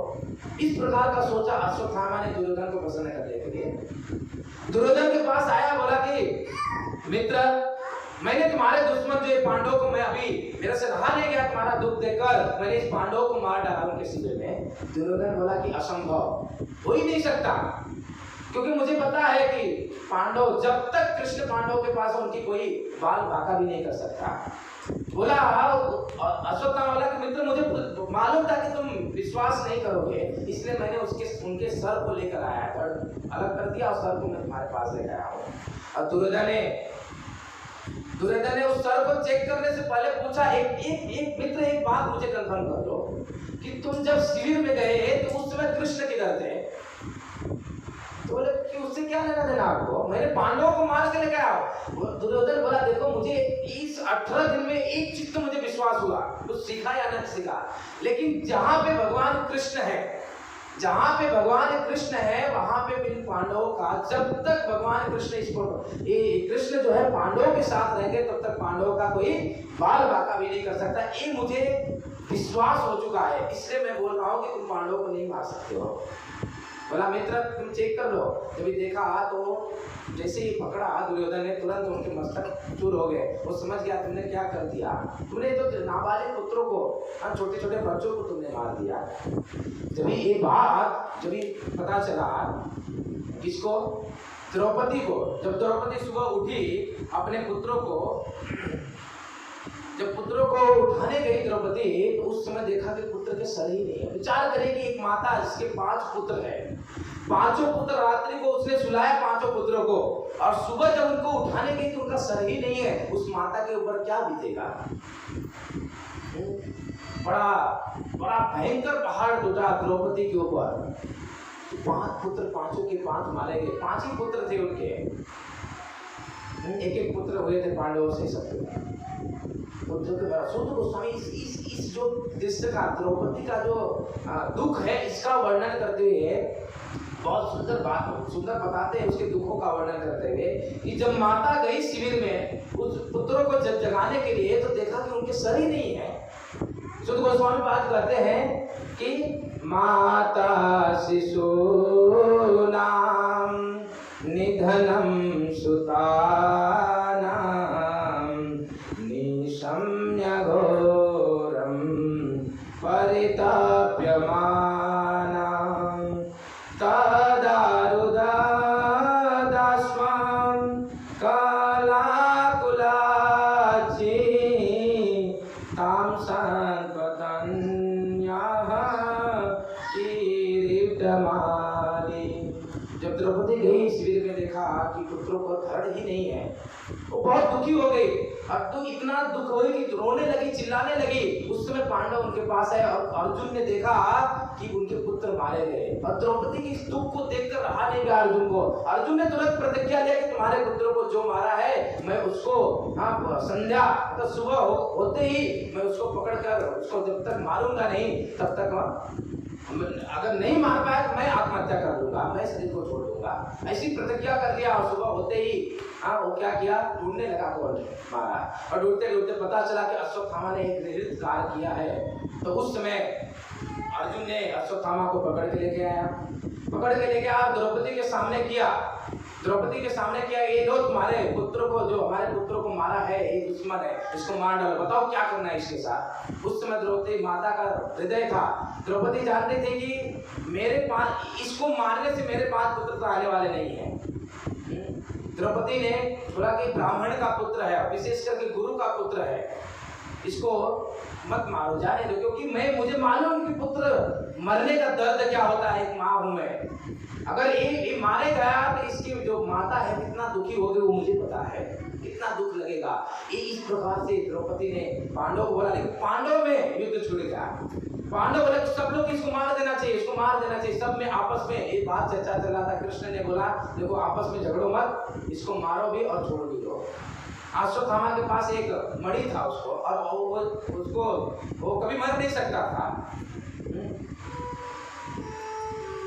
इस प्रकार का सोचा अश्वत्थामा ने दुर्योधन को प्रसन्न करने के लिए। दुर्योधन के पास आया, बोला कि मित्र, मैंने तुम्हारे दुश्मन जो पांडव को मैं अभी मेरे से रहा नहीं गया तुम्हारा दुख देखकर, मैंने इस पांडव को मार डाला उनके शिविर में। दुर्योधन बोला कि असंभव, हो ही नहीं सकता, क्योंकि मुझे पता है कि पांडव जब तक कृष्ण पांडव के पास उनकी कोई बाल बाका भी नहीं कर सकता। बोला अश्वत्थामा बोला कि मित्र, मुझे मालूम था कि तुम विश्वास नहीं करोगे, इसलिए मैंने उनके सर को लेकर आया और अलग कर दिया और सर को मैं तुम्हारे पास लेकर आया हूँ। और दुर्योधन ने उस सर को चेक करने से पहले पूछा, एक मित्र एक बात मुझे कंफर्म कर दो कि तुम जब शिविर में गए तो उस समय कृष्ण किधर थे? तो बोले कि उससे क्या लेना देना आपको, मैंने पांडवों को मार के लेके आओ। दुर्योधन बोला, देखो मुझे इस 18 दिन में एक चीज तो मुझे विश्वास हुआ, कुछ सीखा या न सीखा, लेकिन जहां पे भगवान कृष्ण है, जहां पे भगवान कृष्ण है वहां पे बिन पांडवों का, जब तक भगवान कृष्ण कृष्ण जो है पांडवों के साथ रहेंगे तब तक पांडवों का कोई बाल बाका भी नहीं कर सकता। ये मुझे विश्वास हो चुका है, इसलिए मैं बोल रहा हूँ कि तुम पांडवों को नहीं मार सकते हो। बोला मित्र तुम चेक कर लो। जब देखा तो जैसे ही पकड़ा दुर्योधन ने, तुरंत उनके मस्तक चूर हो गए। वो समझ गया तुमने क्या कर दिया, तुमने तो नाबालिग पुत्रों को, छोटे छोटे बच्चों को तुमने मार दिया। जब ये बात पता चला किसको, द्रौपदी को। जब द्रौपदी सुबह उठी अपने पुत्रों को, जब पुत्रों को उठाने गई द्रौपदी, तो उस समय देखा कि पुत्र के सर ही नहीं है। विचार करें कि एक माता जिसके 5 पुत्र है, 5 पुत्र, रात्रि को उसने सुलाया 5 पुत्रों को, और सुबह जब उनको उठाने गई तो उनका सर ही नहीं है। उस माता के ऊपर क्या बीतेगा। बड़ा भयंकर पहाड़ टूटा द्रौपदी के ऊपर। 5 पुत्र, 5 के 5 मारे गए। 5 ही पुत्र थे उनके, एक पुत्र हुए थे पांडवों से सबके। सूत गोस्वामी इस जो दृश्य का, द्रौपदी का जो दुख है, इसका वर्णन करते हुए बहुत सुंदर बताते हैं। उसके दुखों का वर्णन करते हुए कि जब माता गई शिविर में उस पुत्रों को जगाने के लिए, तो देखा कि उनके सर ही नहीं है। सूत गोस्वामी बात करते हैं कि माता शिशु नाम निधनम सुतानाम निशम्य घोरम परिताप्यमानां तदारुदास्वां कालाकुलाची तां संपतन्याः किरीटमाली। जब द्रौपदी गई शिविर में, देखा कि पुत्रों को धड़ ही नहीं है, वो बहुत दुखी हो गई। अब तो इतना दुख हुई कि रोने लगी, चिल्लाने लगी। उस समय पांडव उनके पास है, और अर्जुन ने देखा कि उनके पुत्र मारे गए, और द्रौपदी की इस दुख को देखकर रहा नहीं गया अर्जुन को। अर्जुन ने तुरंत प्रतिज्ञा लिया कि तुम्हारे पुत्रों को जो मारा है, मैं उसको संध्या तो सुबह होते ही मैं उसको पकड़कर उसको जब तक मारूंगा नहीं, तब तक अगर नहीं मार पाया तो मैं आत्महत्या कर लूंगा, मैं शरीर को छोड़ दूंगा। ऐसी प्रतिज्ञा कर लिया। और सुबह होते ही वो क्या किया, ढूंढने लगा कौन मारा। और ढूंढते ढूंढते पता चला कि अश्वत्थामा ने एक हृदय कार्य किया है। तो उस समय अर्जुन ने अश्वत्थामा को पकड़ के लेके आया, द्रौपदी के सामने किया। ये लो तुम्हारे पुत्रों को, जो हमारे पुत्रों को मारा है, ये दुश्मन है, इसको मार डालो, बताओ क्या करना है इसके साथ। उस समय द्रौपदी माता का हृदय था। द्रौपदी जानती थी कि इसको मारने से मेरे 5 पुत्र तो आने वाले नहीं है। द्रौपदी ने बोला कि ब्राह्मण का पुत्र है, विशेष करके गुरु का पुत्र है, इसको मत मारो, जाने दो, क्योंकि मुझे मालूम कि पुत्र मरने का दर्द क्या होता है। एक माँ हूं मैं, अगर ये मारे गया तो इसकी जो माता है कितना दुखी होगी वो मुझे पता है, कितना दुख लगेगा। ये इस प्रकार से द्रौपदी ने पांडव को बोला, लेकिन पांडव में युद्ध छूट गया। पांडव बोले सब लोग इसको मार देना चाहिए, सब में आपस में एक बात चर्चा चल रहा था। कृष्ण ने बोला देखो आपस में झगड़ो मत, इसको मारो भी और छोड़ भी दो। अश्वत्थामा के पास एक मणि था उसको, और वो कभी मर नहीं सकता था।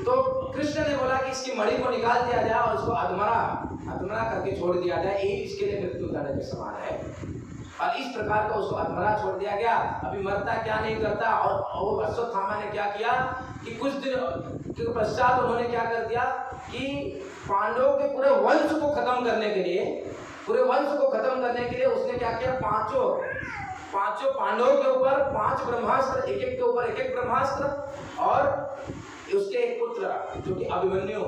तो कृष्ण ने बोला कि इसकी मणि को निकाल दिया जाए और उसको अधमरा करके छोड़ दिया जाए, यही इसके लिए मृत्यु दंड के समान है। और इस प्रकार का उसको अधमरा छोड़ दिया गया। अभी मरता क्या नहीं करता। और अश्वत्थामा ने क्या किया कि कुछ दिन के पश्चात उन्होंने क्या कर दिया कि पांडवों के पूरे वंश को खत्म करने के लिए उसने क्या किया, पांचों पांडवों के ऊपर 5 ब्रह्मास्त्र, एक के ऊपर एक ब्रह्मास्त्र, और उसके एक पुत्र जो कि अभिमन्यु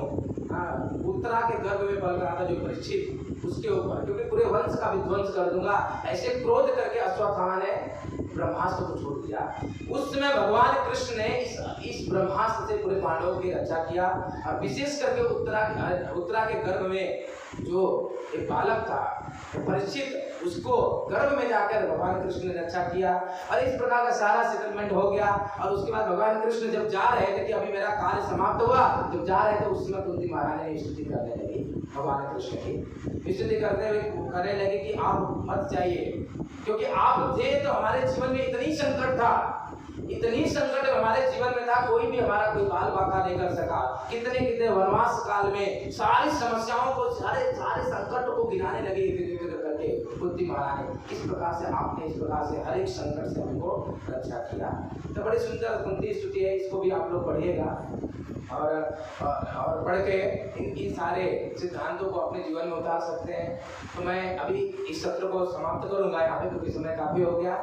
उत्तरा के गर्भ में पल रहा था, जो परीक्षित, उसके ऊपर, क्योंकि पूरे वंश का विध्वंस कर दूंगा, ऐसे क्रोध करके अश्वत्थामा ने ब्रह्मास्त्र को छोड़ दिया। उस समय भगवान कृष्ण ने इस ब्रह्मास्त्र से पूरे पांडवों की रक्षा किया। और विशेष करके उत्तरा के गर्भ में जो एक बालक था परीक्षित, उसको गर्भ में जाकर भगवान कृष्ण ने रक्षा किया। और इस प्रकार का सारा सेटलमेंट हो गया। और उसके बाद भगवान कृष्ण जब जा रहे थे कि अभी मेरा कार्य समाप्त हुआ, जब जा रहे थे उस समय कुंती महारानी ने स्तुति करने लगी, भगवान कृष्ण की स्तुति करने लगे कि आप मत जाइए, क्योंकि आप थे तो हमारे जीवन में इतनी संकट था, इतनी संकट हमारे जीवन में था, कोई भी हमारा कोई बाल बाका नहीं कर सका। कितने कितने वनवास काल में सारी समस्याओं को, सारे संकट को गिनाने लगे करके कुंती महारानी। इस प्रकार से आपने, इस प्रकार से हर एक संकट से हमको रक्षा किया। तो बड़ी सुंदर कुंती स्तुति है, इसको भी आप लोग पढ़िएगा और पढ़ के इन सारे सिद्धांतों को अपने जीवन में उतार सकते हैं। तो मैं अभी इस सत्र को समाप्त करूंगा यहाँ पे, क्योंकि समय काफी हो गया।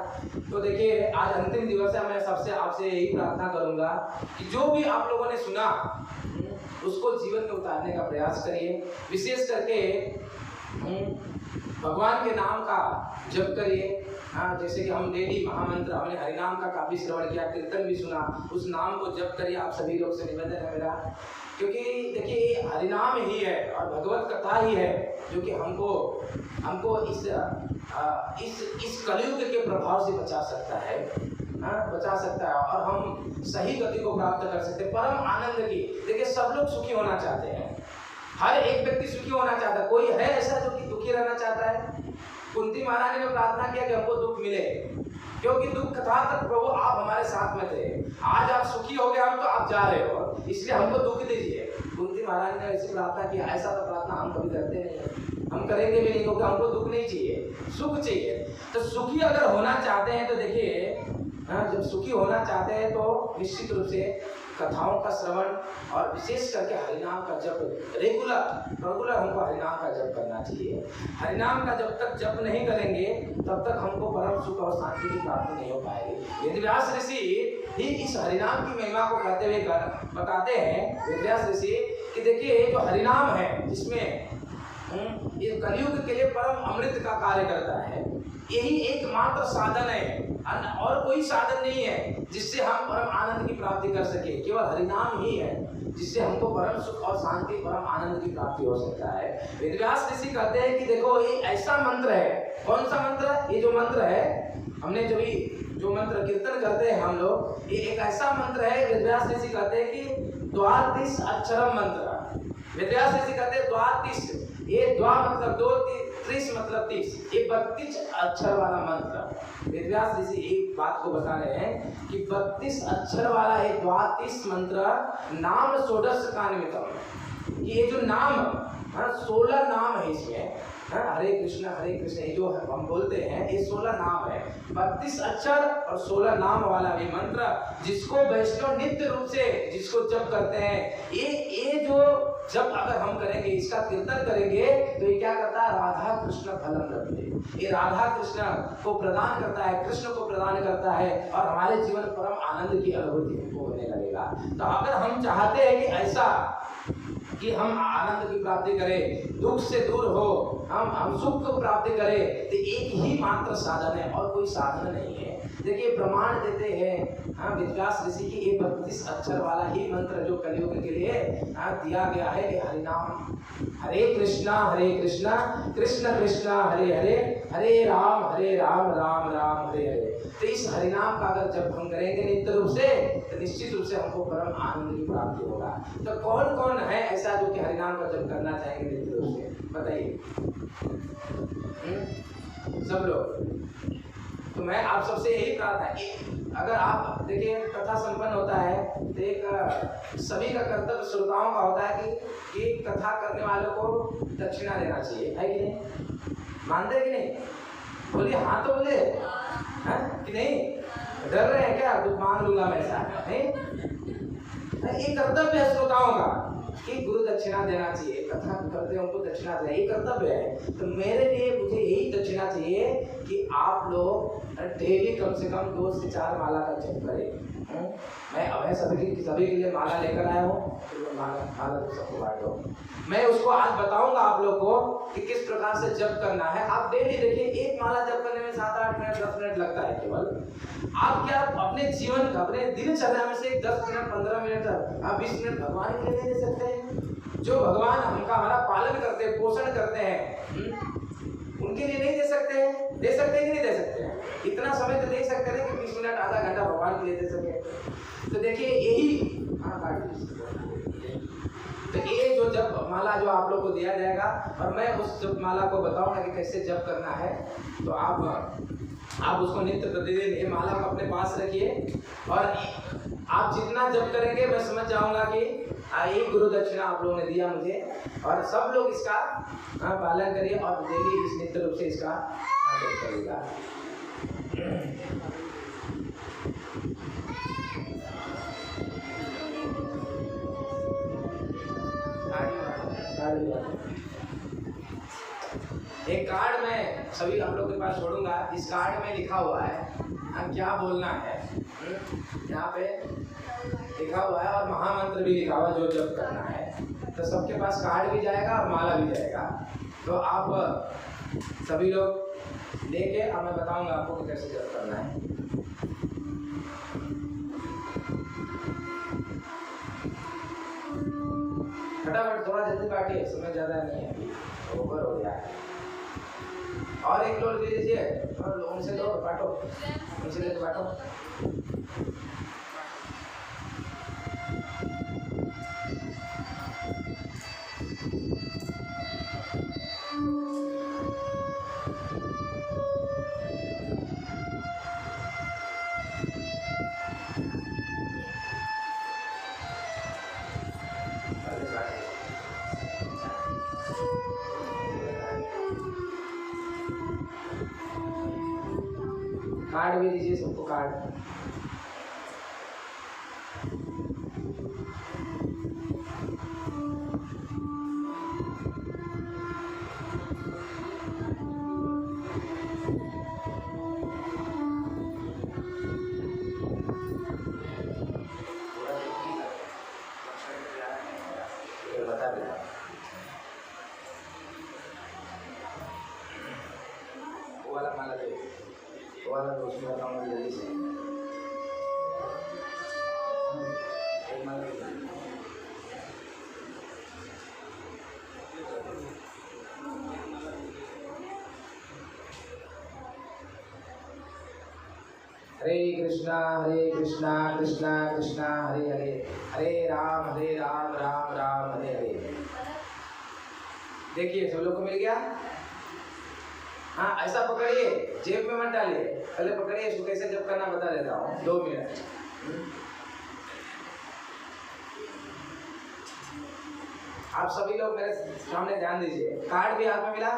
तो देखिए, आज अंतिम दिवस है, मैं सबसे आपसे यही प्रार्थना करूंगा कि जो भी आप लोगों ने सुना उसको जीवन में उतारने का प्रयास करिए। विशेष करके भगवान के नाम का जप करिए। हाँ, जैसे कि हम डेली महामंत्र, हमने हरिनाम का काफी श्रवण किया, कीर्तन भी सुना, उस नाम को जप करिए। आप सभी लोग से निवेदन है मेरा, क्योंकि देखिए हरिनाम ही है और भगवत कथा ही है जो कि हमको इस कलयुग के प्रभाव से बचा सकता है, बचा सकता है, और हम सही गति को प्राप्त कर सकते हैं, परम आनंद की। देखिए, सब लोग सुखी होना चाहते हैं, हर एक व्यक्ति सुखी होना चाहता है। कोई है ऐसा जो कि दुखी रहना चाहता है? कुंती महारानी ने प्रार्थना किया कि हमको दुख मिले, क्योंकि दुख था तक प्रभु आप हमारे साथ में थे। आज आप सुखी हो गए, हम तो आप जा रहे हो, इसलिए हमको दुख दीजिए। कुंती महारानी ने ऐसी प्रार्थना किया। ऐसा तो प्रार्थना हम कभी करते नहीं है, हम करेंगे भी नहीं, क्योंकि हमको दुख नहीं चाहिए, सुख चाहिए। तो सुखी अगर होना चाहते हैं तो देखिए, जब सुखी होना चाहते हैं तो निश्चित रूप से कथाओं का श्रवण और विशेष करके हरिनाम का जप रेगुलर हमको हरिनाम का जप करना चाहिए। हरिनाम का जब तक जप नहीं करेंगे तब तक हमको परम सुख और शांति की प्राप्ति नहीं हो पाएगी। वेदव्यास ऋषि ही इस हरिनाम की महिमा को कहते हुए बताते हैं, वेदव्यास ऋषि, कि देखिए जो हरिनाम है, जिसमें ये कलयुग के लिए परम अमृत का कार्य करता है, यही एकमात्र साधन है, और कोई साधन नहीं है जिससे हम परम आनंद की प्राप्ति कर सके। केवल हरिनाम ही है जिससे हमको परम सुख और शांति, परम आनंद की प्राप्ति हो सकता है। वेदव्यास ऋषि कहते हैं कि देखो, ये ऐसा मंत्र है। कौन सा मंत्र? ये जो मंत्र है, हमने जो मंत्र कीर्तन करते हैं हम लोग, ये एक ऐसा मंत्र है। वेदव्यास ऋषि कहते हैं कि द्वादश अक्षरम मंत्र। वेदव्यास ऋषि कहते हैं द्वादश, ये द्वा मतलब दो, त्रिश मतलब 30, ये 32 अक्षर वाला मंत्र। वेदव्यास ऋषि एक बात को बता रहे हैं कि 32 अक्षर वाला है द्वादश मंत्र, नाम षोडश कान्वितम। ये जो नाम 16 नाम है इसमें, हरे कृष्ण ये जो हम बोलते हैं, ये 16 नाम है। 32 अक्षर और 16 नाम वाला ये मंत्र, जिसको वैष्णव नित्य रूप से जिसको जप करते हैं, ये जो जब अगर हम करेंगे, इसका कीर्तन करेंगे, तो ये क्या करता है? राधा कृष्ण फलम लभते। ये राधा कृष्ण को प्रदान करता है, कृष्ण को प्रदान करता है, और हमारे जीवन परम आनंद की अनुभूति हमको होने लगेगा। तो अगर हम चाहते हैं कि ऐसा कि हम आनंद की प्राप्ति करें, दुख से दूर हो, हम सुख को प्राप्ति करें, तो एक ही मात्र साधन है, और कोई साधन नहीं है। देखिए, प्रमाण देते हैं वेदव्यास ऋषि की, ये 32 अक्षर वाला ही मंत्र जो कलयुग के लिए दिया गया है, ये हरिनाम। हरे कृष्णा कृष्ण कृष्ण हरे हरे, हरे राम राम राम हरे हरे। तो इस हरिनाम का अगर जब हम करेंगे नित्य रूप से, तो निश्चित रूप से हमको परम आनंद की प्राप्ति होगा। तो कौन कौन है ऐसा जो कि हरिनाम का जब करना चाहेंगे नित्य रूप से? बताइए। सब लोग। तो मैं आप सबसे यही प्रार्थना, अगर आप देखिए कथा संपन्न होता है तो एक सभी का कर्तव्य श्रोताओं का होता है कि कथा करने वालों को दक्षिणा देना चाहिए, है कि नहीं? मानते कि नहीं? बोलिए हाँ, तो बोले कि नहीं? डर रहे हैं क्या? कुछ मांग लूंगा मैं, ऐसा नहीं? ये कर्तव्य है श्रोताओं का कि गुरु दक्षिणा देना चाहिए, कथा करते हैं उनको दक्षिणा देना, ये कर्तव्य है। तो मेरे लिए मुझे यही दक्षिणा चाहिए कि आप लोग डेली कम से कम 2 से 4 माला का जप करें। मैं अभय सभी के लिए माला लेकर आया हूँ, माला तो सबको बांटो। मैं उसको आज बताऊंगा आप लोग को कि किस प्रकार से जप करना है। आप डेली देखिए, एक माला जप करने में 7-8 मिनट 10 मिनट लगता है केवल। आप क्या अपने जीवन का, अपने दिनचर्या में से 10 मिनट 15 मिनट आप 20 मिनट भगवान के लिए दे सकते हैं? जो भगवान हमारा पालन करते हैं, पोषण करते हैं, उनके लिए नहीं दे सकते हैं? दे सकते हैं कि नहीं दे सकते हैं? इतना समय तो दे सकते हैं कि 20 मिनट आधा घंटा भगवान के लिए दे सके। तो देखिए यही, तो ये जो जप माला जो आप लोग को दिया जाएगा, और मैं उस जप माला को बताऊंगा कि कैसे जप करना है। तो आप आप उसको नित्य प्रतिदिन ये माला को अपने पास रखिए और आप जितना जप करेंगे मैं समझ जाऊंगा कि यही गुरु दक्षिणा आप लोगों ने दिया मुझे। और सब लोग इसका पालन करिए और डेली इस नित्य रूप से इसका जप करिएगा। एक कार्ड में सभी हम लोग के पास छोड़ूंगा। इस कार्ड में लिखा हुआ है हम क्या बोलना है, यहाँ पे लिखा हुआ है और महामंत्र भी लिखा हुआ जो जप करना है। तो सबके पास कार्ड भी जाएगा और माला भी जाएगा। तो आप सभी लोग लेके अब मैं बताऊंगा आपको कि कैसे जप करना है। फटाफट थोड़ा जल्दी काटिए, समय ज़्यादा नहीं है, ओवर हो गया है। और एक लोग ले लीजिए और उनसे लो बांटो, उनसे ले बांटो। कार्ड भी दीजिए सबको कार्ड। बता देना वो वाला माला दे, वो वाला तो उसमें बताऊंगा जल्दी से। एक माला दे। हरे कृष्णा कृष्णा कृष्णा हरे हरे, हरे राम राम राम हरे हरे। देखिए सब लोग को मिल गया। हाँ ऐसा पकड़िए, जेब में मत डालिए, पहले पकड़िए। इसको कैसे जब करना बता देता हूँ, 2 मिनट। आप सभी लोग मेरे सामने ध्यान दीजिए। कार्ड भी हाथ में मिला?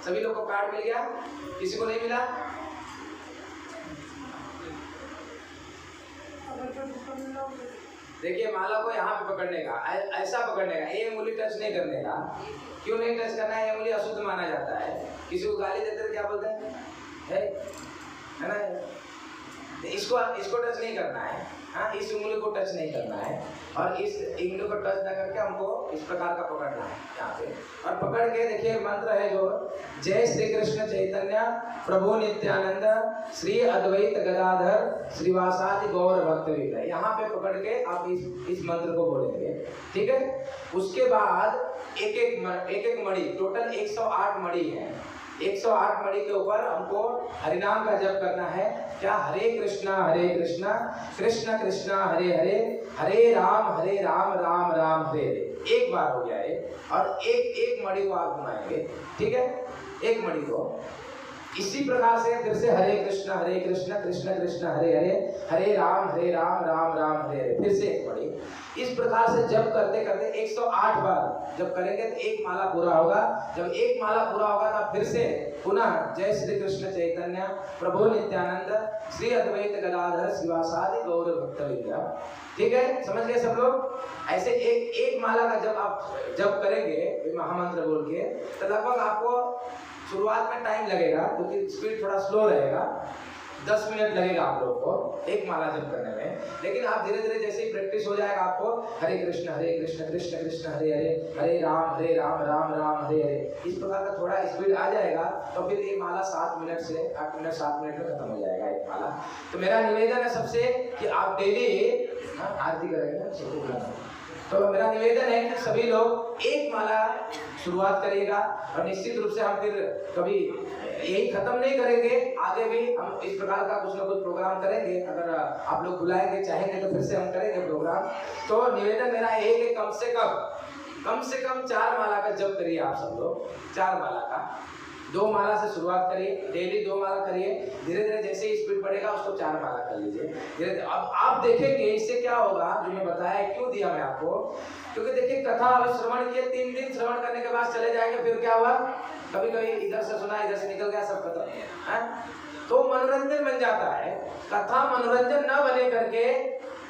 सभी लोग को कार्ड मिल गया? किसी को नहीं मिला? देखिए माला को यहाँ पे पकड़ने का, ऐसा पकड़ने का, ये उंगली टच नहीं करने का। क्यों नहीं टच करना है? ये उंगली अशुद्ध माना जाता है। किसी को गाली देते तो क्या बोलते हैं? है ना? इसको टच नहीं करना है। हाँ, इस उंगली को टच नहीं करना है और इस उंगली को टच न करके हमको इस प्रकार का पकड़ना है यहाँ पे। और पकड़ के देखिए मंत्र है जो जय श्री कृष्ण चैतन्य प्रभु नित्यानंद श्री अद्वैत गदाधर श्रीवासादि गौर भक्तवृंद। यहाँ पे पकड़ के आप इस मंत्र को बोलेंगे, ठीक है। उसके बाद एक मणि, टोटल 108 मणि है। 108 मणि के ऊपर हमको हरिनाम का जप करना है। क्या? हरे कृष्णा कृष्ण कृष्णा हरे हरे, हरे राम राम राम हरे हरे। एक बार हो गया ये। और एक मणि को आप घुमाएंगे, ठीक है। एक मणि को इसी प्रकार से फिर से हरे कृष्णा कृष्ण कृष्ण हरे हरे, हरे राम राम राम हरे हरे। फिर से एक मणि। इस प्रकार से जप करते करते 108 बार जब करेंगे तो एक माला पूरा होगा। जब एक माला पूरा होगा तो फिर से पुनः जय श्री कृष्ण चैतन्य प्रभु नित्यानंद श्री अद्वैत गदाधर श्रीवासादि गौर भक्तवृंद। ठीक है, समझ गए सब लोग? ऐसे एक माला का जब आप जब करेंगे महामंत्र बोल के तो लगभग आपको शुरुआत में टाइम लगेगा क्योंकि स्पीड थोड़ा स्लो रहेगा। 10 मिनट लगेगा आप लोग को एक माला जप करने में। लेकिन आप धीरे धीरे जैसे ही प्रैक्टिस हो जाएगा आपको हरे कृष्ण कृष्ण कृष्ण हरे हरे, हरे राम राम राम हरे हरे, इस प्रकार का थोड़ा स्पीड आ जाएगा तो फिर ये माला 7 मिनट से 8 मिनट 7 मिनट में खत्म हो जाएगा एक माला। तो मेरा निवेदन है सबसे कि आप डेली आरती करेंगे। तो मेरा निवेदन है कि सभी लोग एक माला शुरुआत करिएगा और निश्चित रूप से हम फिर कभी यही खत्म नहीं करेंगे, आगे भी हम इस प्रकार का कुछ ना कुछ प्रोग्राम करेंगे। अगर आप लोग बुलाएंगे चाहेंगे तो फिर से हम करेंगे प्रोग्राम। तो निवेदन मेरा है कि कम से कम 4 माला का जप करिए आप सब लोग। 4 माला का 2 माला से शुरुआत करिए, डेली 2 माला करिए, धीरे धीरे जैसे ही स्पीड बढ़ेगा उसको 4 माला कर लीजिए धीरे धीरे। अब आप देखेंगे इससे क्या होगा, जो मैं बताया क्यों दिया मैं आपको, क्योंकि देखिए कथा अभी श्रवण किए, 3 दिन श्रवण करने के बाद चले जाएंगे, फिर क्या हुआ, कभी कभी इधर से सुना इधर से निकल गया, सब खत्म है, तो मनोरंजन बन जाता है। कथा मनोरंजन न बने करके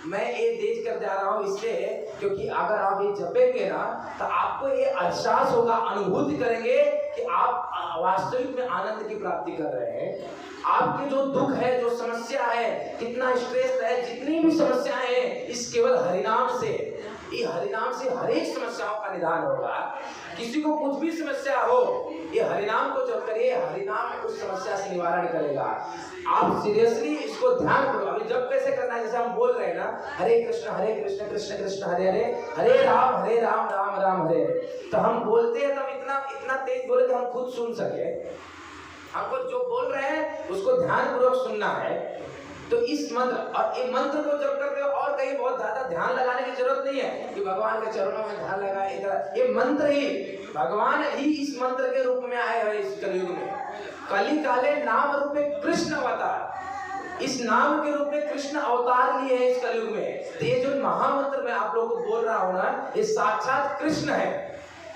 मैं ये देख कर जा रहा हूँ इसलिए, क्योंकि अगर आप ये जपेंगे ना तो आपको ये एहसास होगा, अनुभूति करेंगे कि आप वास्तविक में आनंद की प्राप्ति कर रहे हैं। आपके जो दुख है, जो समस्या है, कितना स्ट्रेस है, जितनी भी समस्याएं हैं, इस केवल हरिनाम से, ये हरिनाम से हर एक समस्याओं का निदान होगा। किसी को कुछ भी समस्या हो, ये हरिनाम को जप करिए, हरिनाम उस समस्या से निवारण करेगा। आप सीरियसली इसको ध्यान करो। अभी जब कैसे करना है, जैसे हम बोल रहे हैं ना, हरे कृष्ण कृष्ण कृष्ण हरे हरे, हरे राम राम राम हरे हरे, तो हम बोलते हैं तब इतना तेज बोले कि हम खुद सुन सके। हमको जो बोल रहे हैं उसको ध्यान पूर्वक सुनना है। तो इस मंत्र, और ये मंत्र को जब करते हो और कहीं बहुत ज्यादा ध्यान लगाने की जरूरत नहीं है कि भगवान के चरणों में ध्यान लगाए, इधर ये मंत्र ही, भगवान ही इस मंत्र के रूप में आए हैं इस कलयुग में। कली काले नाम रूप में कृष्ण अवतार, इस नाम के रूप में कृष्ण अवतार लिए हैं इस कलयुग में। तो ये जो महामंत्र मैं आप लोगों को बोल रहा हूँ ना, ये साक्षात कृष्ण है।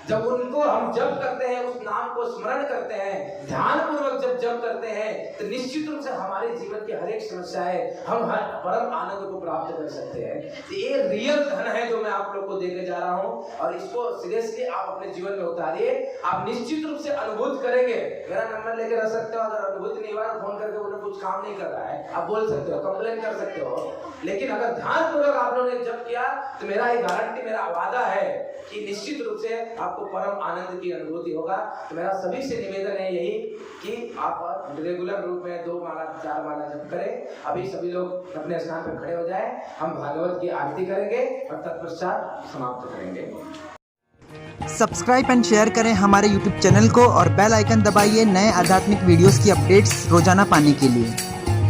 जब उनको हम जप करते हैं, उस नाम को स्मरण करते हैं, ध्यान पूर्वक जब जप करते हैं, तो निश्चित रूप से हमारे जीवन की हर एक समस्या है, हम हर परम आनंद को प्राप्त कर सकते हैं। तो ये रियल धन है जो मैं आप लोग को देने जा रहा हूँ, और इसको सीरियसली आप अपने जीवन में उतारिए। आप निश्चित रूप से अनुभूत करेंगे। मेरा नंबर लेके रख सकते हो, अगर अनुभूत नहीं हुआ फोन करके बोले कुछ काम नहीं कर रहा है, आप बोल सकते हो, कंप्लेन कर सकते हो। लेकिन अगर ध्यान पूर्वक आप लोगों ने जप किया तो मेरा ये गारंटी, मेरा वादा है कि निश्चित रूप से आपको परम आनंद की अनुभूति होगा। तो मेरा सभी से निवेदन है यही कि आप रेगुलर रूप में 2 माला 4 माला जप करें। अभी सभी लोग अपने स्थान पर खड़े हो जाएं, हम भागवत की आरती करेंगे और तत्पश्चात समाप्त करेंगे। सब्सक्राइब एंड शेयर करें हमारे YouTube चैनल को और बेल आइकन दबाइए नए आध्यात्मिक वीडियोस की अपडेट्स रोजाना पाने के लिए।